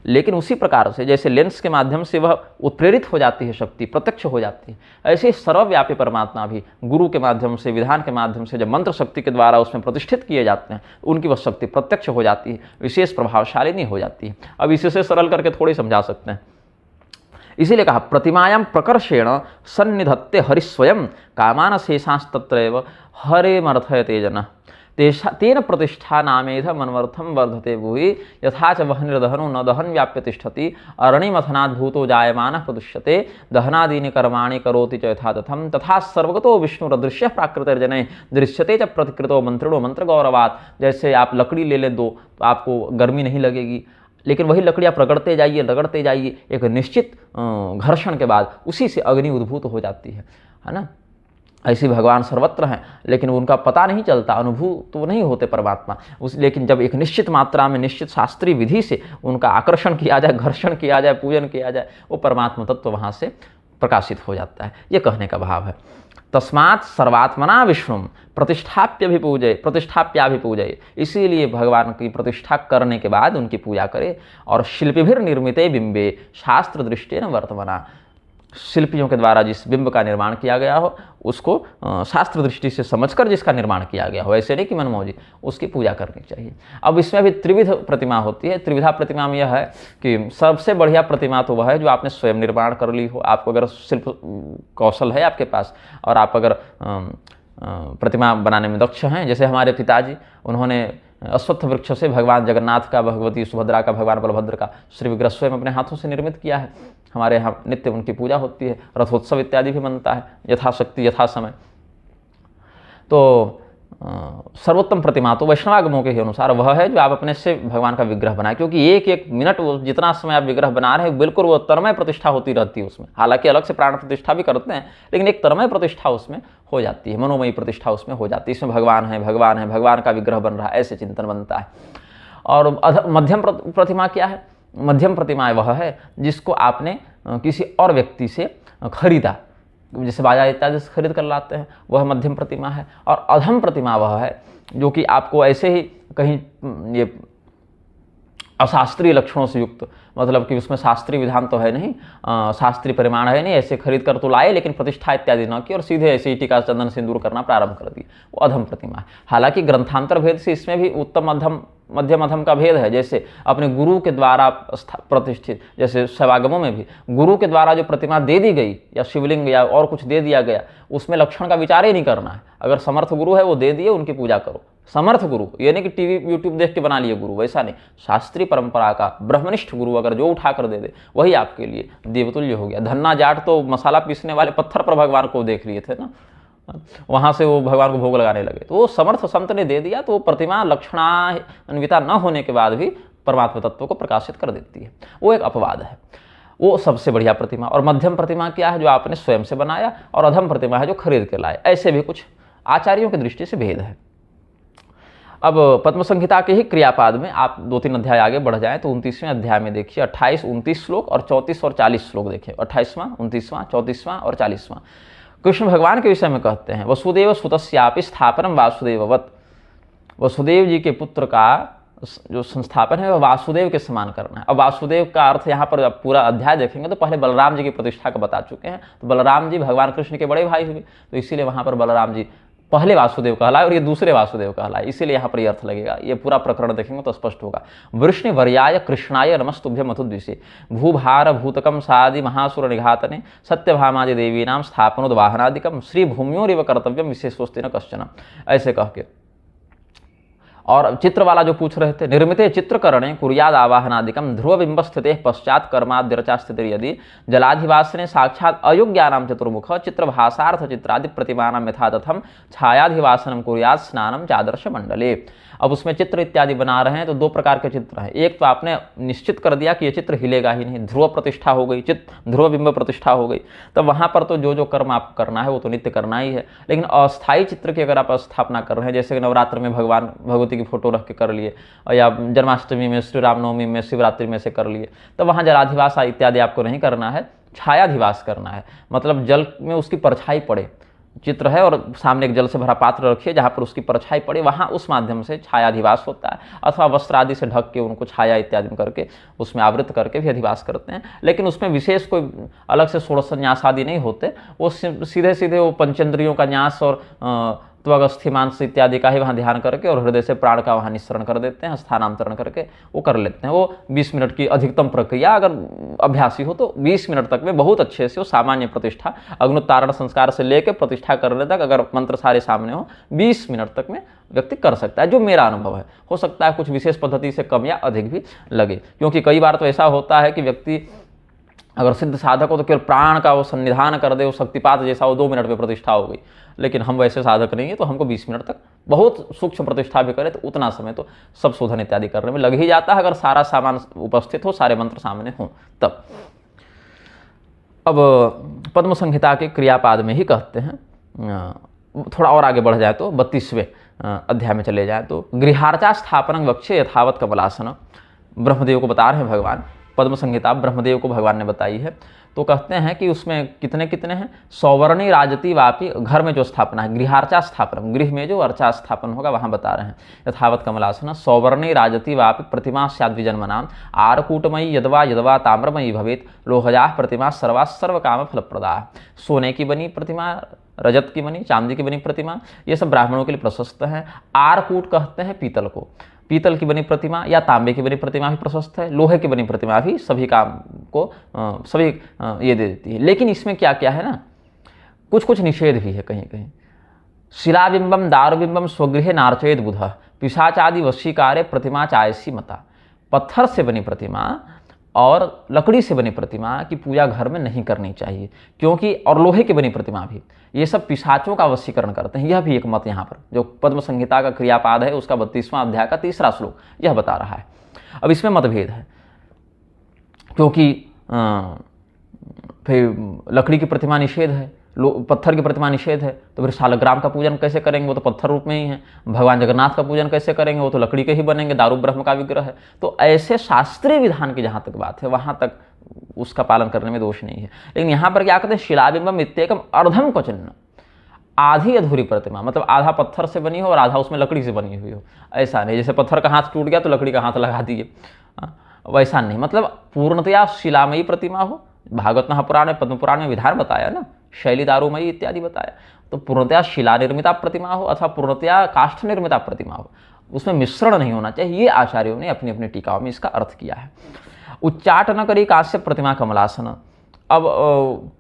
लेकिन उसी प्रकार से जैसे लेंस के माध्यम से वह उत्प्रेरित हो जाती है, शक्ति प्रत्यक्ष हो जाती है, ऐसे ही सर्वव्यापी परमात्मा भी गुरु के माध्यम से, विधान के माध्यम से जब मंत्र शक्ति के द्वारा उसमें प्रतिष्ठित किए जाते हैं, उनकी वह शक्ति प्रत्यक्ष हो जाती है, विशेष प्रभावशालिनी हो जाती है। अब इसे सरल करके थोड़ी समझा सकते हैं। इसीलिए कहा प्रतिमायां प्रकर्षेण सन्निधत्ते हरि स्वयं कामान शेषांस्तत्रैव हरेमर्थयते जनः तेन प्रतिष्ठा नामेध मनमर्थम वर्धते भूयि यथा च वह निर्दहनो न दहन व्याप्य तिष्ठति अरणिमथनाद् भूतो जायमानः प्रदुष्यते दहनादीनि कर्माणि करोति च यथा तथम तथा सर्वगतो विष्णुरदृश्य प्राकृतिर्जनैः दृश्यते च प्रतिकृतो मंत्रिणो मंत्र गौरवात्। जैसे आप लकड़ी ले लें दो तो आपको गर्मी नहीं लगेगी, लेकिन वही लकड़ी आप रगड़ते जाइए, एक निश्चित घर्षण के बाद उसी से अग्नि उद्भूत हो जाती है ना। ऐसे भगवान सर्वत्र हैं, लेकिन उनका पता नहीं चलता, अनुभूत तो नहीं होते परमात्मा लेकिन जब एक निश्चित मात्रा में, निश्चित शास्त्रीय विधि से उनका आकर्षण किया जाए, घर्षण किया जाए, पूजन किया जाए, वो परमात्मा तत्व वहाँ से प्रकाशित हो जाता है। ये कहने का भाव है। तस्मात् सर्वात्मना विष्णु प्रतिष्ठाप्याभिपूजय, इसीलिए भगवान की प्रतिष्ठा करने के बाद उनकी पूजा करे। और शिल्पिभिर निर्मिते बिंबे शास्त्र दृष्टि न वर्तमाना, शिल्पियों के द्वारा जिस बिंब का निर्माण किया गया हो उसको शास्त्र दृष्टि से समझकर जिसका निर्माण किया गया हो, ऐसे नहीं कि मनमौजी, उसकी पूजा करनी चाहिए। अब इसमें भी त्रिविध प्रतिमा होती है। त्रिविधा प्रतिमा में यह है कि सबसे बढ़िया प्रतिमा तो वह है जो आपने स्वयं निर्माण कर ली हो। आपको अगर शिल्प कौशल है आपके पास और आप अगर प्रतिमा बनाने में दक्ष हैं, जैसे हमारे पिताजी, उन्होंने अश्वत्थ वृक्ष से भगवान जगन्नाथ का, भगवती सुभद्रा का, भगवान बलभद्र का श्री विग्रह स्वयं अपने हाथों से निर्मित किया है। हमारे यहाँ नित्य उनकी पूजा होती है, रथोत्सव इत्यादि भी बनता है यथाशक्ति यथा समय। तो सर्वोत्तम प्रतिमा तो वैष्णवागमों के ही अनुसार वह है जो आप अपने से भगवान का विग्रह बनाए, क्योंकि एक एक मिनट वो जितना समय आप विग्रह बना रहे हैं बिल्कुल वो तन्मय प्रतिष्ठा होती रहती है उसमें। हालांकि अलग से प्राण प्रतिष्ठा भी करते हैं, लेकिन एक तन्मय प्रतिष्ठा उसमें हो जाती है, मनोमयी प्रतिष्ठा उसमें हो जाती है। इसमें भगवान है, भगवान है, भगवान का विग्रह बन रहा है, ऐसे चिंतन बनता है। और मध्यम प्रतिमा क्या है? मध्यम प्रतिमा वह है जिसको आपने किसी और व्यक्ति से खरीदा, जैसे बाजार इत्यादि से खरीद कर लाते हैं, वह मध्यम प्रतिमा है। और अधम प्रतिमा वह है जो कि आपको ऐसे ही कहीं ये अशास्त्रीय लक्षणों से युक्त, मतलब कि उसमें शास्त्रीय विधान तो है नहीं, शास्त्रीय परिमाण है नहीं, ऐसे खरीद कर तो लाए लेकिन प्रतिष्ठा इत्यादि न की और सीधे ऐसे ही टीका चंदन सिंदूर करना प्रारंभ कर दिए, वो अधम प्रतिमा है। हालांकि ग्रंथांतर भेद से इसमें भी उत्तम अधम मध्यम अधम का भेद है। जैसे अपने गुरु के द्वारा प्रतिष्ठित, जैसे शैवागमों में भी गुरु के द्वारा जो प्रतिमा दे दी गई या शिवलिंग या और कुछ दे दिया गया, उसमें लक्षण का विचार ही नहीं करना है। अगर समर्थ गुरु है वो दे दिए, उनकी पूजा करो। समर्थ गुरु ये नहीं कि टीवी यूट्यूब देख के बना लिए गुरु, वैसा नहीं। शास्त्रीय परंपरा का ब्रह्मनिष्ठ गुरु अगर जो उठा कर दे दे वही आपके लिए देवतुल्य हो गया। धन्ना जाट तो मसाला पीसने वाले पत्थर पर भगवान को देख लिए थे ना, वहां से वो भगवान को भोग लगाने लगे, तो वो समर्थ संत ने दे दिया, तो वो प्रतिमा लक्षणान्विता न होने के बाद भी परमात्मा तत्व को प्रकाशित कर देती है। वो एक अपवाद है, वो सबसे बढ़िया प्रतिमा। और मध्यम प्रतिमा क्या है? जो आपने स्वयं से बनाया, और अधम प्रतिमा है जो खरीद के लाए। ऐसे भी कुछ आचार्यों की दृष्टि से भेद है। अब पद्म संहिता के ही क्रियापाद में आप 2-3 अध्याय आगे बढ़ जाएं तो 29वें अध्याय में देखिए 28-29 श्लोक और 34 और 40 श्लोक देखिए। 28वां, 29वां, 34वां और 40वां कृष्ण भगवान के विषय में कहते हैं, वसुदेव सुतस्यापि स्थापनम वासुदेववत्। वसुदेव जी के पुत्र का जो संस्थापन है वह वासुदेव के समान करना है। अब वासुदेव का अर्थ यहाँ पर पूरा अध्याय देखेंगे तो पहले बलराम जी की प्रतिष्ठा का बता चुके हैं। तो बलराम जी भगवान कृष्ण के बड़े भाई हुए, तो इसीलिए वहाँ पर बलराम जी पहले वासुदेव कहलाए और ये दूसरे वासुदेव कहलाए, इसीलिए यहाँ पर ये अर्थ लगेगा। ये पूरा प्रकरण देखेंगे तो स्पष्ट होगा। वृष्णि वर्याय कृष्णाय नमस्तुभ्य मधुद्विषे भूभार भूतकम सादि महासुर निघातने सत्यभामादि देवी नाम स्थापनोद्वाहनादिकम श्री भूमियोरिव कर्तव्यम विशेषोस्ति न कश्चन, ऐसे कह के। और चित्र वाला जो पूछ रहे थे, निर्मिते चित्रकरणे कुर्याद आवाहनादिकम ध्रुवबिंब स्थिते पश्चात कर्माद्यरचा स्थिति यदि जलाधिवासने साक्षात अयोग्यानाम चतुर्मुख चित्रभासार्थ चित्रादि प्रतिमानाम यथा तथम छायाधिवासनम कुर्याद स्नानम चादर्श मंडले। अब उसमें चित्र इत्यादि बना रहे हैं तो 2 प्रकार के चित्र हैं। एक तो आपने निश्चित कर दिया कि ये चित्र हिलेगा ही नहीं, ध्रुव प्रतिष्ठा हो गई, ध्रुव बिंब प्रतिष्ठा हो गई, तब वहाँ पर तो जो जो कर्म आपको करना है वो तो नित्य करना ही है। लेकिन अस्थायी चित्र की अगर आप स्थापना कर रहे हैं, जैसे कि नवरात्र में भगवान भगवती की फोटो रख के कर लिए, या जन्माष्टमी में, श्री रामनवमी में, शिवरात्रि में से कर लिए, तब वहाँ जलाधिवास इत्यादि आपको नहीं करना है, छायाधिवास करना है। मतलब जल में उसकी परछाई पड़े, चित्र है और सामने एक जल से भरा पात्र रखिए जहाँ पर उसकी परछाई पड़े, वहाँ उस माध्यम से छायाधिवास होता है। अथवा वस्त्र आदि से ढक के उनको छाया इत्यादि करके उसमें आवृत करके भी अधिवास करते हैं। लेकिन उसमें विशेष कोई अलग से षोडश न्यास आदि नहीं होते, वो सीधे सीधे वो पंचेंद्रियों का न्यास और त्वगस्थि मांस इत्यादि का ही वहाँ ध्यान करके और हृदय से प्राण का वहाँ निस्सरण कर देते हैं, स्थानांतरण करके वो कर लेते हैं। वो 20 मिनट की अधिकतम प्रक्रिया, अगर अभ्यासी हो तो 20 मिनट तक में बहुत अच्छे से वो सामान्य प्रतिष्ठा, अग्नुत्तारण संस्कार से लेकर प्रतिष्ठा करने तक, अगर मंत्र सारे सामने हो, 20 मिनट तक में व्यक्ति कर सकता है, जो मेरा अनुभव है। हो सकता है कुछ विशेष पद्धति से कम या अधिक भी लगे, क्योंकि कई बार तो ऐसा होता है कि व्यक्ति अगर सिद्ध साधक हो तो केवल प्राण का वो सन्निधान कर दे, वो शक्तिपात जैसा हो, 2 मिनट में प्रतिष्ठा हो गई। लेकिन हम वैसे साधक नहीं है, तो हमको 20 मिनट तक, बहुत सूक्ष्म प्रतिष्ठा भी करे तो उतना समय तो सब शोधन इत्यादि करने में लग ही जाता है, अगर सारा सामान उपस्थित हो, सारे मंत्र सामने हों तब। अब पद्म संहिता के क्रियापाद में ही कहते हैं, थोड़ा और आगे बढ़ जाए तो 32वें अध्याय में चले जाए तो गृहार्चा स्थापनं वक्षे यथावत कमलासन। ब्रह्मदेव को बता रहे हैं भगवान, पद्म संहिता ब्रह्मदेव को भगवान ने बताई है। तो कहते हैं कि उसमें कितने कितने हैं, सौवर्णी राजति वापी, घर में जो स्थापना है, गृहार्चा स्थापन, गृह में जो अर्चा स्थापन होगा वहाँ बता रहे हैं। यथावत कमलासन सौवर्णी राजति वापी प्रतिमा स्याद्विजन्मनाम आरकूटमयी यदवा यदवा ताम्रमयी भवेत लोहजा प्रतिमा सर्वा सर्व काम फलप्रदा। सोने की बनी प्रतिमा, रजत की बनी, चांदी की बनी प्रतिमा, ये सब ब्राह्मणों के लिए प्रशस्त है। आरकूट कहते हैं पीतल को, पीतल की बनी प्रतिमा या तांबे की बनी प्रतिमा भी प्रशस्त है। लोहे की बनी प्रतिमा भी सभी काम को सभी ये दे देती है। लेकिन इसमें क्या क्या है ना, कुछ कुछ निषेध भी है कहीं कहीं। शिलाबिंबम दारुबिंबम स्वगृहे नार्चयेद बुध पिशाचादि वशीकारे प्रतिमा चायसी मता। पत्थर से बनी प्रतिमा और लकड़ी से बनी प्रतिमा की पूजा घर में नहीं करनी चाहिए, क्योंकि और लोहे की बनी प्रतिमा भी, ये सब पिशाचों का वशीकरण करते हैं। यह भी एक मत यहाँ पर जो पद्म संहिता का क्रियापाद है उसका 32वां अध्याय का 3रा श्लोक यह बता रहा है। अब इसमें मतभेद है, क्योंकि फिर लकड़ी की प्रतिमा निषेध है, पत्थर की प्रतिमा निषेध है, तो फिर शालग्राम का पूजन कैसे करेंगे, वो तो पत्थर रूप में ही है। भगवान जगन्नाथ का पूजन कैसे करेंगे, वो तो लकड़ी के ही बनेंगे, दारू ब्रह्म का विग्रह है। तो ऐसे शास्त्रीय विधान की जहाँ तक बात है वहाँ तक उसका पालन करने में दोष नहीं है। लेकिन यहाँ पर क्या कहते हैं, शिलाबिंबम इत्येकम अर्धम क्वचिन्न, आधी अधूरी प्रतिमा, मतलब आधा पत्थर से बनी हो और आधा उसमें लकड़ी से बनी हुई हो। ऐसा नहीं जैसे पत्थर का हाथ टूट गया तो लकड़ी का हाथ लगा दिए, वैसा नहीं। मतलब पूर्णतया शिलामयी प्रतिमा हो। भागवत महापुराण में, पद्म पुराण में विधान बताया ना, शैली दारूमयी इत्यादि बताया। तो पूर्णतया शिला निर्मिता प्रतिमा हो अथवा पूर्णतया काष्ठ निर्मिता प्रतिमा हो, उसमें मिश्रण नहीं होना चाहिए। ये आचार्यों ने अपनी अपनी टीकाओं में इसका अर्थ किया है। उच्चाट न करी कांस्य प्रतिमा कमलासन। अब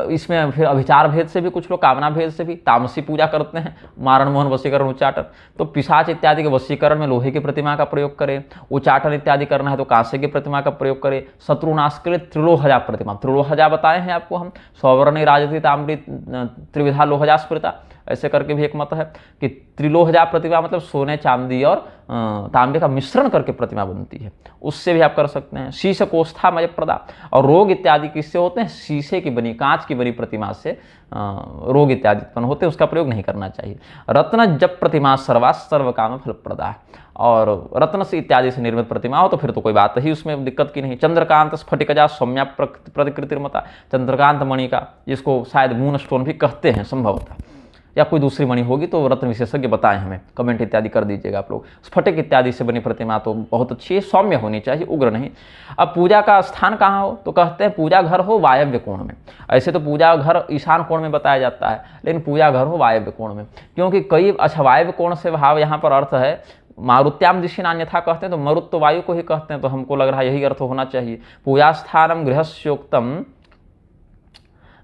इसमें फिर अभिचार भेद से भी कुछ लोग, कामना भेद से भी तामसी पूजा करते हैं, मारण मोहन वशीकरण उच्चाटन। तो पिशाच इत्यादि के वशीकरण में लोहे की प्रतिमा का प्रयोग करें, उच्चाटन इत्यादि करना है तो कांस्य की प्रतिमा का प्रयोग करें। शत्रुनाश के लिए त्रिलोहजा प्रतिमा, त्रिलोहजा बताए हैं आपको हम, सौवर्ण राजती ताम्री त्रिविधा लोहजा स्मृता, ऐसे करके भी एक मत है कि त्रिलोहजा प्रतिमा मतलब सोने चांदी और तांबे का मिश्रण करके प्रतिमा बनती है, उससे भी आप कर सकते हैं। शीश कोष्ठा मय प्रदा, और रोग इत्यादि किससे होते हैं, शीशे की बनी, कांच की बनी प्रतिमा से रोग इत्यादि उत्पन्न होते हैं, उसका प्रयोग नहीं करना चाहिए। रत्न जप प्रतिमा सर्वा सर्व काम फल प्रदा, और रत्न से इत्यादि से निर्मित प्रतिमा हो तो फिर तो कोई बात ही उसमें दिक्कत की नहीं। चंद्रकांत स्फटिकजा सौम्या प्रतिकृतिर्मता, चंद्रकांत मणि का, जिसको शायद मून स्टोन भी कहते हैं संभवतः, या कोई दूसरी मणि होगी तो रत्न विशेषज्ञ बताएं हमें, कमेंट इत्यादि कर दीजिएगा आप लोग। स्फटिक इत्यादि से बनी प्रतिमा तो बहुत अच्छी है, सौम्य होनी चाहिए, उग्र नहीं। अब पूजा का स्थान कहाँ हो, तो कहते हैं पूजा घर हो वायव्य कोण में। ऐसे तो पूजा घर ईशान कोण में बताया जाता है, लेकिन पूजा घर हो वायव्य कोण में, क्योंकि कई अच्छा वायव्य कोण से भाव यहाँ पर अर्थ है मारुत्याम दिशि नान्यथा कहते हैं, तो मरुत तो वायु को ही कहते हैं, तो हमको लग रहा है यही अर्थ होना चाहिए। पूजा स्थानम गृहस्योक्तम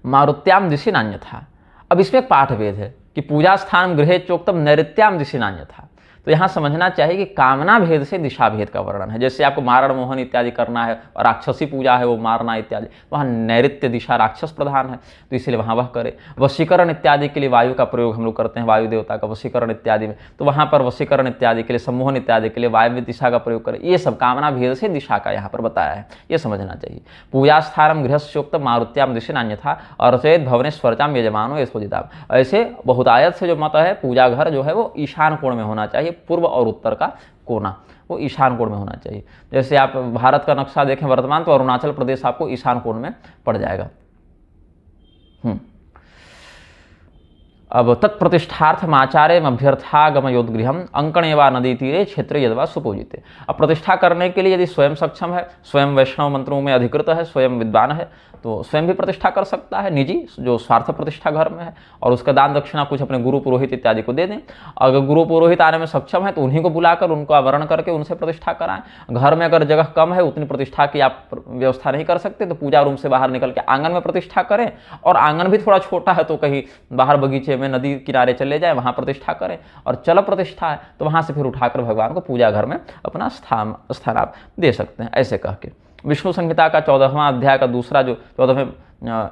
मारुत्याम दिशि नान्यथा। अब इसमें एक पाठ भेद है कि पूजा स्थान गृहे चोक्तम नैऋत्याम दिशि नान्यथा। तो यहाँ समझना चाहिए कि कामना भेद से दिशा भेद का वर्णन है। जैसे आपको मारण मोहन इत्यादि करना है और राक्षसी पूजा है वो मारना इत्यादि, वहाँ नैऋत्य दिशा राक्षस प्रधान है, तो इसलिए वहाँ वह करे। वशीकरण इत्यादि के लिए वायु का प्रयोग हम लोग करते हैं, वायु देवता का वशीकरण इत्यादि में, तो वहाँ पर वशीकरण इत्यादि के लिए, सम्मोहन इत्यादि के लिए वायव्य दिशा का प्रयोग करें। ये सब कामना भेद से दिशा का यहाँ पर बताया है, ये समझना चाहिए। पूजा स्थानम गृहस्योक्त मारुत्याम दिशि नान्यथा अर्चयेत भुवनेश्वरचाम यजमानो यथोचिताम। ऐसे बहुतायत से जो मत है, पूजा घर जो है वो ईशान कोण में होना चाहिए, पूर्व और उत्तर का कोना वो ईशान कोण में होना चाहिए। जैसे आप भारत का नक्शा देखें वर्तमान, तो अरुणाचल प्रदेश आपको ईशान कोण में पड़ जाएगा। अब तत्प्रतिष्ठार्थम आचार्य अभ्यर्थागमयोद्गृहम अंकणेवा नदी तीरे क्षेत्र यदवा सुपूजिते। अब प्रतिष्ठा करने के लिए यदि स्वयं सक्षम है, स्वयं वैष्णव मंत्रों में अधिकृत है, स्वयं विद्वान है, तो स्वयं भी प्रतिष्ठा कर सकता है, निजी जो स्वार्थ प्रतिष्ठा घर में है, और उसका दान दक्षिणा कुछ अपने गुरु पुरोहित इत्यादि को दे दें। अगर गुरु पुरोहित आने में सक्षम है तो उन्हीं को बुलाकर उनको आवरण करके उनसे प्रतिष्ठा कराएं। घर में अगर जगह कम है, उतनी प्रतिष्ठा की आप व्यवस्था नहीं कर सकते, तो पूजा रूम से बाहर निकल के आंगन में प्रतिष्ठा करें, और आंगन भी थोड़ा छोटा है तो कहीं बाहर बगीचे में नदी किनारे चले जाए, वहाँ प्रतिष्ठा करें। और चल प्रतिष्ठा है तो वहाँ से फिर उठाकर भगवान को पूजा घर में अपना स्थान आप दे सकते हैं, ऐसे कह के। विष्णु संहिता का 14वां अध्याय का दूसरा जो 14वें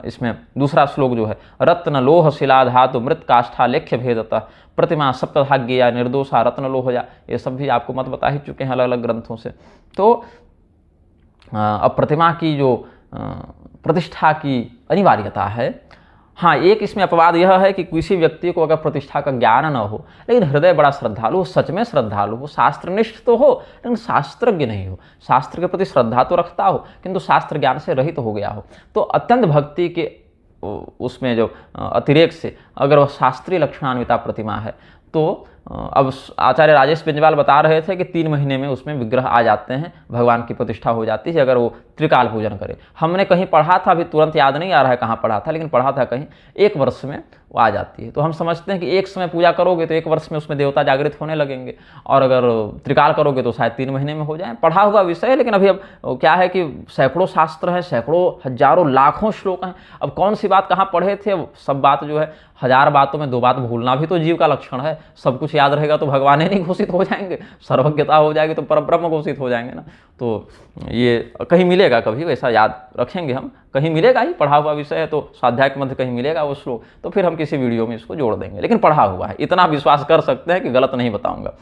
इसमें दूसरा श्लोक जो है, रत्न लोह शिला धातु मृत काष्ठा लेख्य भेदतः प्रतिमा सप्तभाग्य या निर्दोषा रत्न लोहया, ये सब भी आपको मत बता ही चुके हैं अलग अलग ग्रंथों से। तो अब प्रतिमा की जो प्रतिष्ठा की अनिवार्यता है, हाँ, एक इसमें अपवाद यह है कि किसी व्यक्ति को अगर प्रतिष्ठा का ज्ञान न हो, लेकिन हृदय बड़ा श्रद्धालु हो, सच में श्रद्धालु हो, शास्त्रनिष्ठ तो हो लेकिन शास्त्रज्ञ नहीं हो, शास्त्र के प्रति श्रद्धा तो रखता हो किंतु शास्त्र ज्ञान से रहित हो गया हो, तो अत्यंत भक्ति के उसमें जो अतिरेक से अगर वह शास्त्रीय लक्षणान्विता प्रतिमा है, तो अब आचार्य राजेश बेंजवाल बता रहे थे कि 3 महीने में उसमें विग्रह आ जाते हैं, भगवान की प्रतिष्ठा हो जाती है अगर वो त्रिकाल पूजन करे। हमने कहीं पढ़ा था, अभी तुरंत याद नहीं आ रहा है कहाँ पढ़ा था, लेकिन पढ़ा था कहीं 1 वर्ष में वो आ जाती है। तो हम समझते हैं कि एक समय पूजा करोगे तो 1 वर्ष में उसमें देवता जागृत होने लगेंगे, और अगर त्रिकाल करोगे तो शायद 3 महीने में हो जाए। पढ़ा हुआ विषय है, लेकिन अभी अब क्या है कि सैकड़ों शास्त्र हैं, सैकड़ों हजारों लाखों श्लोक हैं, अब कौन सी बात कहाँ पढ़े थे, सब बात जो है 1000 बातों में 2 बात भूलना भी तो जीव का लक्षण है। सब कुछ याद रहेगा तो भगवान ही नहीं घोषित हो जाएंगे, सर्वज्ञता हो जाएगी तो परब्रह्म घोषित हो जाएंगे ना। तो ये कहीं मिलेगा, कभी वैसा याद रखेंगे हम, कहीं मिलेगा ही, पढ़ा हुआ विषय है तो स्वाध्याय के मध्य कहीं मिलेगा वो श्लोक, तो फिर हम किसी वीडियो में इसको जोड़ देंगे, लेकिन पढ़ा हुआ है, इतना विश्वास कर सकते हैं कि गलत नहीं बताऊंगा।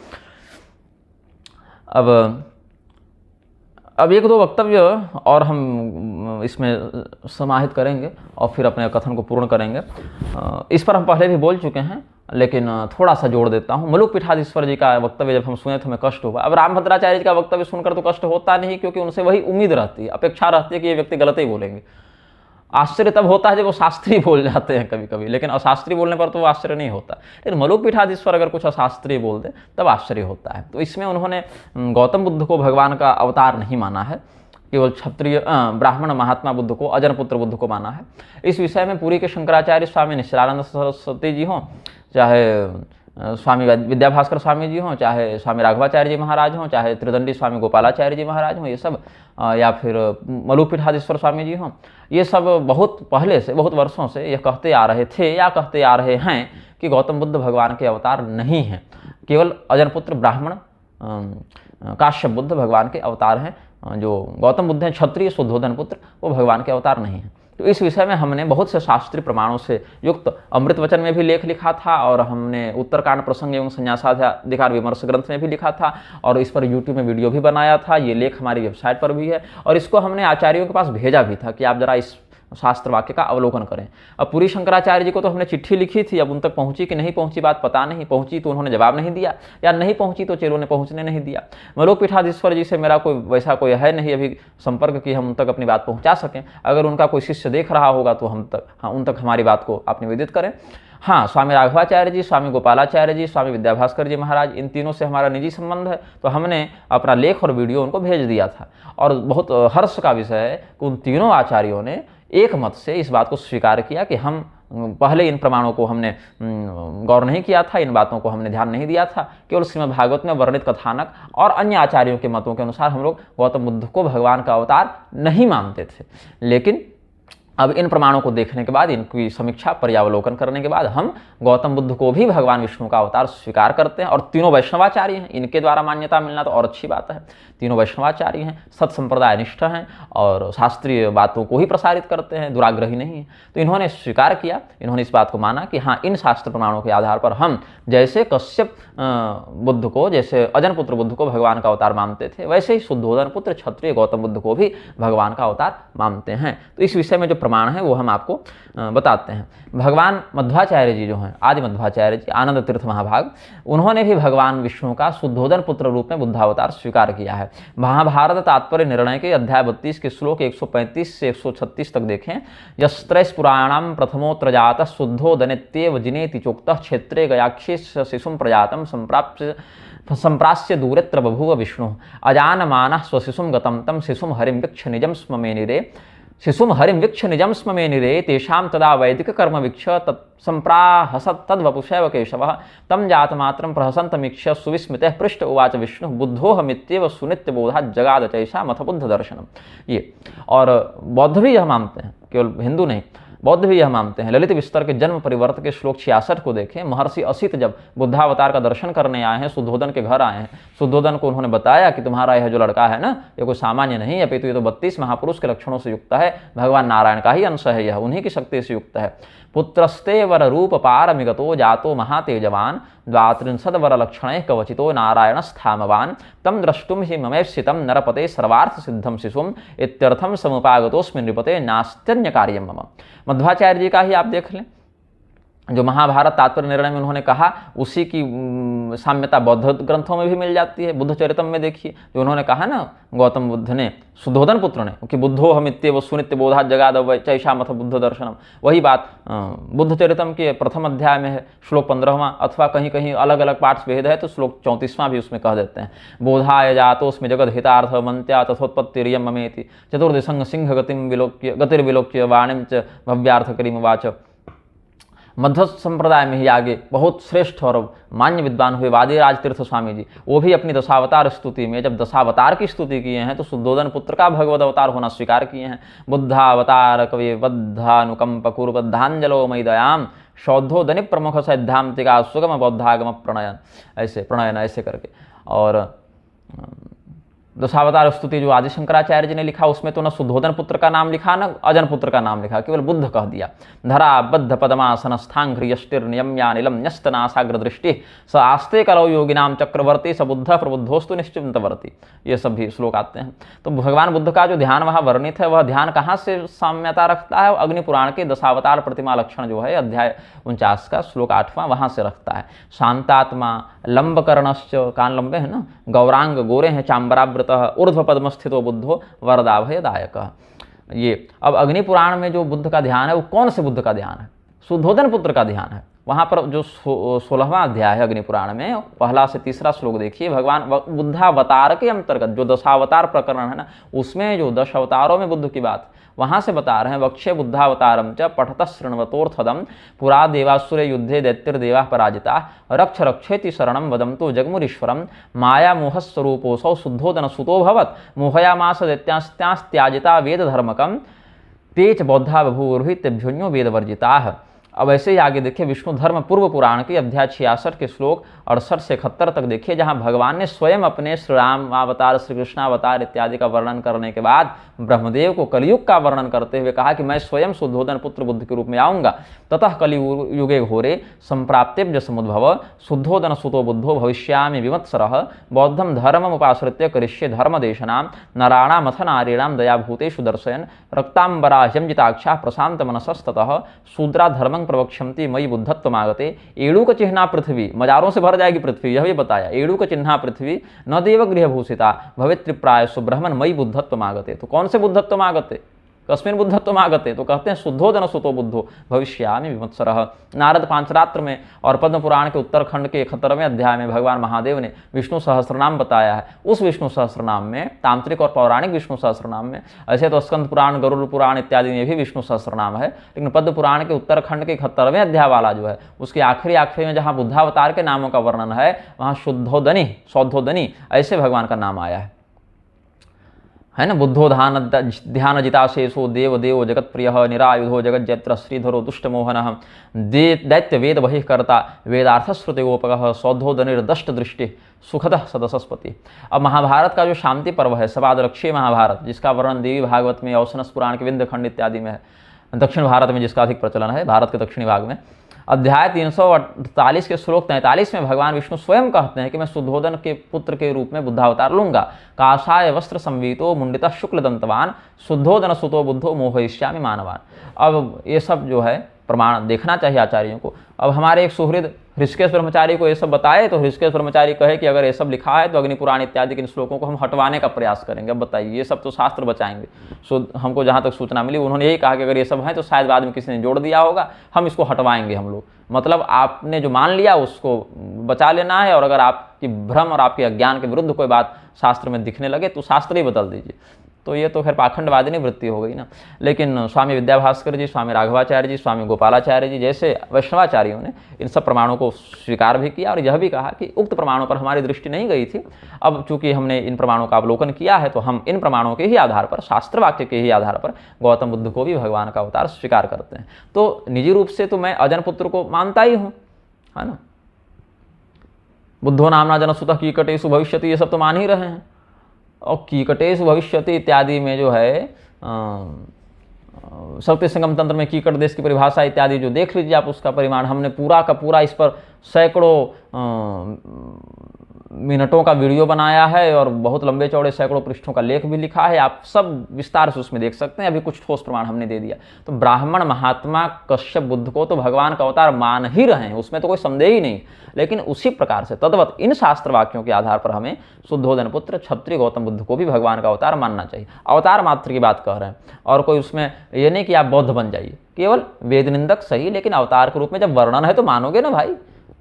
अब 1-2 वक्तव्य और हम इसमें समाहित करेंगे और फिर अपने कथन को पूर्ण करेंगे। इस पर हम पहले भी बोल चुके हैं, लेकिन थोड़ा सा जोड़ देता हूँ। मलुक पीठाधीश्वर जी का वक्तव्य जब हम सुने तो हमें कष्ट हुआ। अब रामभद्राचार्य जी का वक्तव्य सुनकर तो कष्ट होता नहीं, क्योंकि उनसे वही उम्मीद रहती है, अपेक्षा रहती है कि ये व्यक्ति गलत ही बोलेंगे। आश्चर्य तब होता है जब वो शास्त्री बोल जाते हैं कभी कभी, लेकिन अशास्त्री बोलने पर तो वो आश्चर्य नहीं होता। लेकिन मलुक पीठाधीश्वर अगर कुछ अशास्त्री बोल दे तब आश्चर्य होता है। तो इसमें उन्होंने गौतम बुद्ध को भगवान का अवतार नहीं माना है, केवल क्षत्रिय ब्राह्मण महात्मा बुद्ध को, अजन पुत्र बुद्ध को माना है। इस विषय में पुरी के शंकराचार्य स्वामी निश्चलानंद सरस्वती जी हों, चाहे स्वामी विद्याभास्कर स्वामी जी हों, चाहे स्वामी राघवाचार्य जी महाराज हों, चाहे त्रिदंडी स्वामी गोपालाचार्य जी महाराज हों, ये सब या फिर मलुक पीठाधीश्वर स्वामी जी हों, ये सब बहुत पहले से, बहुत वर्षों से ये कहते आ रहे थे या कहते आ रहे हैं कि गौतम बुद्ध भगवान के अवतार नहीं हैं, केवल अजनपुत्र ब्राह्मण काश्यप बुद्ध भगवान के अवतार हैं। जो गौतम बुद्ध हैं क्षत्रिय शुद्धोधन पुत्र, वो भगवान के अवतार नहीं हैं। तो इस विषय में हमने बहुत से शास्त्रीय प्रमाणों से युक्त अमृत वचन में भी लेख लिखा था, और हमने उत्तरकांड प्रसंग एवं संन्यासाधिकार विमर्श ग्रंथ में भी लिखा था, और इस पर यूट्यूब में वीडियो भी बनाया था। ये लेख हमारी वेबसाइट पर भी है, और इसको हमने आचार्यों के पास भेजा भी था कि आप जरा इस शास्त्र वाक्य का अवलोकन करें। अब पुरी शंकराचार्य जी को तो हमने चिट्ठी लिखी थी, अब उन तक पहुंची कि नहीं पहुंची बात पता नहीं, पहुंची तो उन्होंने जवाब नहीं दिया, या नहीं पहुंची तो चेलों ने पहुंचने नहीं दिया। मलुक पीठाधीश्वर जी से मेरा कोई वैसा कोई है नहीं अभी संपर्क कि हम उन तक अपनी बात पहुंचा सकें। अगर उनका कोई शिष्य देख रहा होगा तो हम तक, हाँ, उन तक हमारी बात को आप निवेदित करें। हाँ, स्वामी राघवाचार्य जी, स्वामी गोपालाचार्य जी, स्वामी विद्याभास्कर जी महाराज, इन तीनों से हमारा निजी संबंध है, तो हमने अपना लेख और वीडियो उनको भेज दिया था। और बहुत हर्ष का विषय है कि उन तीनों आचार्यों ने एक मत से इस बात को स्वीकार किया कि हम पहले इन प्रमाणों को हमने गौर नहीं किया था, इन बातों को हमने ध्यान नहीं दिया था, केवल श्रीमद् भागवत में वर्णित कथानक और अन्य आचार्यों के मतों के अनुसार हम लोग गौतम बुद्ध को भगवान का अवतार नहीं मानते थे। लेकिन अब इन प्रमाणों को देखने के बाद, इनकी समीक्षा पर्यावलोकन करने के बाद हम गौतम बुद्ध को भी भगवान विष्णु का अवतार स्वीकार करते हैं। और तीनों वैष्णवाचार्य हैं, इनके द्वारा मान्यता मिलना तो और अच्छी बात है। तीनों वैष्णवाचार्य हैं, सत संप्रदाय निष्ठ हैं और शास्त्रीय बातों को ही प्रसारित करते हैं, दुराग्रही नहीं है। तो इन्होंने स्वीकार किया, इन्होंने इस बात को माना कि हाँ, इन शास्त्र प्रमाणों के आधार पर हम जैसे कश्यप बुद्ध को, जैसे अजन पुत्र बुद्ध को भगवान का अवतार मानते थे, वैसे ही शुद्धोधन पुत्र क्षत्रिय गौतम बुद्ध को भी भगवान का अवतार मानते हैं। तो इस विषय में जो प्रमाण है वो हम आपको बताते हैं। भगवान मध्वाचार्य जी जो हैं, आदि मध्वाचार्य जी, आनंद तीर्थ महाभाग, उन्होंने भी भगवान विष्णु का शुद्धोधन पुत्र रूप में बुद्धावतार स्वीकार किया है। महाभारत तात्पर्य निर्णय के अध्याय 32 के श्लोक 135 से 136 तक देखें। यस्त्रैस् पुराणाम प्रथमोत्र जातः शुद्धोदनेत्येव जिनेति चोक्तः क्षेत्रे गयाक्षेश शिशुं प्रजातं संप्रास्य दूरेत्र बभूव विष्णु अजानमानः स्वशिशुं गतं तं शिशुं हरिं वीक्ष निजं स्म मे निरे शिशुं हरिं वीक्ष निजं स्म मे निरे तेषां तदा वैदिक कर्म वीक्ष तत्संप्राहसत् तद्वपुषैव केशवः तं जातमात्रं प्रहसन्तमीक्ष्य सुविस्मितः पृष्ठ उवाच विष्णु बुद्धोहमित्येव सुनित्यबोधात् जगाद चैषामथ बुद्ध दर्शनम। ये और बौद्ध भी यह मानते हैं, केवल हिंदू नहीं, बौद्ध भी यह मानते हैं। ललित विस्तर के जन्म परिवर्त के श्लोक 66 को देखें। महर्षि असित जब बुद्धावतार का दर्शन करने आए हैं, शुद्धोधन के घर आए हैं, शुद्धोधन को उन्होंने बताया कि तुम्हारा यह जो लड़का है ना, ये कोई सामान्य नहीं है, अपितु ये तो 32 महापुरुष के लक्षणों से युक्त है, भगवान नारायण का ही अंश है, यह उन्हीं की शक्ति से युक्त है। पुत्रस्ते वर रूप पारमिगतो जातो महातेजवान द्वात्रिंशद वर लक्षणे कवचितो नारायण स्थामवान तम द्रष्टुम ही ममेप्सितम नरपते सर्वार्थ सिद्धम शिशुम इत्यर्थम समुपागतोस्मिन् नृपते नास्त्यन्य चैतन्य कार्यम मम। मध्वाचार्य जी का ही आप देख लें, जो महाभारत तात्पर्य निर्णय में उन्होंने कहा, उसी की साम्यता बौद्ध ग्रंथों में भी मिल जाती है। बुद्ध चरितम में देखिए, जो उन्होंने कहा ना गौतम बुद्ध ने, शुद्धोधन पुत्र ने, कि बुद्धो हमित्येव सुनित्य बोधा जगाद चैषामथ बुद्ध दर्शनम, वही बात बुद्ध चरितम के प्रथम अध्याय में है, श्लोक 15वां, अथवा कहीं कहीं अलग अलग पाठ भेद है तो श्लोक 34वां भी उसमें कह देते हैं। बोधाय जातोस्मि जगद हितार्थ मंत्या तथोत्पत्तिरियम ममेति चतुर्दिशंग सिंह गतिर्विलोक्य वाणिम च भव्यार्थ करीम वाच। मध्व संप्रदाय में ही आगे बहुत श्रेष्ठ और मान्य विद्वान हुए वादिराज तीर्थ स्वामी जी, वो भी अपनी दशावतार स्तुति में जब दशावतार की स्तुति किए हैं तो शुद्धोधन पुत्र का भगवद अवतार होना स्वीकार किए हैं। बुद्धावतार कवि बद्धानुकंप कुर्बद्धांजलो मयि दयाम शौद्धोधनि प्रमुख सैद्धांतिका सुगम बौद्धागम प्रणयन ऐसे करके। और दशावतार स्तुति जो आदि शंकराचार्य जी ने लिखा, उसमें तो न शुद्धोधन पुत्र का नाम लिखा न अजन पुत्र का नाम लिखा, केवल बुद्ध कह दिया। धरा बद्ध पदमासन स्थांघ्रियष्टिर नियम्यानिलम न्यस्तनासाग्र दृष्टि स आस्ते करो योगिनाम चक्रवर्ती स बुद्ध प्रबुद्धोस्तु निश्चिंतवर्ती, ये सब भी श्लोक आते हैं। तो भगवान बुद्ध का जो ध्यान वहाँ वर्णित है, वह ध्यान कहाँ से साम्यता रखता है? अग्नि पुराण के दशावतार प्रतिमा लक्षण जो है अध्याय 49 का श्लोक 8वां, वहाँ से रखता है। शांतात्मा लंबकर्णश्च, कान लंबे हैं ना, गौरांग गोरे हैं, चांबरावृत ऊर्ध्व पद्म स्थितो बुद्धो वरदाभयदायक। ये अब अग्नि पुराण में जो बुद्ध का ध्यान है वो कौन से बुद्ध का ध्यान है? शुद्धोधन पुत्र का ध्यान है। वहाँ पर जो 16वां अध्याय है अग्नि पुराण में, पहला से तीसरा श्लोक देखिए, भगवान बुद्धावतार के अंतर्गत जो दशावतार प्रकरण है ना, उसमें जो 10 अवतारों में बुद्ध की बात वहाँ से बता रहे हैं। वक्षे बुद्धावतारम च पठत शृण्वतोर्थदम पुरा देवासुर युद्धे दैत्तिर्देवा पराजिता रक्ष रक्षेति शरणम वदंतो जगमुरीश्वरम माया मोहस्वरूपोऽसौ शुद्धोदन सुतो भवत् मोहयामास दैत्यांस्त्याजिता वेद धर्मकम तेज बौद्धा बभूवुर्हितेभ्योऽन्यो वेद वर्जिताः। अब ऐसे ही आगे देखिए विष्णु धर्म पूर्व पुराण के अध्याय 66 के श्लोक 68 से 71 तक देखिए, जहाँ भगवान ने स्वयं अपने श्री राम अवतार, श्री कृष्ण अवतार इत्यादि का वर्णन करने के बाद ब्रह्मदेव को कलयुग का वर्णन करते हुए कहा कि मैं स्वयं शुद्धोधन पुत्र बुद्ध के रूप में आऊँगा। ततः कलियुगे घोरे संप्राप्तेभ्य समुद्भव शुद्धोधन सुतो बुद्धो भविष्यामि विमत्सरः बौद्धम धर्ममुपाश्रित्य करिष्ये धर्मदेशनाम नराणामथ नारीणाम दयाभूतेषु दर्शयन् रक्तांबराह्यं जिताक्षा प्रशांत मनसस्ततः शूद्रा धर्मं प्रवक्ष्यन्ति मयि बुद्धत्वमागते। एड़ूक चिह्ना पृथ्वी, मजारों से भर जाएगी पृथ्वी, यह भी बताया। एड़ूक चिह्ना पृथ्वी न देव गृहभूषिता भवित्रिप्राय सुब्रह्मण मयि बुद्धत्वमागते। तो कौन से बुद्धत्वमागते? कस्मिन् बुद्धत्वमागते? तो कहते हैं शुद्धोधन सुतो बुद्धो भविष्यामि विमत्सरः। नारद पांचरात्र में और पद्म पुराण के उत्तरखंड के 71वें अध्याय में भगवान महादेव ने विष्णु सहस्रनाम बताया है। उस विष्णु सहस्रनाम में, तांत्रिक और पौराणिक विष्णु सहस्रनाम में, ऐसे तो स्कंद पुराण, गरुड़ पुराण इत्यादि में भी विष्णु सहस्रनाम है, लेकिन पद्म पुराण के उत्तरखंड के 71वें अध्याय वाला जो है, उसके आखिरी में जहाँ बुद्धावतार के नामों का वर्णन है, वहाँ शुद्धोधनी, सौद्धोधनी ऐसे भगवान का नाम आया है ना। बुद्धो ध्यान जिताशेषो देव देव जगत प्रिय निरायुधो जगत जैत्र श्रीधरो दुष्टमोहन दैत्य वेद बहिः कर्ता वेदार्थश्रुतिगोपक सौद्धोधनिर्दष्ट दृष्टि सुखदः सदसस्पति। अब महाभारत का जो शांति पर्व है, सवादरक्षीय महाभारत, जिसका वर्णन देवी भागवत में, औसनस पुराण के विंध्य खंड इत्यादि में है, दक्षिण भारत में जिसका अधिक प्रचलन है, भारत के दक्षिणी भाग में, अध्याय 348 के श्लोक 43 में भगवान विष्णु स्वयं कहते हैं कि मैं शुद्धोधन के पुत्र के रूप में बुद्धावतार लूंगा। काषाय वस्त्र संवीतो मुंडितः शुक्ल दंतवान शुद्धोधन सुतो बुद्धो मोहयिष्यामि मानवान। अब ये सब जो है प्रमाण देखना चाहिए आचार्यों को। अब हमारे एक सुहृद ऋषिकेश ब्रह्मचारी को ये सब बताए तो ऋषिकेश ब्रह्मचारी कहे कि अगर ये सब लिखा है तो अग्नि पुराण इत्यादि के इन श्लोकों को हम हटवाने का प्रयास करेंगे। अब बताइए, ये सब तो शास्त्र बचाएंगे। हमको जहाँ तक सूचना मिली उन्होंने यही कहा कि अगर ये सब है तो शायद बाद में किसी ने जोड़ दिया होगा, हम इसको हटवाएंगे हम लोग। मतलब आपने जो मान लिया उसको बचा लेना है, और अगर आपकी भ्रम और आपके अज्ञान के विरुद्ध कोई बात शास्त्र में दिखने लगे तो शास्त्र ही बदल दीजिए। तो ये तो खैर पाखंडवादिनी वृत्ति हो गई ना। लेकिन स्वामी विद्याभास्कर जी, स्वामी राघवाचार्य जी, स्वामी गोपालाचार्य जी जैसे वैष्णवाचार्यों ने इन सब प्रमाणों को स्वीकार भी किया और यह भी कहा कि उक्त प्रमाणों पर हमारी दृष्टि नहीं गई थी। अब चूंकि हमने इन प्रमाणों का अवलोकन किया है तो हम इन प्रमाणों के ही आधार पर, शास्त्र वाक्य के ही आधार पर गौतम बुद्ध को भी भगवान का अवतार स्वीकार करते हैं। तो निजी रूप से तो मैं अजन पुत्र को मानता ही हूँ, है ना। बुद्धो नामना जनसुतः कीकटेषु भविष्यति, ये सब तो मान ही रहे हैं। और कीकटेषु भविष्यति इत्यादि में जो है शक्ति संगम तंत्र में कीकट देश की परिभाषा इत्यादि जो देख लीजिए आप, उसका परिमाण हमने पूरा का पूरा इस पर सैकड़ों मिनटों का वीडियो बनाया है और बहुत लंबे चौड़े सैकड़ों पृष्ठों का लेख भी लिखा है, आप सब विस्तार से उसमें देख सकते हैं। अभी कुछ ठोस प्रमाण हमने दे दिया। तो ब्राह्मण महात्मा कश्यप बुद्ध को तो भगवान का अवतार मान ही रहे हैं, उसमें तो कोई संदेह ही नहीं। लेकिन उसी प्रकार से तद्वत इन शास्त्र वाक्यों के आधार पर हमें शुद्धोदन पुत्र क्षत्रिय गौतम बुद्ध को भी भगवान का अवतार मानना चाहिए। अवतार मात्र की बात कह रहे हैं, और कोई उसमें ये नहीं कि आप बौद्ध बन जाइए, केवल वेद निंदक सही, लेकिन अवतार के रूप में जब वर्णन है तो मानोगे ना भाई,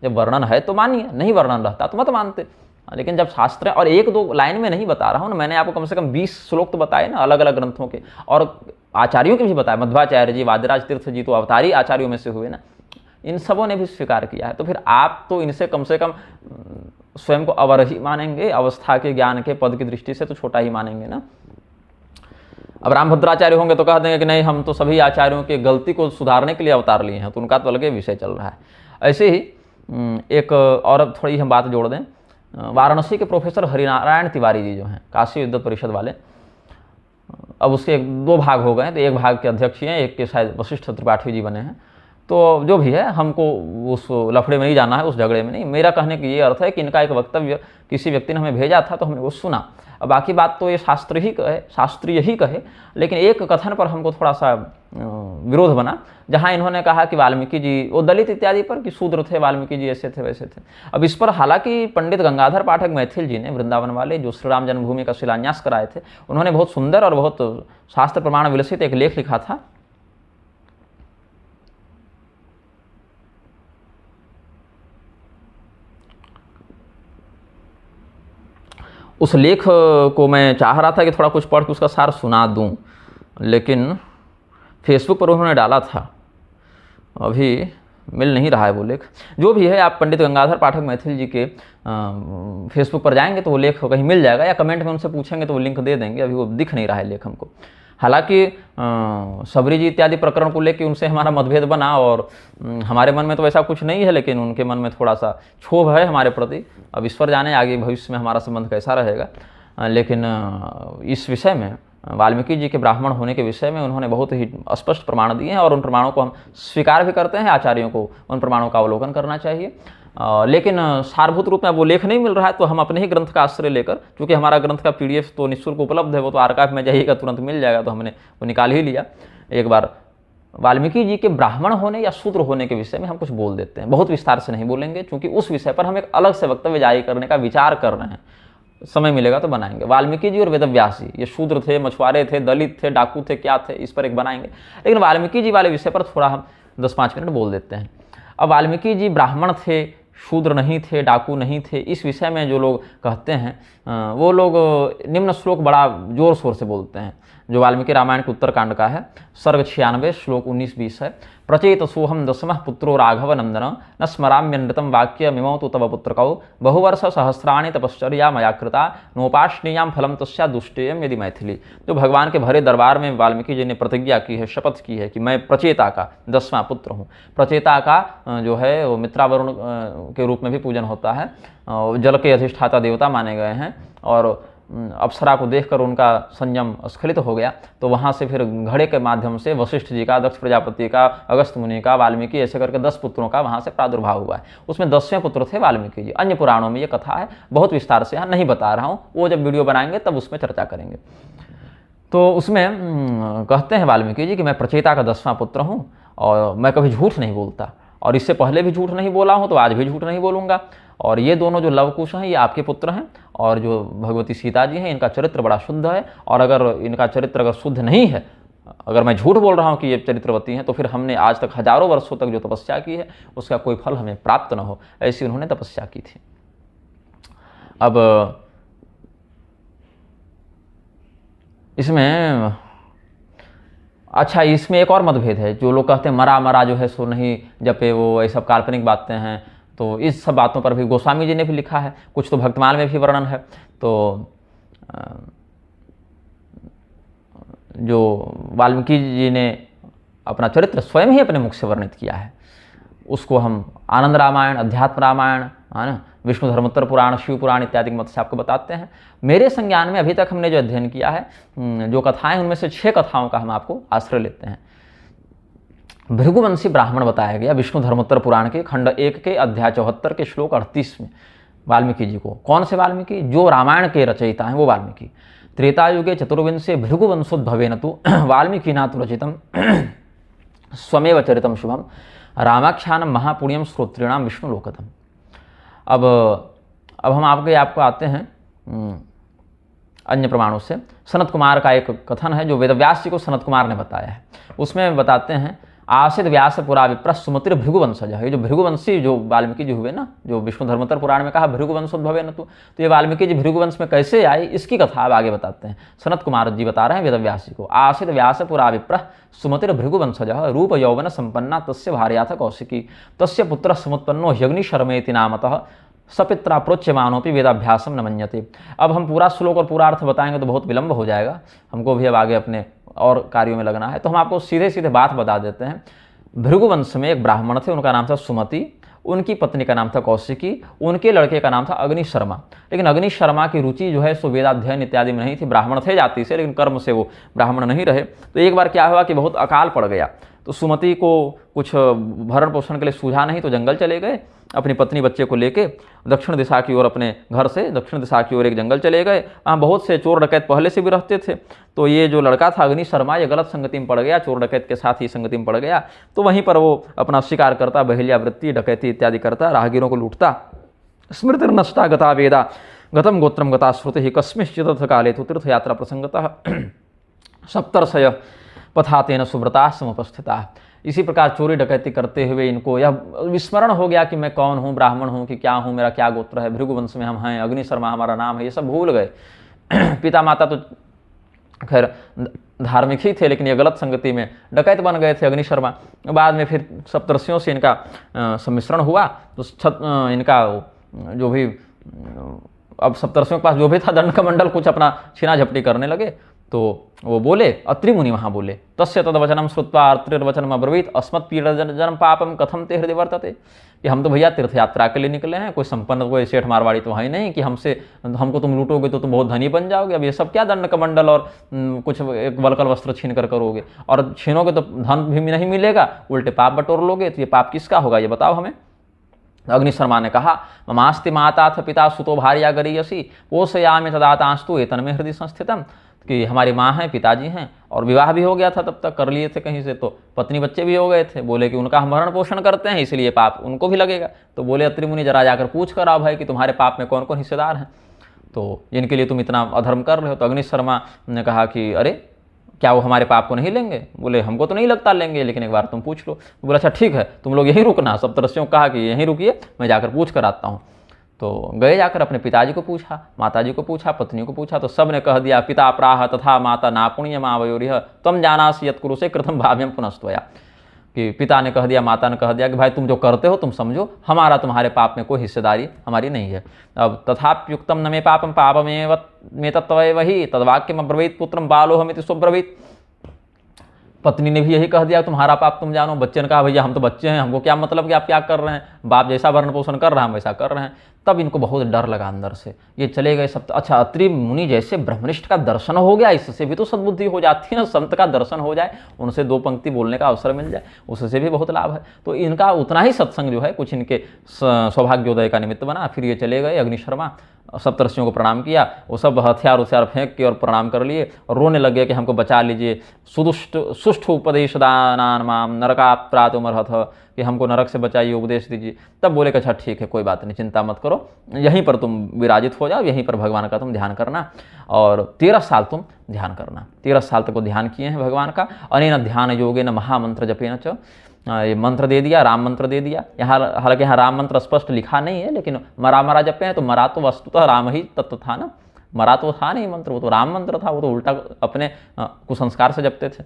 जब वर्णन है तो मानिए, नहीं वर्णन रहता तो मत मानते। लेकिन जब शास्त्र, और एक दो लाइन में नहीं बता रहा हूँ ना, मैंने आपको कम से कम 20 श्लोक तो बताए ना अलग अलग ग्रंथों के, और आचार्यों के भी बताया। मध्वाचार्य जी, वादिराज तीर्थ जी तो अवतारी आचार्यों में से हुए ना, इन सबों ने भी स्वीकार किया है। तो फिर आप तो इनसे कम से कम स्वयं को अवर ही मानेंगे, अवस्था के ज्ञान के पद की दृष्टि से तो छोटा ही मानेंगे ना। अब रामभद्राचार्य होंगे तो कह देंगे कि नहीं, हम तो सभी आचार्यों की गलती को सुधारने के लिए अवतार लिए हैं, तो उनका तो अलग विषय चल रहा है। ऐसे ही एक और थोड़ी हम बात जोड़ दें, वाराणसी के प्रोफेसर हरिनारायण तिवारी जी जो हैं, काशी विद्वत परिषद वाले, अब उसके दो भाग हो गए, तो एक भाग के अध्यक्ष हैं, एक के शायद वशिष्ठ त्रिपाठी जी बने हैं। तो जो भी है, हमको उस लफड़े में नहीं जाना है, उस झगड़े में नहीं। मेरा कहने का ये अर्थ है कि इनका एक वक्तव्य किसी व्यक्ति ने हमें भेजा था, तो हमने वो सुना। अब बाकी बात तो ये शास्त्रीय ही कहे, लेकिन एक कथन पर हमको थोड़ा सा विरोध बना, जहाँ इन्होंने कहा कि वाल्मीकि जी वो दलित इत्यादि पर, कि शूद्र थे, वाल्मीकि जी ऐसे थे वैसे थे। अब इस पर हालांकि पंडित गंगाधर पाठक मैथिल जी ने, वृंदावन वाले, जो श्री राम जन्मभूमि का शिलान्यास कराए थे, उन्होंने बहुत सुंदर और बहुत शास्त्र प्रमाण विलसित एक लेख लिखा था। उस लेख को मैं चाह रहा था कि थोड़ा कुछ पढ़ के उसका सार सुना दूं, लेकिन फेसबुक पर उन्होंने डाला था, अभी मिल नहीं रहा है वो लेख। जो भी है, आप पंडित गंगाधर पाठक मैथिल जी के फेसबुक पर जाएंगे तो वो लेख कहीं मिल जाएगा, या कमेंट में उनसे पूछेंगे तो वो लिंक दे देंगे। अभी वो दिख नहीं रहा है लेख हमको। हालांकि सबरी जी इत्यादि प्रकरण को लेकर उनसे हमारा मतभेद बना, और हमारे मन में तो ऐसा कुछ नहीं है, लेकिन उनके मन में थोड़ा सा क्षोभ है हमारे प्रति। अब ईश्वर जाने आगे भविष्य में हमारा संबंध कैसा रहेगा। लेकिन इस विषय में, वाल्मीकि जी के ब्राह्मण होने के विषय में उन्होंने बहुत ही स्पष्ट प्रमाण दिए हैं, और उन प्रमाणों को हम स्वीकार भी करते हैं। आचार्यों को उन प्रमाणों का अवलोकन करना चाहिए। लेकिन सारभूत रूप में वो लेख नहीं मिल रहा है, तो हम अपने ही ग्रंथ का आश्रय लेकर, क्योंकि हमारा ग्रंथ का PDF तो निःशुल्क उपलब्ध है, वो तो आर्काइव में जाइएगा तुरंत मिल जाएगा, तो हमने वो निकाल ही लिया। एक बार वाल्मीकि जी के ब्राह्मण होने या शूद्र होने के विषय में हम कुछ बोल देते हैं, बहुत विस्तार से नहीं बोलेंगे, क्योंकि उस विषय पर हम एक अलग से वक्तव्य जारी करने का विचार कर रहे हैं। समय मिलेगा तो बनाएंगे। वाल्मीकि जी और वेदव्यास जी, ये शूद्र थे, मछुआरे थे, दलित थे, डाकू थे, क्या थे, इस पर एक बनाएंगे। लेकिन वाल्मीकि जी वाले विषय पर थोड़ा हम 10-5 मिनट बोल देते हैं। अब वाल्मीकि जी ब्राह्मण थे, शूद्र नहीं थे, डाकू नहीं थे, इस विषय में जो लोग कहते हैं वो लोग निम्न श्लोक बड़ा जोर शोर से बोलते हैं, जो वाल्मीकि रामायण के उत्तरकांड का है। सर्ग 96 श्लोक 19-20 है। प्रचेत सोहम दशमः पुत्रो राघव नंदन न स्मराम्यनृतम वाक्य मिमौ तु तव पुत्रकौ बहुवर्ष सहस्राणि तपश्चर्या मया कृता नोपाश्नीयाम फलम तस्या दुष्टेयम यदि मैथिली। जो भगवान के भरे दरबार में वाल्मीकि जी ने प्रतिज्ञा की है, शपथ की है कि मैं प्रचेता का 10वां पुत्र हूँ। प्रचेता का जो है वो मित्रावरुण के रूप में भी पूजन होता है, जल के अधिष्ठाता देवता माने गए हैं। और अप्सरा को देखकर उनका संयम स्खलित हो गया, तो वहाँ से फिर घड़े के माध्यम से वशिष्ठ जी का, दक्ष प्रजापति का, अगस्त मुनि का, वाल्मीकि, ऐसे करके 10 पुत्रों का वहाँ से प्रादुर्भाव हुआ है। उसमें 10वें पुत्र थे वाल्मीकि जी। अन्य पुराणों में ये कथा है, बहुत विस्तार से यहाँ नहीं बता रहा हूँ, वो जब वीडियो बनाएंगे तब उसमें चर्चा करेंगे। तो उसमें कहते हैं वाल्मीकि जी कि मैं प्रचेता का 10वां पुत्र हूँ, और मैं कभी झूठ नहीं बोलता, और इससे पहले भी झूठ नहीं बोला हूँ, तो आज भी झूठ नहीं बोलूँगा। और ये दोनों जो लवकुश हैं, ये आपके पुत्र हैं, और जो भगवती सीता जी हैं, इनका चरित्र बड़ा शुद्ध है। और अगर इनका चरित्र अगर शुद्ध नहीं है, अगर मैं झूठ बोल रहा हूँ कि ये चरित्रवती हैं, तो फिर हमने आज तक हजारों वर्षों तक जो तपस्या की है, उसका कोई फल हमें प्राप्त न हो, ऐसी उन्होंने तपस्या की थी। अब इसमें अच्छा, इसमें एक और मतभेद है। जो लोग कहते हैं मरा मरा जो है सो नहीं जपे, वो ये सब काल्पनिक बातें हैं, तो इस सब बातों पर भी गोस्वामी जी ने भी लिखा है, कुछ तो भक्तमाल में भी वर्णन है। तो जो वाल्मीकि जी ने अपना चरित्र स्वयं ही अपने मुख से वर्णित किया है, उसको हम आनंद रामायण, अध्यात्म रामायण, है ना, विष्णु धर्मोत्तर पुराण, शिव पुराण इत्यादि मत से आपको बताते हैं। मेरे संज्ञान में अभी तक हमने जो अध्ययन किया है, जो कथाएं, उनमें से 6 कथाओं का हम आपको आश्रय लेते हैं। भृगुवंशी ब्राह्मण बताया गया विष्णु धर्मोत्तर पुराण के खंड 1 के अध्याय 74 के श्लोक 38 में। वाल्मीकि जी को। कौन से वाल्मीकि? जो रामायण के रचयिता हैं वो वाल्मीकि। त्रेतायुगे चतुर्विंशे भृगुवंशोद्भवेन तु वाल्मीकिना तु रचितम स्वमेव चरितम शुभम रामाख्यानम महापुण्यम श्रोत्रिणाम विष्णु लोकतम। अब हम आपको आते हैं अन्य प्रमाणों से। सनत कुमार का एक कथन है जो वेदव्यास जी को सनत कुमार ने बताया है। उसमें बताते हैं आसित व्यास पुरा विप्र सुमतिर भृगुवंशज। ये जो भृगुवंशी जो वाल्मीकि जी हुए ना, जो विष्णु धर्मोत्तर पुराण में कहा भृगुवंशोद्भवे न तो ये वाल्मीकि जी भृगुवंश में कैसे आए इसकी कथा अब आगे बताते हैं। सनत कुमार जी बता रहे हैं वेदव्यास जी को। आसित व्यास पुरा विप्र सुमतिर भृगुवंशज रूप यौवन संपन्ना तस्य भार्याथ कौशिकी तस्य पुत्र समुत्पन्नो ह्यग्नि शर्मेति नामतः सपित्रा प्रोच्यमानोपि वेदाभ्यासम न मन्यते। अब हम पूरा श्लोक और पूरा अर्थ बताएंगे तो बहुत विलंब हो जाएगा, हमको भी अब आगे अपने और कार्यों में लगना है, तो हम आपको सीधे सीधे बात बता देते हैं। भृगुवंश में एक ब्राह्मण थे, उनका नाम था सुमति, उनकी पत्नी का नाम था कौशिकी, उनके लड़के का नाम था अग्नि शर्मा। लेकिन अग्नि शर्मा की रुचि जो है सो वेदाध्ययन इत्यादि में नहीं थी। ब्राह्मण थे जाति से, लेकिन कर्म से वो ब्राह्मण नहीं रहे। तो एक बार क्या हुआ कि बहुत अकाल पड़ गया, तो सुमति को कुछ भरण पोषण के लिए सूझा नहीं, तो जंगल चले गए अपनी पत्नी बच्चे को लेके दक्षिण दिशा की ओर। अपने घर से दक्षिण दिशा की ओर एक जंगल चले गए। वहाँ बहुत से चोर डकैत पहले से भी रहते थे। तो ये जो लड़का था अग्नि शर्मा, ये गलत संगति में पड़ गया, चोर डकैत के साथ ही संगति में पड़ गया। तो वहीं पर वो अपना शिकार करता, बहिल्यावृत्ति डकैती इत्यादि करता, राहगीरों को लूटता। स्मृतिर्नष्टा गता वेदा गतम गोत्रम गता श्रुति ही कस्मिश्चित काले तो तीर्थयात्रा प्रसंगतः सप्तर्षय पथातेन सुव्रता समुपस्थिता। इसी प्रकार चोरी डकैती करते हुए इनको यह विस्मरण हो गया कि मैं कौन हूँ, ब्राह्मण हूँ कि क्या हूँ, मेरा क्या गोत्र है, भृगुवंश में हम हैं, अग्नि शर्मा हमारा नाम है, ये सब भूल गए। पिता माता तो खैर धार्मिक ही थे, लेकिन ये गलत संगति में डकैत बन गए थे अग्नि शर्मा। बाद में फिर सप्तर्षियों से इनका सम्मिश्रण हुआ, तो इनका जो भी अब सप्तर्षियों के पास जो भी था दंड कमंडल कुछ अपना छीना झपटी करने लगे। तो वो बोले, अत्रि मुनि वहाँ बोले, तस्य तद्वचनम श्रुत्वा अत्रिर्वचनम अब्रवीत अस्मत् पीड़जनम पापम कथम ते हृदय वर्तते। कि हम तो भैया तीर्थ यात्रा के लिए निकले हैं, कोई संपन्न कोई सेठ मारवाड़ी तो है नहीं कि हमको तुम लूटोगे तो तुम बहुत धनी बन जाओगे। अब ये सब क्या दंड कमंडल और कुछ एक वलकल वस्त्र छीन कर करोगे, और छीनोगे तो धन भी नहीं मिलेगा, उल्टे पाप बटोर लोगे। तो ये पाप किसका होगा ये बताओ हमें। अग्नि शर्मा ने कहा, ममास्ति माताथ पिता सुतो भार्या गरीयसी पोषयामि तदातांस्तु एतन्मे हृदय संस्थितम। कि हमारी माँ हैं, पिताजी हैं, और विवाह भी हो गया था, तब तक कर लिए थे कहीं से, तो पत्नी बच्चे भी हो गए थे। बोले कि उनका हम भरण पोषण करते हैं, इसलिए पाप उनको भी लगेगा। तो बोले अत्रि मुनि जरा जाकर पूछ कर आओ भाई कि तुम्हारे पाप में कौन कौन हिस्सेदार हैं, तो जिनके लिए तुम इतना अधर्म कर रहे हो। तो अग्नि शर्मा ने कहा कि अरे क्या वो हमारे पाप को नहीं लेंगे? बोले हमको तो नहीं लगता लेंगे, लेकिन एक बार तुम पूछ लो। तो बोला अच्छा ठीक है, तुम लोग यहीं रुकना। सप्तर्षियों को कहा कि यहीं रुकिए, मैं जाकर पूछ कर आता हूँ। तो गए, जाकर अपने पिताजी को पूछा, माताजी को पूछा, पत्नियों को पूछा, तो सब ने कह दिया पिता प्राह तथा माता नापुण्य मावयोरिह तम जानासि यत् कुरुषे कृतं भाव्यम पुनस्त्वया। कि पिता ने कह दिया, माता ने कह दिया कि भाई तुम जो करते हो तुम समझो, हमारा तुम्हारे पाप में कोई हिस्सेदारी हमारी नहीं है। अब तथाप्युक्तम न मे पापम पापमेव मे तत्त्वैव हि तद्वाक्यम अब्रवीत पुत्रम बालोहमिति स्वब्रवीत। पत्नी ने भी यही कह दिया तुम्हारा पाप तुम जानो। बच्चे ने कहा भैया हम तो बच्चे हैं, हमको क्या मतलब कि आप क्या कर रहे हैं, बाप जैसा भरण पोषण कर रहा है हम वैसा कर रहे हैं। तब इनको बहुत डर लगा अंदर से, ये चले गए सब। अच्छा अत्रि मुनि जैसे ब्रह्मनिष्ठ का दर्शन हो गया, इससे भी तो सद्बुद्धि हो जाती है ना, संत का दर्शन हो जाए, उनसे दो पंक्ति बोलने का अवसर मिल जाए, उससे भी बहुत लाभ है। तो इनका उतना ही सत्संग जो है कुछ इनके सौभाग्योदय का निमित्त बना। फिर ये चले गए अग्नि शर्मा, सप्तर्षियों को प्रणाम किया, वो सब हथियार उथियार फेंक के और प्रणाम कर लिए और रोने लगे कि हमको बचा लीजिए। सुष्ठु उपदेश दानान माम नरकाप्रातुमर्हथ, कि हमको नरक से बचाइए, उपदेश दीजिए। तब बोले कि अच्छा ठीक है कोई बात नहीं, चिंता मत करो, यहीं पर तुम विराजित हो जाओ, यहीं पर भगवान का तुम ध्यान करना, और 13 साल तुम ध्यान करना। 13 साल तक वो ध्यान किए हैं भगवान का। अनेन ध्यान योगेन महामंत्र जपेन च, ये मंत्र दे दिया, राम मंत्र दे दिया। यहाँ हालांकि यहाँ राम मंत्र स्पष्ट लिखा नहीं है, लेकिन मरा जपे हैं, तो मरा तो वस्तुतः राम ही तत्व था ना, मरा तो था नहीं मंत्र, वो तो राम मंत्र था, वो तो उल्टा अपने कुसंस्कार से जपते थे।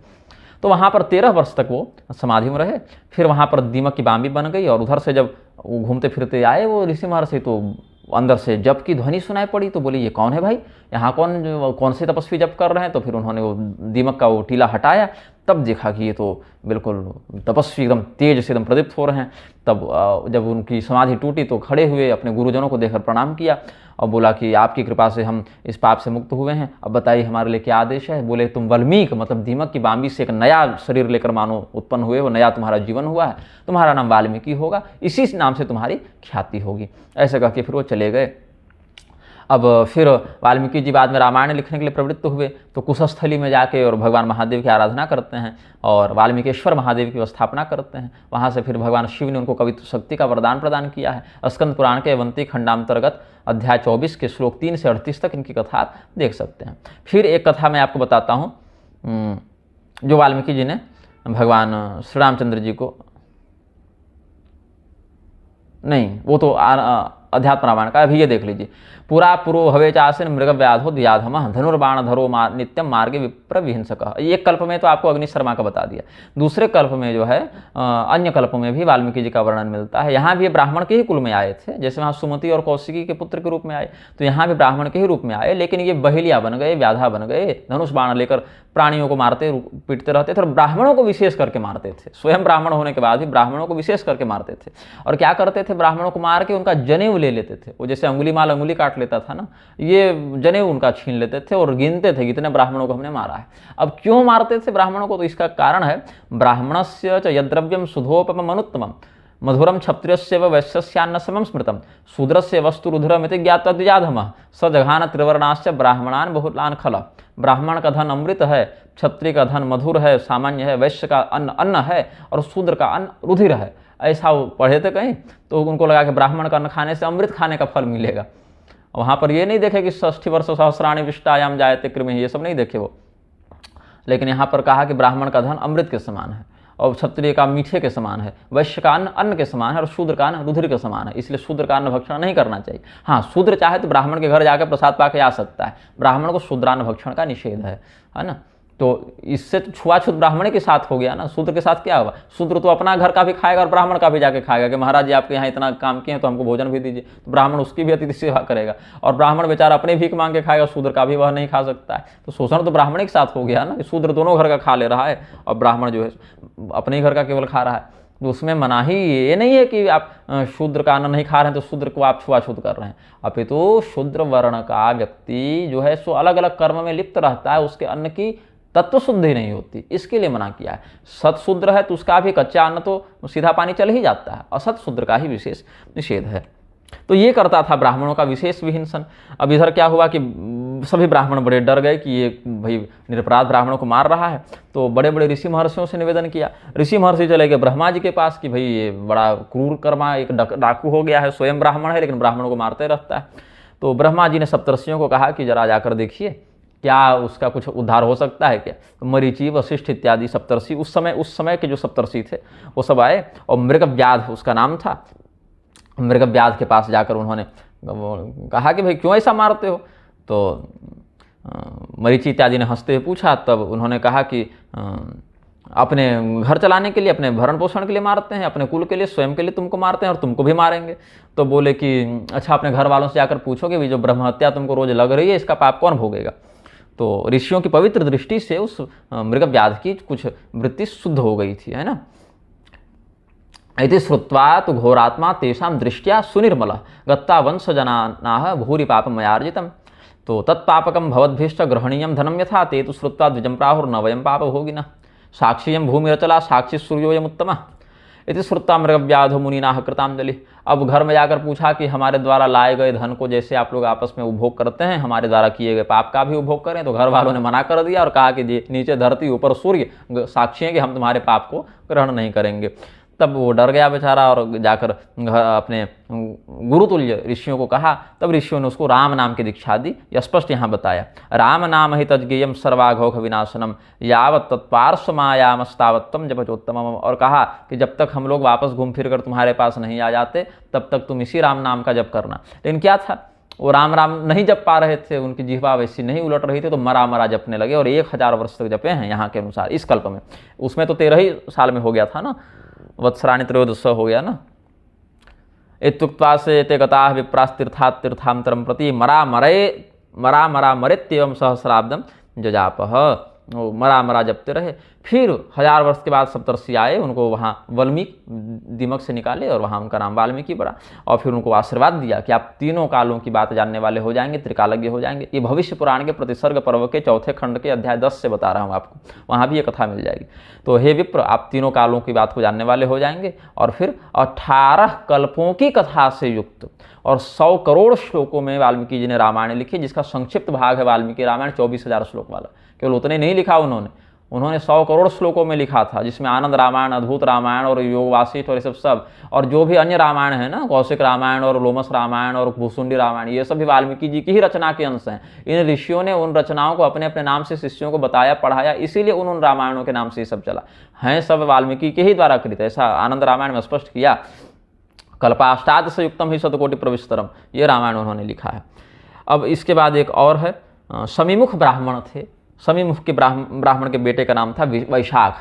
तो वहाँ पर 13 वर्ष तक वो समाधि में रहे। फिर वहाँ पर दीमक की बाम भी बन गई, और उधर से जब वो घूमते फिरते आए वो ऋषि महर्षि, तो अंदर से जप की ध्वनि सुनाई पड़ी। तो बोले ये कौन है भाई, यहाँ कौन से तपस्वी जप कर रहे हैं। तो फिर उन्होंने वो दीमक का वो टीला हटाया, तब देखा कि ये तो बिल्कुल तपस्वी एकदम तेज से एकदम प्रदीप्त हो रहे हैं। तब जब उनकी समाधि टूटी तो खड़े हुए, अपने गुरुजनों को देखकर प्रणाम किया और बोला कि आपकी कृपा से हम इस पाप से मुक्त हुए हैं, अब बताइए हमारे लिए क्या आदेश है। बोले तुम वाल्मीकि मतलब दीमक की बांबी से एक नया शरीर लेकर मानो उत्पन्न हुए हो, नया तुम्हारा जीवन हुआ है, तुम्हारा नाम वाल्मीकि होगा, इसी नाम से तुम्हारी ख्याति होगी। ऐसे कह के फिर वो चले गए। अब फिर वाल्मीकि जी बाद में रामायण लिखने के लिए प्रवृत्त हुए, तो कुशस्थली में जाके और भगवान महादेव की आराधना करते हैं और वाल्मीकेश्वर महादेव की स्थापना करते हैं। वहाँ से फिर भगवान शिव ने उनको कवित्व शक्ति का वरदान प्रदान किया है। स्कंद पुराण के अवंती खंडांतर्गत अध्याय 24 के श्लोक 3 से 38 तक इनकी कथा आप देख सकते हैं। फिर एक कथा मैं आपको बताता हूँ जो वाल्मीकि जी ने भगवान श्री रामचंद्र जी को, नहीं वो तो अध्यात्म रामायण का, अभी ये देख लीजिए। पुरा पुरो हवे चासन मृग व्याधो दियाधम धनुर्बाण धरो नित्यम मार्गे विप्र विहिंसक। एक कल्प में तो आपको अग्नि शर्मा का बता दिया, दूसरे कल्प में जो है अन्य कल्प में भी वाल्मीकि जी का वर्णन मिलता है। यहाँ भी ब्राह्मण के ही कुल में आए थे, जैसे वहाँ सुमति और कौशिकी के पुत्र के रूप में आए, तो यहाँ भी ब्राह्मण के ही रूप में आए, लेकिन ये बहेलिया बन गए, व्याधा बन गए, धनुष बाण लेकर प्राणियों को मारते पीटते रहते थे और ब्राह्मणों को विशेष करके मारते थे। स्वयं ब्राह्मण होने के बाद भी ब्राह्मणों को विशेष करके मारते थे। और क्या करते थे, ब्राह्मणों को मार के उनका जनेऊ ले लेते थे। वो जैसे अंगुली माल अंगुली काट लेता था ना, ये जनेऊ उनका छीन लेते थे और गिनते थे कितने ब्राह्मणों को हमने मारा है। अब क्यों मारते थे ब्राह्मणों को, तो इसका कारण है ब्राह्मणस्य च यद्रव्यम सुधोपम मनुत्तमम मधुरम क्षत्रियस्य व वैश्यस्यान्न समम स्मृतम शूद्रस्य वस्तु रुधिरमिति ज्ञात्वा द्विजाधमः स जघान त्रिवर्णाश्च ब्राह्मणान बहुलान खल। ब्राह्मण का धन अमृत है, क्षत्रिय का धन मधुर है, सामान्य है, वैश्य का अन्न अन्न है और शूद्र का अन्न रुधिर है। ऐसा वो पढ़े थे कहीं, तो उनको लगा कि ब्राह्मण का अन्न खाने से अमृत खाने का फल मिलेगा। वहाँ पर ये नहीं देखे कि 60 वर्ष सहस्राणि विष्टायाम जायते कृमि, ये सब नहीं देखे वो, लेकिन यहाँ पर कहा कि ब्राह्मण का धन अमृत के समान है और क्षत्रिय का मीठे के समान है, वैश्य का अन्न अन्न के समान है और शूद्र का अन्न रुधिर के समान है। इसलिए शूद्र का अन्न भक्षण नहीं करना चाहिए। हाँ, शूद्र चाहे तो ब्राह्मण के घर जाकर प्रसाद पाके आ सकता है, ब्राह्मण को शूद्रान्न भक्षण का निषेध है ना। तो इससे तो छुआछूत ब्राह्मण के साथ हो गया ना, शूद्र के साथ क्या होगा। शूद्र तो अपना घर का भी खाएगा और ब्राह्मण का भी जाके खाएगा कि महाराज जी आपके यहाँ इतना काम किए हैं तो हमको भोजन भी दीजिए, तो ब्राह्मण उसकी भी अतिथि सेवा करेगा। और ब्राह्मण बेचारा अपने भीख मांग के खाएगा, शूद्र का भी वह नहीं खा सकता है। तो शोषण तो ब्राह्मण के साथ हो गया ना, शूद्र दोनों घर का खा ले रहा है और ब्राह्मण जो है अपने ही घर का केवल खा रहा है। तो उसमें मनाही ये नहीं है कि आप शूद्र का अन्न नहीं खा रहे हैं तो शूद्र को आप छुआछूत कर रहे हैं। अपितु शूद्र वर्ण का व्यक्ति जो है सो अलग अलग कर्म में लिप्त रहता है, उसके अन्न की तत्व शुद्धि नहीं होती, इसके लिए मना किया है। सतशूद्र है तो उसका भी कच्चा अन्न तो सीधा पानी चल ही जाता है, असत शूद्र का ही विशेष निषेध है। तो ये करता था ब्राह्मणों का विशेष विहिंसन। अब इधर क्या हुआ कि सभी ब्राह्मण बड़े डर गए कि ये भाई निरपराध ब्राह्मणों को मार रहा है। तो बड़े बड़े ऋषि महर्षियों से निवेदन किया। ऋषि महर्षि चले गए ब्रह्मा जी के पास कि भाई ये बड़ा क्रूर कर्मा, एक डाकू हो गया है, स्वयं ब्राह्मण है लेकिन ब्राह्मणों को मारते रहता है। तो ब्रह्मा जी ने सप्तर्षियों को कहा कि जरा जाकर देखिए क्या उसका कुछ उद्धार हो सकता है क्या। तो मरीचि वशिष्ठ इत्यादि सप्तर्षि उस समय के जो सप्तर्षि थे वो सब आए और मृगव्याध उसका नाम था। मृगव्याध के पास जाकर उन्होंने कहा कि भाई क्यों ऐसा मारते हो। तो मरीचि इत्यादि ने हंसते हुए पूछा, तब उन्होंने कहा कि अपने घर चलाने के लिए, अपने भरण पोषण के लिए मारते हैं, अपने कुल के लिए, स्वयं के लिए तुमको मारते हैं और तुमको भी मारेंगे। तो बोले कि अच्छा अपने घर वालों से जाकर पूछोगे भी जो ब्रह्महत्या तुमको रोज लग रही है इसका पाप कौन भोगेगा। तो ऋषियों की पवित्र दृष्टि से उस मृगव्याध की कुछ वृत्ति शुद्ध हो गई थी, है ना। इति श्रुत्वा तो घोरात्मा तेषां दृष्टिया सुनिर्मल गत्ता वंशजनानाः भूरि पापमयार्जितम्। तो तत्पापकं भवद्भिश्च ग्रहणीयं धनं यथा ते तु श्रुत्वा द्विजं प्राहुर्न वयं पापभोगिनः साक्षियं भूमिरचला साक्षी सूर्योऽयमुत्तमः इति श्रुत्वा मृगव्याधो मुनिनाः कृतांजलि। अब घर में जाकर पूछा कि हमारे द्वारा लाए गए धन को जैसे आप लोग आपस में उपभोग करते हैं, हमारे द्वारा किए गए पाप का भी उपभोग करें। तो घर वालों ने मना कर दिया और कहा कि नीचे धरती ऊपर सूर्य साक्षी हैं कि हम तुम्हारे पाप को ग्रहण नहीं करेंगे। तब वो डर गया बेचारा और जाकर अपने गुरुतुल्य ऋषियों को कहा। तब ऋषियों ने उसको राम नाम की दीक्षा दी। यह स्पष्ट यहाँ बताया, राम नाम ही तज्ञेयम सर्वाघोघ विनाशनम यावत तत्पार्श्वमायामस्तावत्तम जपचोत्तमम। और कहा कि जब तक हम लोग वापस घूम फिर कर तुम्हारे पास नहीं आ जाते तब तक तुम इसी राम नाम का जप करना। लेकिन क्या था, वो राम राम नहीं जप पा रहे थे, उनकी जिह्वा वैसी नहीं उलट रही थी, तो मरा मरा जपने लगे और 1000 वर्ष तक जपे हैं यहाँ के अनुसार इस कल्प में। उसमें तो 13 ही साल में हो गया था ना, वत्सराणि त्रयोदश हो गया ना। इत्युक्त्वा से ते गताः विप्रास् तीर्थात् तीर्थांतरं प्रति मरा मरा मरेत्येवं सहस्राब्दं जजापः। मरा मरा जपते रहे। फिर 1000 वर्ष के बाद सप्तर्षि आए, उनको वहाँ वाल्मीकि दीमक से निकाले और वहाँ उनका नाम वाल्मीकि पड़ा, और फिर उनको आशीर्वाद दिया कि आप तीनों कालों की बात जानने वाले हो जाएंगे, त्रिकालज्ञ हो जाएंगे। ये भविष्य पुराण के प्रतिसर्ग पर्व के 4थे खंड के अध्याय 10 से बता रहा हूँ आपको, वहाँ भी ये कथा मिल जाएगी। तो हे विप्र, आप तीनों कालों की बात को जानने वाले हो जाएंगे। और फिर 18 कल्पों की कथा से युक्त और 100 करोड़ श्लोकों में वाल्मीकि जी ने रामायण लिखी, जिसका संक्षिप्त भाग है वाल्मीकि रामायण 24,000 श्लोक वाला। केवल उतने नहीं लिखा उन्होंने 100 करोड़ श्लोकों में लिखा था, जिसमें आनंद रामायण, अद्भुत रामायण और योग वासिष्ठ और ये सब और जो भी अन्य रामायण है ना, कौशिक रामायण और लोमस रामायण और भूसुंडी रामायण, ये सब भी वाल्मीकि जी की ही रचना के अंश हैं। इन ऋषियों ने उन रचनाओं को अपने अपने नाम से शिष्यों को बताया, पढ़ाया, इसीलिए उन रामायणों के नाम से ये सब चला है, सब वाल्मीकि के ही द्वारा कृत। ऐसा आनंद रामायण में स्पष्ट किया। कल्पाष्टाद से युक्तम ही शतकोटि प्रविस्तरम, ये रामायण उन्होंने लिखा है। अब इसके बाद एक और है, समीमुख ब्राह्मण थे। समीमुख के ब्राह्मण के बेटे का नाम था वैशाख।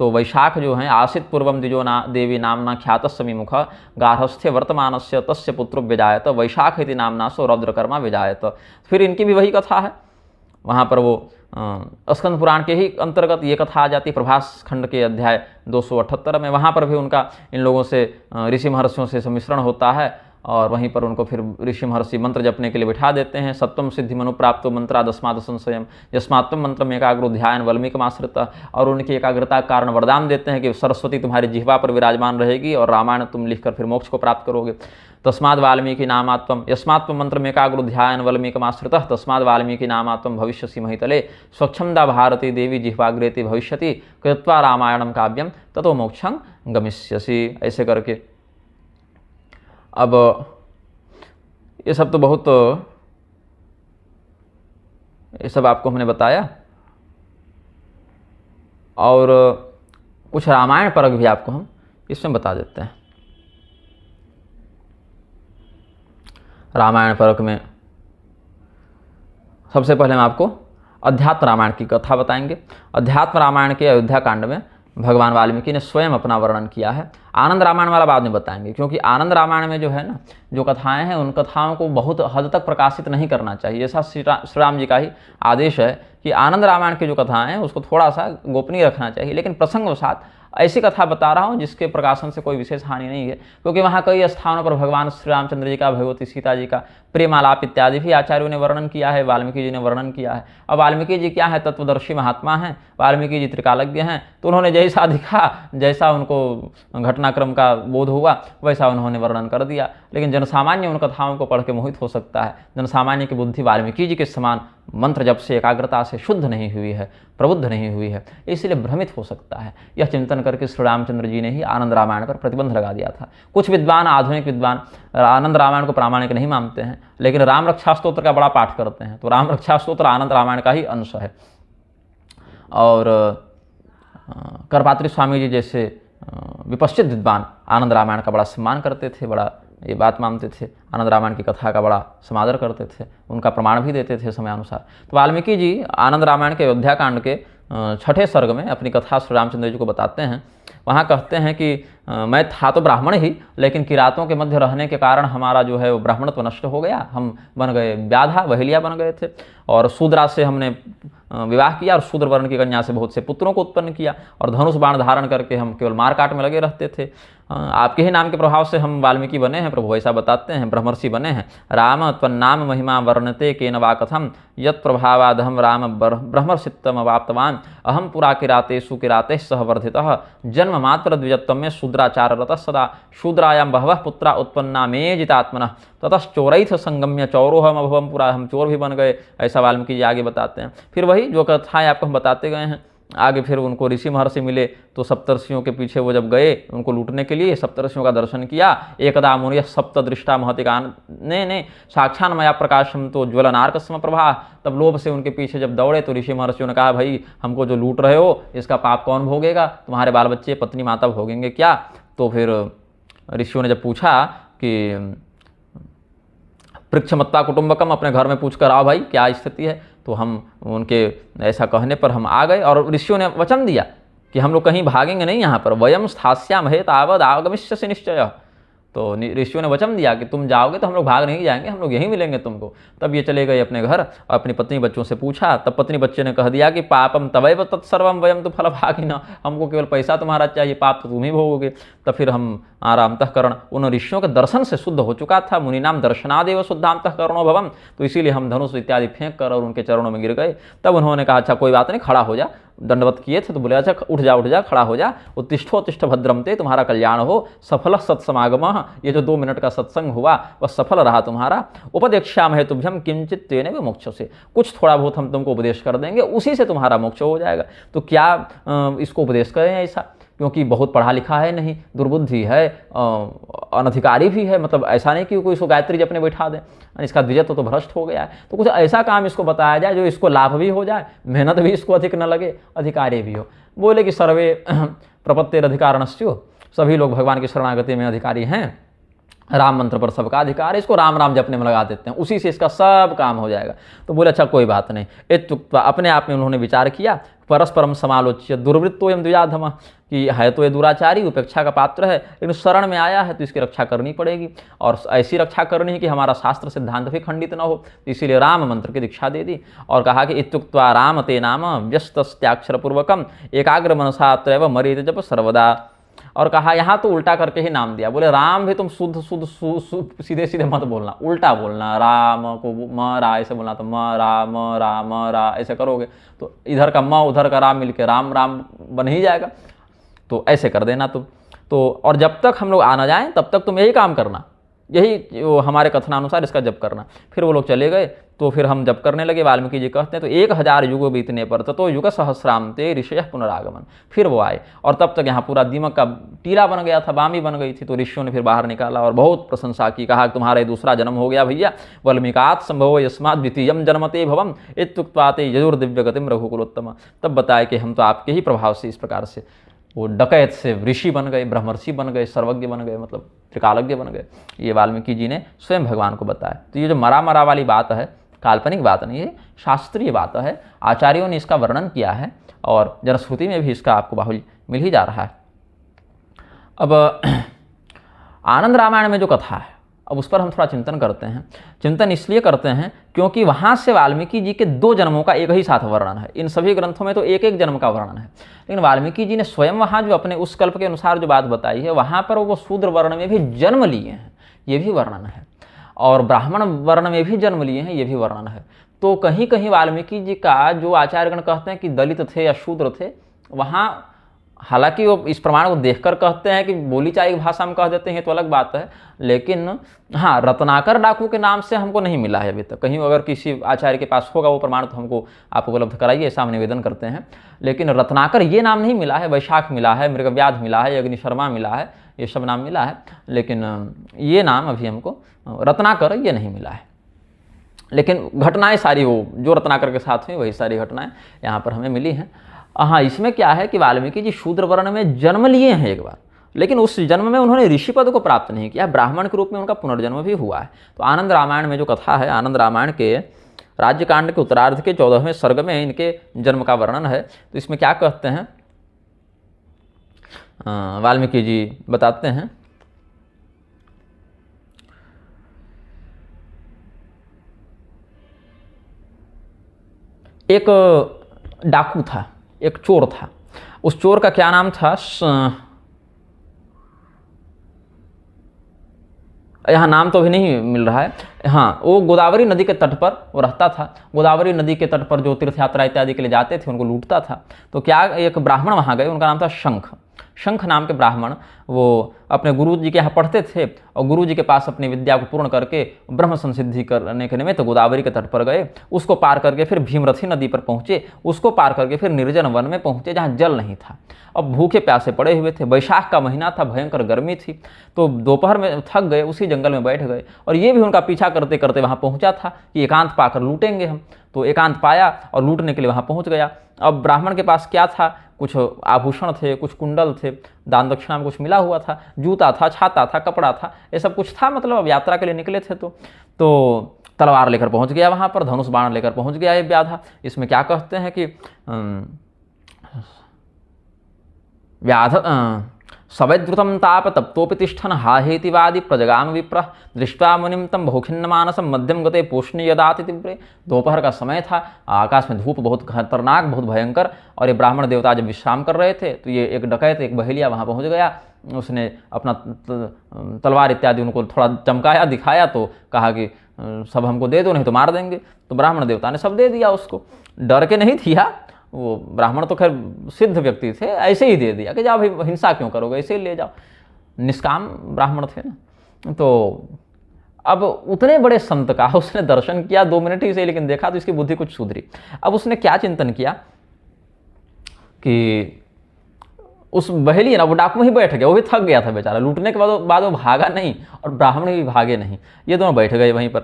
तो वैशाख जो हैं, आसित पूर्वम द्विजो देवी नामना ख्यात समीमुख गार्हस्थ्य वर्तमानस्य तस्य पुत्रो व्यजायत वैशाख इति नामना सो रौद्रकर्मा व्यजायत। फिर इनकी भी वही कथा है, वहाँ पर वो स्कंद पुराण के ही अंतर्गत ये कथा आ जाती है, प्रभास खंड के अध्याय 278 में। वहाँ पर भी उनका इन लोगों से, ऋषि महर्षियों से सम्मिश्रण होता है, और वहीं पर उनको फिर ऋषि महर्षि मंत्र जपने के लिए बिठा देते हैं। सत्वम सिद्धि मनु प्राप्तो मंत्रा दस्माद संशयम यस्मात्म मंत्र में एकाग्रो ध्यान वाल्मीकिमाश्रित, और उनकी एकाग्रता के कारण वरदान देते हैं कि सरस्वती तुम्हारी जिह्वा पर विराजमान रहेगी और रामायण तुम लिखकर फिर मोक्ष को प्राप्त करोगे। तस्माद वाल्मीकि नामात्म यस्मात्म मंत्र में एकाग्रो ध्यान वाल्मीकिमाश्रित तस्माद वाल्मीकि नामात्म भविष्यसि महितले स्वच्छंदा भारती देवी जिह्वाग्रेति भविष्यति कृत्वा रामायणम काव्यम ततो मोक्षं गमिष्यसि, ऐसे करके। अब ये सब तो बहुत, ये सब आपको हमने बताया, और कुछ रामायण परक भी आपको हम इसमें बता देते हैं। रामायण परक में सबसे पहले हम आपको अध्यात्म रामायण की कथा बताएंगे। अध्यात्म रामायण के अयोध्या कांड में भगवान वाल्मीकि ने स्वयं अपना वर्णन किया है। आनंद रामायण वाला बाद में बताएंगे, क्योंकि आनंद रामायण में जो है ना, जो कथाएं हैं, उन कथाओं को बहुत हद तक प्रकाशित नहीं करना चाहिए। ऐसा श्री राम जी का ही आदेश है कि आनंद रामायण की जो कथाएं हैं उसको थोड़ा सा गोपनीय रखना चाहिए। लेकिन प्रसंगवशात ऐसी कथा बता रहा हूँ जिसके प्रकाशन से कोई विशेष हानि नहीं है, क्योंकि वहाँ कई स्थानों पर भगवान श्री रामचंद्र जी का, भगवती सीता जी का प्रेमालाप इत्यादि भी आचार्यों ने वर्णन किया है, वाल्मीकि जी ने वर्णन किया है। अब वाल्मीकि जी क्या है, तत्वदर्शी महात्मा हैं, वाल्मीकि जी त्रिकालज्ञ हैं, तो उन्होंने जैसा दिखा, जैसा उनको घटनाक्रम का बोध हुआ, वैसा उन्होंने वर्णन कर दिया। लेकिन जनसामान्य उन कथाओं को पढ़ के मोहित हो सकता है। जनसामान्य की बुद्धि वाल्मीकि जी के समान मंत्र जप से, एकाग्रता से शुद्ध नहीं हुई है, प्रबुद्ध नहीं हुई है, इसलिए भ्रमित हो सकता है। यह चिंतन करके श्री रामचंद्र जी ने ही आनंद रामायण पर प्रतिबंध लगा दिया था। कुछ विद्वान, आधुनिक विद्वान आनंद रामायण को प्रामाणिक नहीं मानते हैं, लेकिन राम रक्षा स्तोत्र का बड़ा पाठ करते हैं। तो राम रक्षा स्तोत्र आनंद रामायण का ही अंश है। और करपात्री स्वामी जी जैसे विपश्चित विद्वान आनंद रामायण का बड़ा सम्मान करते थे, बड़ा ये बात मानते थे, आनंद रामायण की कथा का बड़ा समादर करते थे, उनका प्रमाण भी देते थे समयानुसार। तो वाल्मीकि जी आनंद रामायण के अयोध्या कांड के 6ठे सर्ग में अपनी कथा श्री रामचंद्र जी को बताते हैं। वहाँ कहते हैं कि मैं था तो ब्राह्मण ही, लेकिन किरातों के मध्य रहने के कारण हमारा जो है वो ब्राह्मणत्व नष्ट हो गया, हम बन गए व्याधा, वहेलिया बन गए थे, और शूद्रा से हमने विवाह किया और शूद्र वर्ण की कन्या से बहुत से पुत्रों को उत्पन्न किया, और धनुष बाण धारण करके हम केवल मारकाट में लगे रहते थे। आपके ही नाम के प्रभाव से हम वाल्मीकि बने हैं, प्रभु ऐसा बताते हैं, ब्रह्मर्षि बने हैं। राम त्वन्नाम महिमा वर्णते केन वा कथम यत् प्रभावादहम राम ब्रह्मर्षित्वम अवाप्तवान अहम पुरा किरातेषु किराते सह वर्धितः जन्म मात्र द्विजत्वम में शूद्राचार रतः सदा शूद्रायाम बहवः पुत्रा उत्पन्ना मे जितात्मनः ततश्चोरैथ संगम्य चौरोहम अभवम पुरा, हम चोर भी बन गए, ऐसा वाल्मीकि जी आगे बताते हैं। फिर वही जो कथाएं आपको हम बताते गए हैं आगे। फिर उनको ऋषि महर्षि मिले, तो सप्तर्षियों के पीछे वो जब गए उनको लूटने के लिए, सप्तर्षियों का दर्शन किया। एकदा मुनिय सप्त दृष्टा महतिकान ने साक्षान मया प्रकाशम तो ज्वलनार्क सम प्रभा, तब लोभ से उनके पीछे जब दौड़े तो ऋषि महर्षियों ने कहा, भाई हमको जो लूट रहे हो इसका पाप कौन भोगेगा, तुम्हारे बाल बच्चे, पत्नी, माता भोगेंगे क्या। तो फिर ऋषियों ने जब पूछा कि पृक्षमत्ता कुटुंबकम, अपने घर में पूछकर आओ भाई क्या स्थिति है, तो हम उनके ऐसा कहने पर हम आ गए, और ऋषियों ने वचन दिया कि हम लोग कहीं भागेंगे नहीं यहाँ पर, वयम स्थास्यामहे तावद आगमिष्यसि निश्चय, तो ऋषियों ने वचन दिया कि तुम जाओगे तो हम लोग भाग नहीं जाएंगे, हम लोग यहीं मिलेंगे तुमको। तब ये चले गए अपने घर और अपनी पत्नी बच्चों से पूछा। तब पत्नी बच्चे ने कह दिया कि पापम तवैव तत्सर्वम वयम तो फलभागिना, हमको केवल पैसा तुम्हारा चाहिए, पाप तो तुम ही भोगोगे। तब फिर हम अंतःकरण उन ऋषियों के दर्शन से शुद्ध हो चुका था। मुनि नाम दर्शनादेव शुद्धांतःकरणो भवम, तो इसीलिए हम धनुष इत्यादि फेंक कर और उनके चरणों में गिर गए। तब उन्होंने कहा अच्छा कोई बात नहीं, खड़ा हो जा। दंडवत किए थे तो बोले अच्छा उठ जा, खड़ा हो जा। उत्तिष्ठोत्तिष्ठ भद्रम ते, तुम्हारा कल्याण हो। सफल सत्समागम, ये जो 2 मिनट का सत्संग हुआ वह सफल रहा तुम्हारा। उपदेक्ष्यामहे तुभ्यम किंचित तेन व मोक्ष से, कुछ थोड़ा बहुत हम तुमको उपदेश कर देंगे, उसी से तुम्हारा मोक्ष हो जाएगा। तो क्या इसको उपदेश करें ऐसा, क्योंकि बहुत पढ़ा लिखा है नहीं, दुर्बुद्धि है, अनधिकारी भी है। मतलब ऐसा नहीं कि कोई इसको गायत्री जपने बैठा दें, इसका द्विजत्व तो भ्रष्ट हो गया है। तो कुछ ऐसा काम इसको बताया जाए जो इसको लाभ भी हो जाए, मेहनत भी इसको अधिक न लगे, अधिकारी भी हो। बोले कि सर्वे प्रपत्तिरधिकारिणस्यो, सभी लोग भगवान की शरणागति में अधिकारी हैं, राम मंत्र पर सबका अधिकार है, इसको राम राम जपने में लगा देते हैं, उसी से इसका सब काम हो जाएगा। तो बोले अच्छा कोई बात नहीं। इत्युक्त्वा, अपने आप में उन्होंने विचार किया। परस्परम समालोच्य दुर्वृत्तोयम द्विजाधम, कि है तो ये दुराचारी, उपेक्षा का पात्र है, लेकिन शरण में आया है तो इसकी रक्षा करनी पड़ेगी, और ऐसी रक्षा करनी है कि हमारा शास्त्र सिद्धांत भी खंडित न हो। तो इसीलिए राम मंत्र की दीक्षा दे दी और कहा कि इत्युक्त्वा राम ते नाम व्यस्तस्त्याक्षरपूर्वकम एकाग्र मनसा त्रैव मरीत जप सर्वदा, और कहा यहाँ तो उल्टा करके ही नाम दिया। बोले राम भी तुम शुद्ध सीधे सीधे मत बोलना, उल्टा बोलना। राम को म रा ऐसे बोलना, तो म रा ऐसे करोगे तो इधर का म उधर का राम मिलके राम राम बन ही जाएगा। तो ऐसे कर देना तुम तो, और जब तक हम लोग आ ना जाएं तब तक तुम यही काम करना, यही हमारे कथनानुसार इसका जप करना। फिर वो लोग चले गए, तो फिर हम जप करने लगे। वाल्मीकि जी कहते हैं तो 1000 युगों बीतने पर तो युग सहस्रांते ऋषयः पुनरागमन, फिर वो आए, और तब तक यहाँ पूरा दीमक का टीला बन गया था, बामी बन गई थी। तो ऋषियों ने फिर बाहर निकाला और बहुत प्रशंसा की, कहा तुम्हारा दूसरा जन्म हो गया भैया, वाल्मीकात् संभवो यस्मात् द्वितीयं जन्मते भवम इत्युक्त्वा ते यजुर्दिव्य गतिम रघुकुलोत्तम। तब बताया कि हम तो आपके ही प्रभाव से इस प्रकार से वो डकैत से ऋषि बन गए, ब्रह्मर्षि बन गए, सर्वज्ञ बन गए, मतलब त्रिकालज्ञ बन गए। ये वाल्मीकि जी ने स्वयं भगवान को बताया। तो ये जो मरा वाली बात है, काल्पनिक बात नहीं है, शास्त्रीय बात है। आचार्यों ने इसका वर्णन किया है और जनश्रुति में भी इसका आपको बाहुल्य मिल ही जा रहा है। अब आनंद रामायण में जो कथा है, अब उस पर हम थोड़ा चिंतन करते हैं। चिंतन इसलिए करते हैं क्योंकि वहाँ से वाल्मीकि जी के 2 जन्मों का एक ही साथ वर्णन है। इन सभी ग्रंथों में तो एक एक जन्म का वर्णन है, लेकिन वाल्मीकि जी ने स्वयं वहाँ जो अपने उस कल्प के अनुसार जो बात बताई है, वहाँ पर वो शूद्र वर्ण में भी जन्म लिए हैं, ये भी वर्णन है, और ब्राह्मण वर्ण में भी जन्म लिए हैं, ये भी वर्णन है। तो कहीं कहीं वाल्मीकि जी का जो आचार्यगण कहते हैं कि दलित थे या शूद्र थे, वहाँ हालांकि वो इस प्रमाण को देखकर कहते हैं कि बोली चाली भाषा में कह देते हैं, तो अलग बात है, लेकिन हाँ रत्नाकर डाकू के नाम से हमको नहीं मिला है अभी तक। कहीं अगर किसी आचार्य के पास होगा वो प्रमाण तो हमको आप उपलब्ध कराइए, ऐसा हम निवेदन करते हैं। लेकिन रत्नाकर ये नाम नहीं मिला है, वैशाख मिला है, मृगव्याध मिला है, अग्नि शर्मा मिला है, ये सब नाम मिला है, लेकिन ये नाम अभी हमको रत्नाकर ये नहीं मिला है। लेकिन घटनाएं सारी वो जो रत्नाकर के साथ हुई वही सारी घटनाएं यहाँ पर हमें मिली हैं। हाँ, इसमें क्या है कि वाल्मीकि जी शूद्र वर्ण में जन्म लिए हैं एक बार, लेकिन उस जन्म में उन्होंने ऋषि पद को प्राप्त नहीं किया, ब्राह्मण के रूप में उनका पुनर्जन्म भी हुआ है। तो आनंद रामायण में जो कथा है, आनंद रामायण के राज्यकांड के उत्तरार्ध के 14वें सर्ग में इनके जन्म का वर्णन है। तो इसमें क्या कहते हैं वाल्मीकि जी बताते हैं, एक डाकू था, एक चोर था। उस चोर का क्या नाम था, यहाँ नाम तो अभी नहीं मिल रहा है। हाँ, वो गोदावरी नदी के तट पर वो रहता था। गोदावरी नदी के तट पर जो तीर्थ यात्रा इत्यादि के लिए जाते थे उनको लूटता था। तो क्या एक ब्राह्मण वहाँ गए, उनका नाम था शंख नाम के ब्राह्मण, वो अपने गुरु जी के यहाँ पढ़ते थे और गुरु जी के पास अपनी विद्या को पूर्ण करके ब्रह्म संसिद्धि करने के निमित्त गोदावरी के तट पर गए। उसको पार करके फिर भीमरथी नदी पर पहुँचे, उसको पार करके फिर निर्जन वन में पहुँचे जहाँ जल नहीं था। अब भूखे प्यासे पड़े हुए थे, वैशाख का महीना था, भयंकर गर्मी थी, तो दोपहर में थक गए, उसी जंगल में बैठ गए। और ये भी उनका पीछा करते करते वहाँ पहुँचा था कि एकांत पाकर लूटेंगे हम। तो एकांत पाया और लूटने के लिए वहाँ पहुँच गया। अब ब्राह्मण के पास क्या था, कुछ आभूषण थे, कुछ कुंडल थे, दान दक्षिणा में कुछ मिला हुआ था, जूता था, छाता था, कपड़ा था, ये सब कुछ था। मतलब अब यात्रा के लिए निकले थे तो तलवार लेकर पहुंच गया वहाँ पर, धनुष बाण लेकर पहुंच गया ये व्याधा। इसमें क्या कहते हैं कि व्याध सवैद्रुतं ताप तप्तोपि तिष्ठन् हाहेतिवादि प्रजगाम विप्रः दृष्ट्वा मुनिं तं बहुखिन्नमानसं मध्यम गते पोषणी यदाति तीव्रे। दोपहर का समय था, आकाश में धूप बहुत खतरनाक, बहुत भयंकर, और ये ब्राह्मण देवता जब विश्राम कर रहे थे तो ये एक डकैत, एक बहेलिया वहाँ पहुँच गया। उसने अपना तलवार इत्यादि उनको थोड़ा चमकाया, दिखाया, तो कहा कि सब हमको दे दो नहीं तो मार देंगे। तो ब्राह्मण देवता ने सब दे दिया उसको, डर के नहीं दिया। वो ब्राह्मण तो खैर सिद्ध व्यक्ति थे, ऐसे ही दे दिया कि जाओ भाई हिंसा क्यों करोगे, ऐसे ही ले जाओ। निष्काम ब्राह्मण थे ना। तो अब उतने बड़े संत का उसने दर्शन किया 2 मिनट ही से, लेकिन देखा तो इसकी बुद्धि कुछ सुधरी। अब उसने क्या चिंतन किया कि उस बहेली ना, वो डाकू में ही बैठ गया, वो भी थक गया था बेचारा। लूटने के बाद वो भागा नहीं और ब्राह्मण भी भागे नहीं, ये दोनों बैठ गए वहीं पर।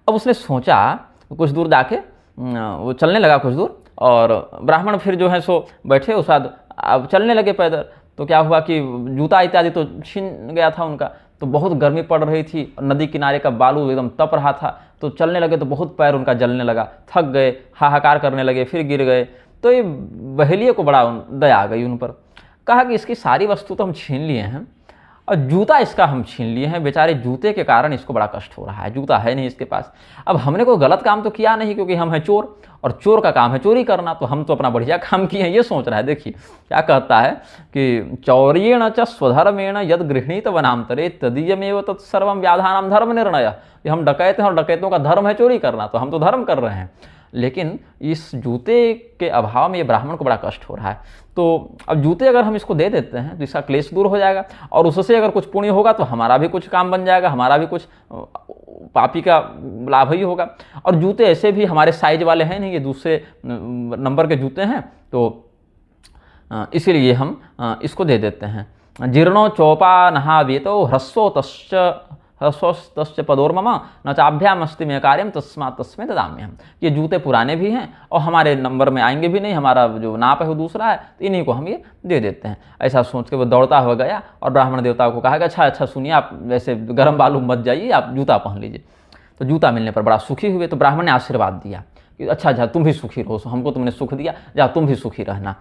अब उसने सोचा कुछ दूर जाके वो चलने लगा कुछ दूर, और ब्राह्मण फिर जो है सो बैठे, उस बाद अब चलने लगे पैदल। तो क्या हुआ कि जूता इत्यादि तो छीन गया था उनका, तो बहुत गर्मी पड़ रही थी, नदी किनारे का बालू एकदम तप रहा था। तो चलने लगे तो बहुत पैर उनका जलने लगा, थक गए, हाहाकार करने लगे, फिर गिर गए। तो ये बहेलिये को बड़ा दया आ गई उन पर। कहा कि इसकी सारी वस्तु तो हम छीन लिए हैं और जूता इसका हम छीन लिए हैं, बेचारे जूते के कारण इसको बड़ा कष्ट हो रहा है, जूता है नहीं इसके पास। अब हमने कोई गलत काम तो किया नहीं, क्योंकि हम हैं चोर, और चोर का काम है चोरी करना, तो हम तो अपना बढ़िया काम किए हैं, ये सोच रहा है। देखिए क्या कहता है कि चौर्येण च स्वधर्मेण यद गृह्णीत वनांतरे तदीयमेव तत्सर्वं व्याधानां धर्म निर्णय। हम डकैत हैं और डकैतों का धर्म है चोरी करना, तो हम तो धर्म कर रहे हैं। लेकिन इस जूते के अभाव में ये ब्राह्मण को बड़ा कष्ट हो रहा है। तो अब जूते अगर हम इसको दे देते हैं तो इसका क्लेश दूर हो जाएगा, और उससे अगर कुछ पुण्य होगा तो हमारा भी कुछ काम बन जाएगा, हमारा भी कुछ पापी का लाभ ही होगा। और जूते ऐसे भी हमारे साइज वाले हैं नहीं, ये दूसरे नंबर के जूते हैं, तो इसीलिए हम इसको दे देते हैं। जीर्णो चौपा नहावेतो ह्रस्वो तश्च पदोर्मम न चाभ्याम अस्ति में कार्यम तस्मात् तस्मै ददाम्यहम्। ये जूते पुराने भी हैं और हमारे नंबर में आएंगे भी नहीं, हमारा जो नाप है वो दूसरा है, तो इन्हीं को हम ये दे देते हैं। ऐसा सोच के वो दौड़ता हुआ गया और ब्राह्मण देवता को कहा कि अच्छा सुनिए, आप वैसे गर्म बालू मत जाइए, आप जूता पहन लीजिए। तो जूता मिलने पर बड़ा सुखी हुए। तो ब्राह्मण ने आशीर्वाद दिया कि अच्छा जा तुम भी सुखी रहो, हमको तुमने सुख दिया, जा तुम भी सुखी रहना।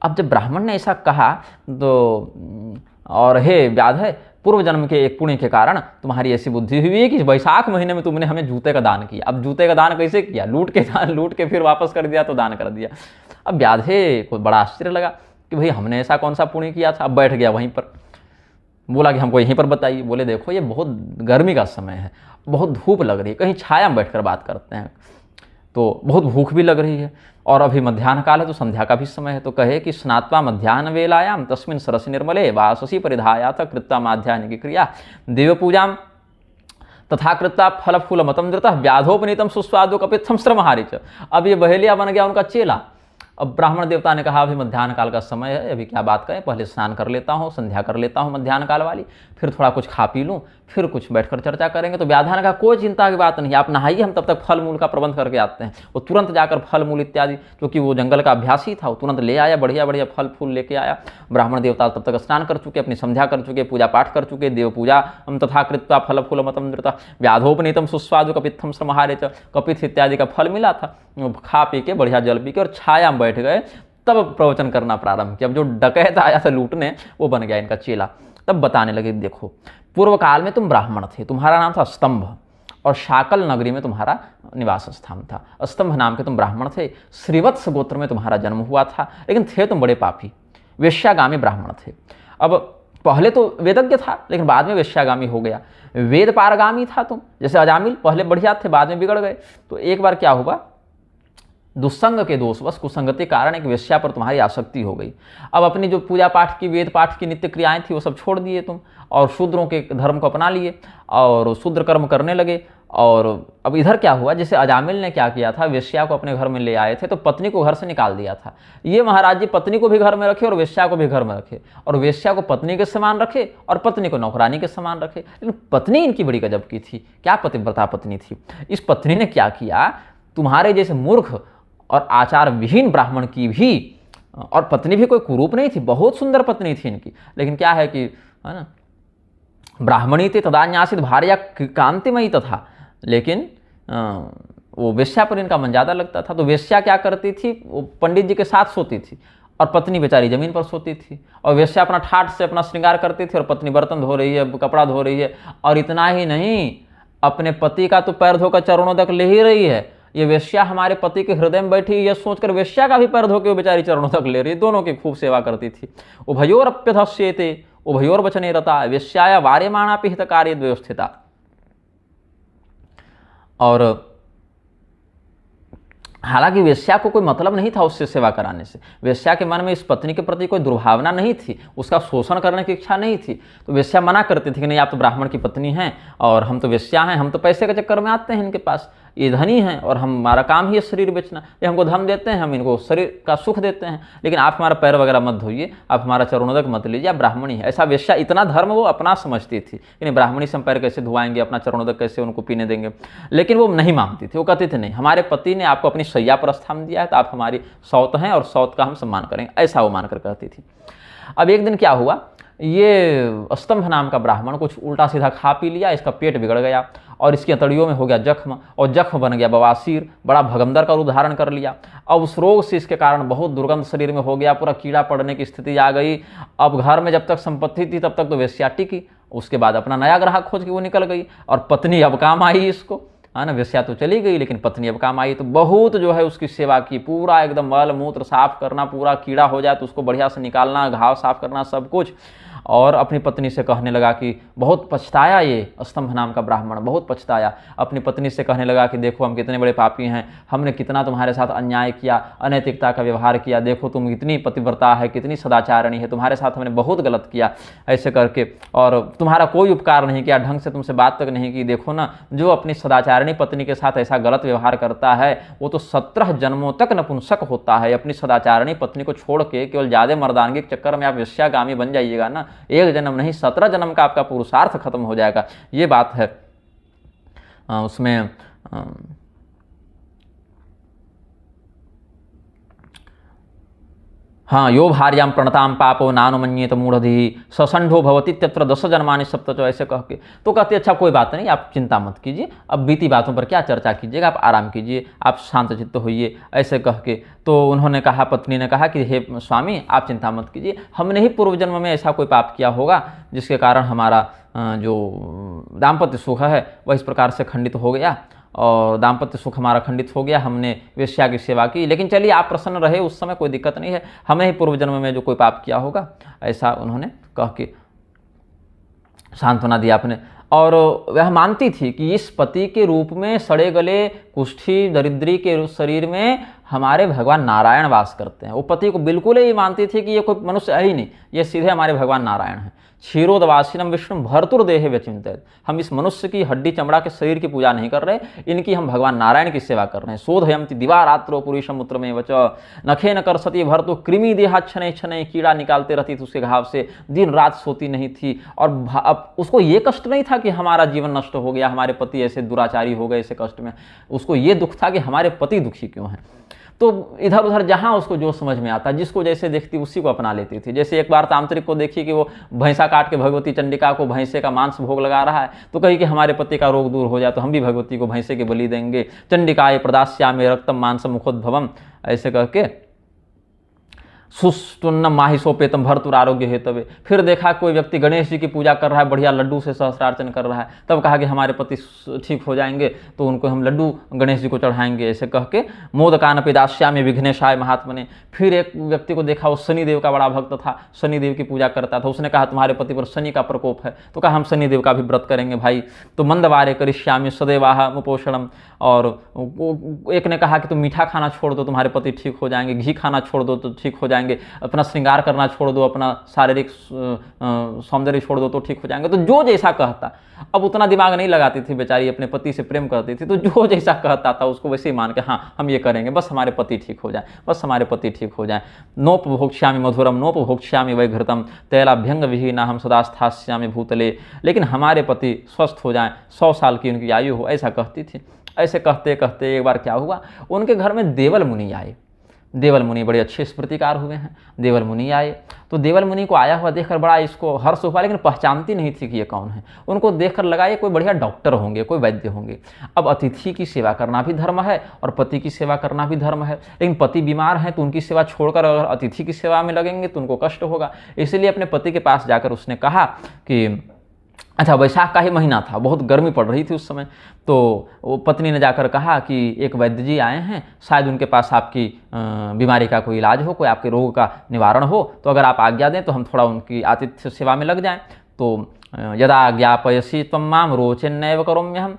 अब जब ब्राह्मण ने ऐसा कहा तो, और हे व्याध है, पूर्व जन्म के एक पुण्य के कारण तुम्हारी ऐसी बुद्धि हुई है कि वैशाख महीने में तुमने हमें जूते का दान किया। अब जूते का दान कैसे किया? लूट के फिर वापस कर दिया, तो दान कर दिया। अब व्याधे को बड़ा आश्चर्य लगा कि भाई हमने ऐसा कौन सा पुण्य किया था। अब बैठ गया वहीं पर, बोला कि हमको यहीं पर बताइए। बोले देखो ये बहुत गर्मी का समय है, बहुत धूप लग रही है, कहीं छाया में बैठकर बात करते हैं, तो बहुत भूख भी लग रही है, और अभी मध्याह्न काल है तो संध्या का भी समय है। तो कहे कि स्नात्वा मध्याह्न वेलायाम तस्मिन् सरसि निर्मले वाससी परिधायाथ कृत्वा माध्याह्न की क्रिया देव पूजाम तथा कृत्वा फल फूल मतम धृतः व्याधोपनीतम सुस्वादु कपित्थम श्रमहारिच। अब ये बहेलिया बन गया उनका चेला। अब ब्राह्मण देवता ने कहा अभी मध्याह्न काल का समय है, अभी क्या बात करें, पहले स्नान कर लेता हूँ, संध्या कर लेता हूँ मध्याह्न काल वाली, फिर थोड़ा कुछ खा पी लूँ, फिर कुछ बैठकर चर्चा करेंगे। तो व्याधान का कोई चिंता की बात नहीं, आप नहाइए, हम तब तक फल मूल का प्रबंध करके आते हैं। वो तुरंत जाकर फल मूल इत्यादि, क्योंकि वो जंगल का अभ्यासी था, वो तुरंत ले आया, बढ़िया बढ़िया फल फूल लेके आया। ब्राह्मण देवता तब तक स्नान कर चुके, अपनी संध्या कर चुके, पूजा पाठ कर चुके, देव पूजा तथा कृत्वा फल फूल मतम धृतः व्याधोपनीतम सुस्वादु कपित्थम श्रमहारिच। कपित्थ इत्यादि का फल मिला था, खा पी के बढ़िया जल पी के और छाया में बैठ गए। तब प्रवचन करना प्रारंभ किया। अब जो डकैत आया था लूटने, वो बन गया इनका चेला। तब बताने लगे देखो पूर्व काल में तुम ब्राह्मण थे, तुम्हारा नाम था स्तंभ, और शाकल नगरी में तुम्हारा निवास स्थान था। स्तंभ नाम के तुम ब्राह्मण थे, श्रीवत्स गोत्र में तुम्हारा जन्म हुआ था, लेकिन थे तुम बड़े पापी, वेश्यागामी ब्राह्मण थे। अब पहले तो वेदज्ञ था, लेकिन बाद में वेश्यागामी हो गया। वेद पारगामी था तुम, जैसे अजामिल, पहले बढ़िया थे, बाद में बिगड़ गए। तो एक बार क्या हुआ, दुस्संग के दोषवश, कुसंगति के कारण एक वेश्या पर तुम्हारी आसक्ति हो गई। अब अपनी जो पूजा पाठ की, वेद पाठ की नित्य क्रियाएं थी, वो सब छोड़ दिए तुम, और शूद्रों के धर्म को अपना लिए और शूद्र कर्म करने लगे। और अब इधर क्या हुआ, जैसे अजामिल ने क्या किया था, वेश्या को अपने घर में ले आए थे, तो पत्नी को घर से निकाल दिया था। ये महाराज जी पत्नी को भी घर में रखे और वेश्या को भी घर में रखे, और वेश्या को पत्नी के समान रखे और पत्नी को नौकरानी के समान रखे। लेकिन पत्नी इनकी बड़ी गजब की थी, क्या पतिव्रता पत्नी थी। इस पत्नी ने क्या किया, तुम्हारे जैसे मूर्ख और आचार विहीन ब्राह्मण की भी, और पत्नी भी कोई कुरूप नहीं थी, बहुत सुंदर पत्नी थी इनकी, लेकिन क्या है कि है ना, ब्राह्मणी थी तदान्यासित भार्या कांतिमयी तथा, लेकिन वो वेश्या पर इनका मन ज़्यादा लगता था। तो वेश्या क्या करती थी, वो पंडित जी के साथ सोती थी और पत्नी बेचारी जमीन पर सोती थी, और वेश्या अपना ठाठ से अपना श्रृंगार करती थी और पत्नी बर्तन धो रही है, कपड़ा धो रही है। और इतना ही नहीं, अपने पति का तो पैर धोकर चरणों तक ले ही रही है, ये वेश्या हमारे पति के हृदय में बैठी, ये सोचकर वेश्या का भी पैर धो के वो बेचारी चरणों तक ले रही, दोनों की खूब सेवा करती थी। उभयोरप्यधस्येते उभयोर वचने रता वेश्याया वार्यमाणापि हित कार्य व्यवस्थिता। और हालांकि वेश्या को कोई मतलब नहीं था उससे सेवा कराने से, वेश्या के मन में इस पत्नी के प्रति कोई दुर्भावना नहीं थी, उसका शोषण करने की इच्छा नहीं थी। तो वेश्या मना करती थी कि नहीं, आप तो ब्राह्मण की पत्नी हैं और हम तो वेश्या हैं, हम तो पैसे के चक्कर में आते हैं इनके पास, ये धनी हैं और हमारा काम ही है शरीर बेचना, ये हमको धन देते हैं, हम इनको शरीर का सुख देते हैं, लेकिन आप हमारा पैर वगैरह मत धोइए, आप हमारा चरणों तक मत लीजिए, आप ब्राह्मणी है। ऐसा वेश्या इतना धर्म वो अपना समझती थी कि नहीं, ब्राह्मणी से हम पैर कैसे धुआएंगे, अपना चरणों तक कैसे उनको पीने देंगे। लेकिन वो नहीं मानती थी, वो कहती थी नहीं, हमारे पति ने आपको अपनी शैया पर स्थान दिया है तो आप हमारी सौत हैं और सौत का हम सम्मान करेंगे, ऐसा वो मानकर कहती थी। अब एक दिन क्या हुआ, ये स्तंभ नाम का ब्राह्मण कुछ उल्टा सीधा खा पी लिया, इसका पेट बिगड़ गया और इसकी अतड़ियों में हो गया जख्म, और जख्म बन गया बवासीर, बड़ा भगंदर का रूप धारण कर लिया। अब उस रोग से इसके कारण बहुत दुर्गंध शरीर में हो गया, पूरा कीड़ा पड़ने की स्थिति आ गई। अब घर में जब तक संपत्ति थी तब तक तो वेश्या टिकी, उसके बाद अपना नया ग्राहक खोज के वो निकल गई, और पत्नी अब काम आई इसको, है ना, वेश्या तो चली गई लेकिन पत्नी अब काम आई। तो बहुत जो है उसकी सेवा की, पूरा एकदम मल मूत्र साफ करना, पूरा कीड़ा हो जाए तो उसको बढ़िया से निकालना, घाव साफ करना, सब कुछ। और अपनी पत्नी से कहने लगा कि बहुत पछताया, ये स्तंभ नाम का ब्राह्मण बहुत पछताया, अपनी पत्नी से कहने लगा कि देखो हम कितने बड़े पापी हैं, हमने कितना तुम्हारे साथ अन्याय किया, अनैतिकता का व्यवहार किया, देखो तुम कितनी पतिव्रता है, कितनी सदाचारणी है, तुम्हारे साथ हमने बहुत गलत किया ऐसे करके, और तुम्हारा कोई उपकार नहीं किया, ढंग से तुमसे बात तक नहीं की। देखो ना, जो अपनी सदाचारणी पत्नी के साथ ऐसा गलत व्यवहार करता है वो तो 17 जन्मों तक नपुंसक होता है। अपनी सदाचारणी पत्नी को छोड़ के केवल ज्यादा मर्दानगी के चक्कर में आप वेश्यागामी बन जाइएगा ना, एक जन्म नहीं 17 जन्म का आपका पुरुषार्थ खत्म हो जाएगा। ये बात है उसमें हाँ, यो भार्याम प्रणताम पापो नानुमन्येत मूढ़धि ससंढो भवति तत्र 10 जन्मानि सप्तचो, ऐसे कह के। तो कहते अच्छा कोई बात नहीं, आप चिंता मत कीजिए, अब बीती बातों पर क्या चर्चा कीजिएगा, आप आराम कीजिए, आप शांत चित्त होइए, ऐसे कह के। तो उन्होंने कहा, पत्नी ने कहा कि हे स्वामी आप चिंता मत कीजिए, हमने ही पूर्व जन्म में ऐसा कोई पाप किया होगा जिसके कारण हमारा जो दाम्पत्य सुख है वह इस प्रकार से खंडित हो गया, और दाम्पत्य सुख हमारा खंडित हो गया, हमने वेश्या की सेवा की, लेकिन चलिए आप प्रसन्न रहे, उस समय कोई दिक्कत नहीं है, हमें ही पूर्व जन्म में जो कोई पाप किया होगा, ऐसा उन्होंने कह के सांत्वना दिया अपने। और वह मानती थी कि इस पति के रूप में सड़े गले कुष्ठी दरिद्री के शरीर में हमारे भगवान नारायण वास करते हैं। वो पति को बिल्कुल ही मानती थी कि ये कोई मनुष्य है ही नहीं, ये सीधे हमारे भगवान नारायण हैं। क्षीरोदवासिनम विष्णु भर्तुर्देह व्यचिंतित, हम इस मनुष्य की हड्डी चमड़ा के शरीर की पूजा नहीं कर रहे, इनकी हम भगवान नारायण की सेवा कर रहे हैं। शोधयंति दिवा रात्रो पुरुषम उत्तर में वच नखे न कर सती भर्तु कृमि देहा छने छने, कीड़ा निकालते रहती थी उसके घाव से, दिन रात सोती नहीं थी। और अब उसको ये कष्ट नहीं था कि हमारा जीवन नष्ट हो गया, हमारे पति ऐसे दुराचारी हो गए, ऐसे कष्ट में, उसको ये दुख था कि हमारे पति दुखी क्यों हैं। तो इधर उधर जहां उसको जो समझ में आता, जिसको जैसे देखती उसी को अपना लेती थी। जैसे एक बार तांत्रिक को देखी कि वो भैंसा काट के भगवती चंडिका को भैंसे का मांस भोग लगा रहा है, तो कही कि हमारे पति का रोग दूर हो जाए तो हम भी भगवती को भैंसे के बलि देंगे, चंडिकाय प्रदास्यामि रक्तम मांसम मुखोद्भवम, ऐसे करके सुष्टुन्नम माहिसोपेतम भर्तुर आरोग्य हेतवे। फिर देखा कोई व्यक्ति गणेश जी की पूजा कर रहा है, बढ़िया लड्डू से सहस्रार्चन कर रहा है, तब कहा कि हमारे पति ठीक हो जाएंगे तो उनको हम लड्डू गणेश जी को चढ़ाएंगे, ऐसे कह के मोदकान पिदास्यामि विघ्नेशाय महात्मने। फिर एक व्यक्ति को देखा वो शनिदेव का बड़ा भक्त था, शनिदेव की पूजा करता था, उसने कहा तुम्हारे पति पर शनि का प्रकोप है, तो कहा हम शनिदेव का भी व्रत करेंगे भाई, तो मंदवारे करिष्यामि सदैवाह मुपोषणम। और एक ने कहा कि तुम मीठा खाना छोड़ दो तुम्हारे पति ठीक हो जाएंगे, घी खाना छोड़ दो तो ठीक हो जाएंगे, अपना श्रृंगार करना छोड़ दो, अपना शारीरिक सौंदर्य छोड़ दो तो ठीक हो जाएंगे। तो जो जैसा कहता, अब उतना दिमाग नहीं लगाती थी बेचारी, अपने पति से प्रेम करती थी, तो जो जैसा कहता था उसको वैसे ही मान के हाँ हम ये करेंगे, बस हमारे पति ठीक हो जाए, बस हमारे पति ठीक हो जाए। नोपभोक्ष्यामि मधुरम नोपभोक्ष्यामि वैघृतम तैलाभ्यंग विहीना हम सदा स्थास्यामि भूतले, लेकिन हमारे पति स्वस्थ हो जाएं, 100 साल की उनकी आयु हो, ऐसा कहती थी। ऐसे कहते कहते एक बार क्या हुआ, उनके घर में देवल मुनि आए। देवल मुनि बड़े अच्छे स्मृतिकार हुए हैं। देवल मुनि आए तो देवल मुनि को आया हुआ देखकर बड़ा इसको हर्ष हुआ, लेकिन पहचानती नहीं थी कि ये कौन है। उनको देखकर लगा ये कोई बढ़िया डॉक्टर होंगे, कोई वैद्य होंगे। अब अतिथि की सेवा करना भी धर्म है और पति की सेवा करना भी धर्म है, लेकिन पति बीमार हैं तो उनकी सेवा छोड़कर अगर अतिथि की सेवा में लगेंगे तो उनको कष्ट होगा। इसलिए अपने पति के पास जाकर उसने कहा कि अच्छा, वैशाख का ही महीना था, बहुत गर्मी पड़ रही थी उस समय, तो वो पत्नी ने जाकर कहा कि एक वैद्य जी आए हैं, शायद उनके पास आपकी बीमारी का कोई इलाज हो, कोई आपके रोग का निवारण हो, तो अगर आप आज्ञा दें तो हम थोड़ा उनकी आतिथ्य सेवा में लग जाएं। तो यदा ज्ञापयसी त्वं मां रोचन्नैव करोम्यहम्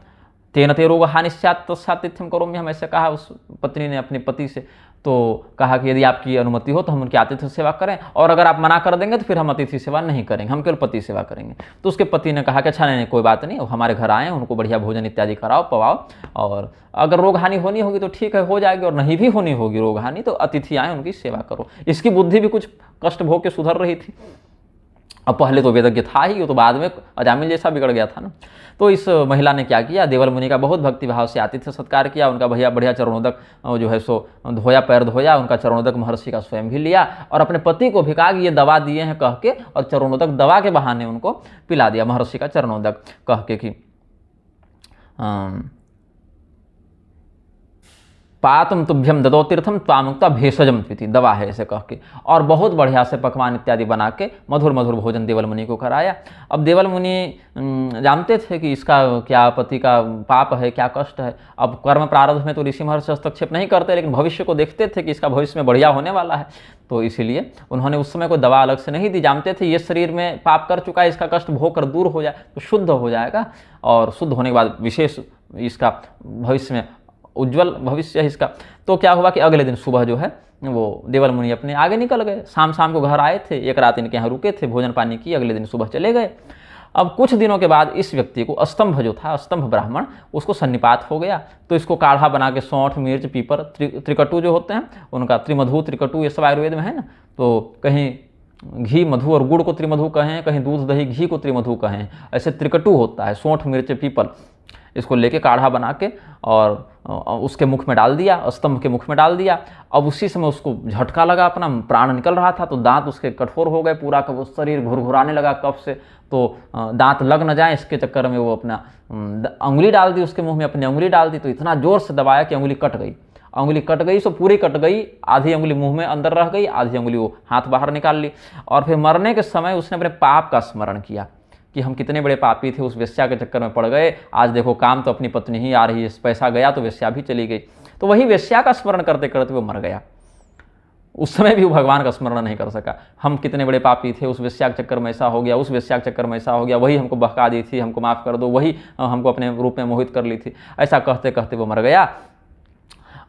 तेन ते रोग हानि स्यात् तस्यातिथ्यं करोम्यहम्, ऐसे कहा उस पत्नी ने अपने पति से। तो कहा कि यदि आपकी अनुमति हो तो हम उनकी आतिथ्य सेवा करें, और अगर आप मना कर देंगे तो फिर हम अतिथि सेवा नहीं करेंगे, हम केवल पति सेवा करेंगे। तो उसके पति ने कहा कि अच्छा नहीं, कोई बात नहीं, हमारे घर आए, उनको बढ़िया भोजन इत्यादि कराओ पवाओ, और अगर रोग हानि होनी होगी तो ठीक है हो जाएगी, और नहीं भी होनी होगी रोग हानि तो अतिथि आए उनकी सेवा करो। इसकी बुद्धि भी कुछ कष्ट भोग के सुधर रही थी। अब पहले तो वेदज्ञ था ही, वो तो बाद में अजामिल जैसा बिगड़ गया था ना। तो इस महिला ने क्या किया, देवल मुनि का बहुत भक्तिभाव से आतिथ्य सत्कार किया, उनका भैया बढ़िया चरणोदक जो है सो धोया, पैर धोया, उनका चरणोदक महर्षि का स्वयं भी लिया, और अपने पति को भी कहा कि ये दवा दिए हैं कह के, और चरणोदक दवा के बहाने उनको पिला दिया, महर्षि का चरणोदक कह के कि पातम तुभ्यम ददो तीर्थम त्वामुक्ता भेषजम प्रीति, दवा है ऐसे कह के, और बहुत बढ़िया से पकवान इत्यादि बना के मधुर मधुर भोजन देवल मुनि को कराया। अब देवल मुनि जानते थे कि इसका क्या पति का पाप है, क्या कष्ट है। अब कर्म प्रारब्ध में तो ऋषि महर्षि हस्तक्षेप नहीं करते, लेकिन भविष्य को देखते थे कि इसका भविष्य में बढ़िया होने वाला है, तो इसीलिए उन्होंने उस समय कोई दवा अलग से नहीं दी। जानते थे ये शरीर में पाप कर चुका है, इसका कष्ट भोग कर दूर हो जाए तो शुद्ध हो जाएगा, और शुद्ध होने के बाद विशेष इसका भविष्य में उज्जवल भविष्य है इसका। तो क्या हुआ कि अगले दिन सुबह जो है वो देवल मुनि अपने आगे निकल गए, शाम को घर आए थे, एक रात इनके यहाँ रुके थे, भोजन पानी की, अगले दिन सुबह चले गए। अब कुछ दिनों के बाद इस व्यक्ति को स्तंभ जो था, स्तंभ ब्राह्मण, उसको सन्निपात हो गया। तो इसको काढ़ा बना के सौंठ, मिर्च, पीपर, त्रिकटु जो होते हैं उनका, त्रिमधु, त्रिकटु, ये सब आयुर्वेद में है ना, तो कहीं घी, मधु और गुड़ को त्रिमधु कहें, कहीं दूध, दही, घी को त्रिमधु कहें, ऐसे त्रिकटु होता है, सौंठ, मिर्च, पीपल, इसको लेके काढ़ा बना के और उसके मुख में डाल दिया, स्तंभ के मुख में डाल दिया। अब उसी समय उसको झटका लगा, अपना प्राण निकल रहा था, तो दांत उसके कठोर हो गए, पूरा का वो शरीर घुरघुराने लगा कफ से, तो दांत लग न जाए इसके चक्कर में वो अपना अंगुली डाल दी उसके मुंह में, अपनी अंगुली डाल दी, तो इतना जोर से दबाया कि अंगुली कट गई। अंगुली कट गई सो पूरी कट गई, आधी अंगुली मुंह में अंदर रह गई, आधी अंगुली वो हाथ बाहर निकाल ली। और फिर मरने के समय उसने अपने पाप का स्मरण किया कि हम कितने बड़े पापी थे, उस वेश्या के चक्कर में पड़ गए, आज देखो काम तो अपनी पत्नी ही आ रही है, पैसा गया तो वेश्या भी चली गई। तो वही वेश्या का स्मरण करते करते वो मर गया। उस समय भी वो भगवान का स्मरण नहीं कर सका। हम कितने बड़े पापी थे, उस वेश्या के चक्कर में ऐसा हो गया, उस वेश्या के चक्कर में ऐसा हो गया, वही हमको बहका दी थी, हमको माफ़ कर दो, वही हमको अपने रूप में मोहित कर ली थी। ऐसा कहते कहते वो मर गया।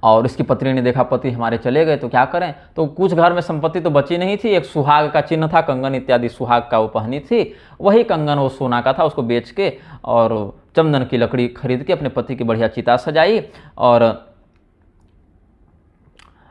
और इसकी पत्नी ने देखा पति हमारे चले गए, तो क्या करें। तो कुछ घर में संपत्ति तो बची नहीं थी, एक सुहाग का चिन्ह था, कंगन इत्यादि सुहाग का वो पहनी थी, वही कंगन वो सोना का था, उसको बेच के और चंदन की लकड़ी खरीद के अपने पति की बढ़िया चिता सजाई और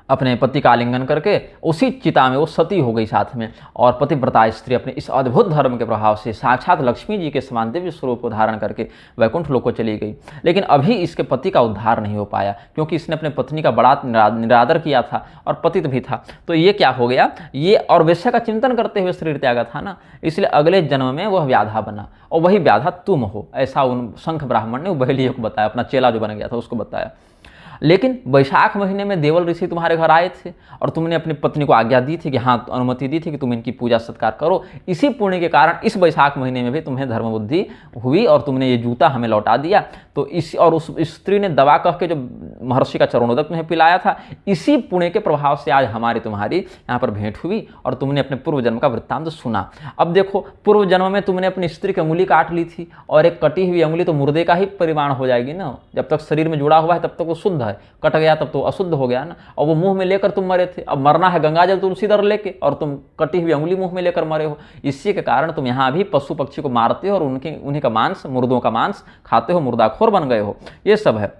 अपने पति का आलिंगन करके उसी चिता में वो सती हो गई साथ में। और पतिव्रता स्त्री अपने इस अद्भुत धर्म के प्रभाव से साक्षात लक्ष्मी जी के समान दिव्य स्वरूप को धारण करके वैकुंठ लोक को चली गई। लेकिन अभी इसके पति का उद्धार नहीं हो पाया, क्योंकि इसने अपने पत्नी का बड़ा निरादर किया था और पतित भी था। तो ये क्या हो गया, ये और वेश्या का चिंतन करते हुए शरीर त्यागा था ना, इसलिए अगले जन्म में वह व्याधा बना, और वही व्याधा तुम हो, ऐसा उन शंख ब्राह्मण ने बहेलिये को बताया, अपना चेला जो बन गया था उसको बताया। लेकिन वैशाख महीने में देवल ऋषि तुम्हारे घर आए थे और तुमने अपनी पत्नी को आज्ञा दी थी कि हाँ, अनुमति दी थी कि तुम इनकी पूजा सत्कार करो। इसी पुण्य के कारण इस वैशाख महीने में भी तुम्हें धर्म बुद्धि हुई और तुमने ये जूता हमें लौटा दिया। तो इस और उस स्त्री ने दवा कह के जो महर्षि का चरणोदक तुम्हें पिलाया था, इसी पुण्य के प्रभाव से आज हमारी तुम्हारी यहाँ पर भेंट हुई और तुमने अपने पूर्व जन्म का वृत्तांत सुना। अब देखो, पूर्व जन्म में तुमने अपनी स्त्री की अंगुली काट ली थी, और एक कटी हुई अंगुली तो मुर्दे का ही परिमाण हो जाएगी ना, जब तक शरीर में जुड़ा हुआ है तब तक वो शुद्ध है, कट गया तब तो अशुद्ध हो गया ना। और वो मुंह में लेकर तुम मरे थे, अब मरना है गंगा जल तुलसी दर लेके, और तुम कटी हुई अंगुली मुंह में लेकर मरे हो। इसी के कारण तुम यहाँ भी पशु पक्षी को मारते हो और उन्हीं का मांस, मुर्दों का मांस खाते हो, मुर्दाखोर बन गए हो, ये सब है।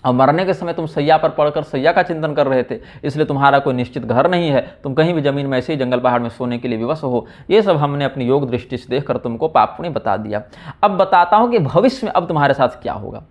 और मरने के समय तुम सैया पर पड़कर सैया का चिंतन कर रहे थे, इसलिए तुम्हारा कोई निश्चित घर नहीं है, तुम कहीं भी जमीन में ऐसे ही जंगल पहाड़ में सोने के लिए विवश हो। ये सब हमने अपनी योग दृष्टि से देखकर तुमको पाप पुण्य बता दिया। अब बताता हूं कि भविष्य में अब तुम्हारे साथ क्या होगा।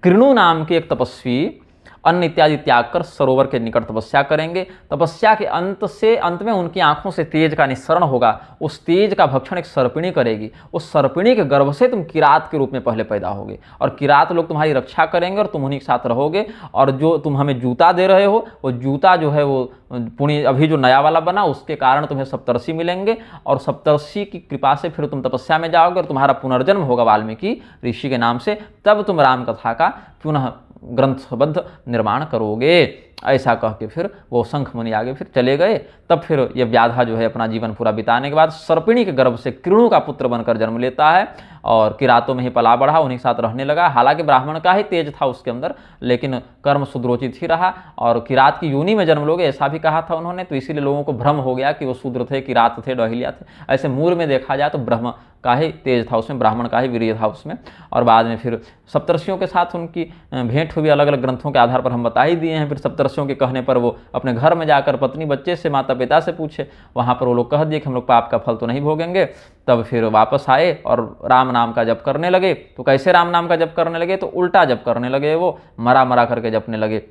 कृणु नाम के एक तपस्वी अन्न इत्यादि त्याग कर सरोवर के निकट तपस्या करेंगे। तपस्या के अंत में उनकी आंखों से तेज का निस्सरण होगा। उस तेज का भक्षण एक सर्पिणी करेगी। उस सर्पिणी के गर्भ से तुम किरात के रूप में पहले पैदा होगे और किरात लोग तुम्हारी रक्षा करेंगे और तुम उन्हीं के साथ रहोगे। और जो तुम हमें जूता दे रहे हो वो जूता जो है वो पुण्य अभी जो नया वाला बना उसके कारण तुम्हें सप्तर्षि मिलेंगे और सप्तर्षि की कृपा से फिर तुम तपस्या में जाओगे और तुम्हारा पुनर्जन्म होगा वाल्मीकि ऋषि के नाम से। तब तुम राम कथा का पुनः ग्रंथबद्ध निर्माण करोगे। ऐसा कह के फिर वो शंख मुनि आगे फिर चले गए। तब फिर ये व्याधा जो है अपना जीवन पूरा बिताने के बाद सर्पिणी के गर्भ से कृणु का पुत्र बनकर जन्म लेता है और किरातों में ही पला बढ़ा, उन्हीं के साथ रहने लगा। हालांकि ब्राह्मण का ही तेज था उसके अंदर, लेकिन कर्म सुद्रोचित ही रहा और किरात की योनि में जन्म लोगे ऐसा भी कहा था उन्होंने। तो इसीलिए लोगों को भ्रम हो गया कि वो शूद्र थे, किरात थे, डहिलिया थे। ऐसे मूल में देखा जाए तो ब्रह्म का ही तेज था उसमें, ब्राह्मण का ही वीर्य था उसमें। और बाद में फिर सप्तर्षियों के साथ उनकी भेंट हुई, अलग अलग ग्रंथों के आधार पर हम बता ही दिए हैं। फिर सप्तर्षियों के कहने पर वो अपने घर में जाकर पत्नी बच्चे से, माता पिता से पूछे, वहाँ पर वो लोग कह दिए कि हम लोग पाप का फल तो नहीं भोगेंगे। तब फिर वापस आए और राम नाम का जप करने लगे। तो कैसे राम नाम का जप करने लगे? तो उल्टा जप करने लगे, वो मरा मरा करके जपने लगे।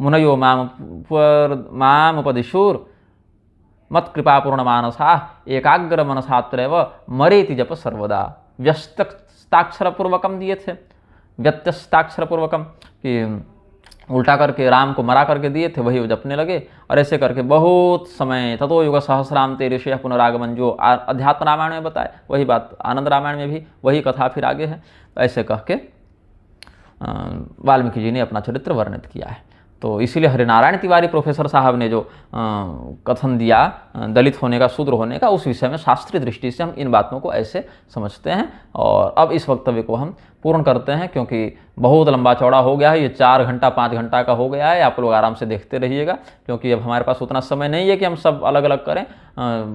मुनयो माम उपदिशुर मत कृपा पूर्ण मानसा एकाग्र मनसात्रैव मरेति जप सर्वदा। व्यस्तस्ताक्षरपूर्वकम दिए थे, व्यत्यस्ताक्षरपूर्वकम कि उल्टा करके राम को मरा करके दिए थे, वही वो जपने लगे। और ऐसे करके बहुत समय ततो युग सहस्राम ते ऋषय पुनरागमन, जो अध्यात्म रामायण में बताए वही बात आनंद रामायण में भी वही कथा फिर आगे है। ऐसे कह के वाल्मीकि जी ने अपना चरित्र वर्णित किया है। तो इसीलिए हरिनारायण तिवारी प्रोफेसर साहब ने जो कथन दिया दलित होने का, शूद्र होने का, उस विषय में शास्त्रीय दृष्टि से हम इन बातों को ऐसे समझते हैं। और अब इस वक्तव्य को हम पूर्ण करते हैं क्योंकि बहुत लंबा चौड़ा हो गया है, ये 4 घंटा 5 घंटा का हो गया है। आप लोग आराम से देखते रहिएगा क्योंकि अब हमारे पास उतना समय नहीं है कि हम सब अलग अलग करें,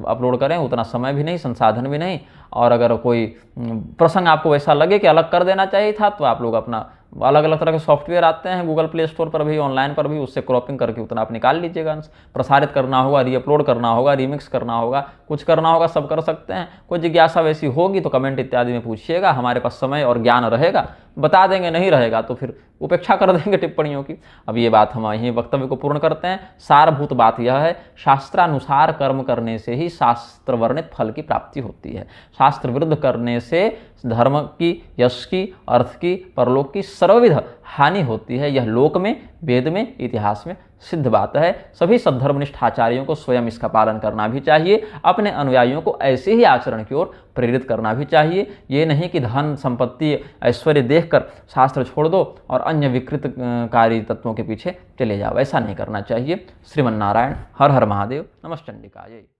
अपलोड करें, उतना समय भी नहीं, संसाधन भी नहीं। और अगर कोई प्रसंग आपको वैसा लगे कि अलग कर देना चाहिए था तो आप लोग अपना अलग अलग तरह के सॉफ्टवेयर आते हैं गूगल प्ले स्टोर पर भी, ऑनलाइन पर भी, उससे क्रॉपिंग करके उतना आप निकाल लीजिएगा। प्रसारित करना होगा, रीअपलोड करना होगा, रीमिक्स करना होगा, कुछ करना होगा, सब कर सकते हैं। कोई जिज्ञासा वैसी होगी तो कमेंट इत्यादि में पूछिएगा, हमारे पास समय और ज्ञान रहेगा बता देंगे, नहीं रहेगा तो फिर उपेक्षा कर देंगे टिप्पणियों की। अब ये बात हम यहीं वक्तव्य को पूर्ण करते हैं। सारभूत बात यह है, शास्त्रानुसार कर्म करने से ही शास्त्र वर्णित फल की प्राप्ति होती है। शास्त्र विरुद्ध करने से धर्म की, यश की, अर्थ की, परलोक की सर्वविध हानि होती है। यह लोक में, वेद में, इतिहास में सिद्ध बात है। सभी सद्धर्मनिष्ठ आचार्यों को स्वयं इसका पालन करना भी चाहिए, अपने अनुयायियों को ऐसे ही आचरण की ओर प्रेरित करना भी चाहिए। ये नहीं कि धन संपत्ति ऐश्वर्य देखकर शास्त्र छोड़ दो और अन्य विकृतकारी तत्वों के पीछे चले जाओ, ऐसा नहीं करना चाहिए। श्रीमन्नारायण। हर हर महादेव। नमश्चंडिकाय।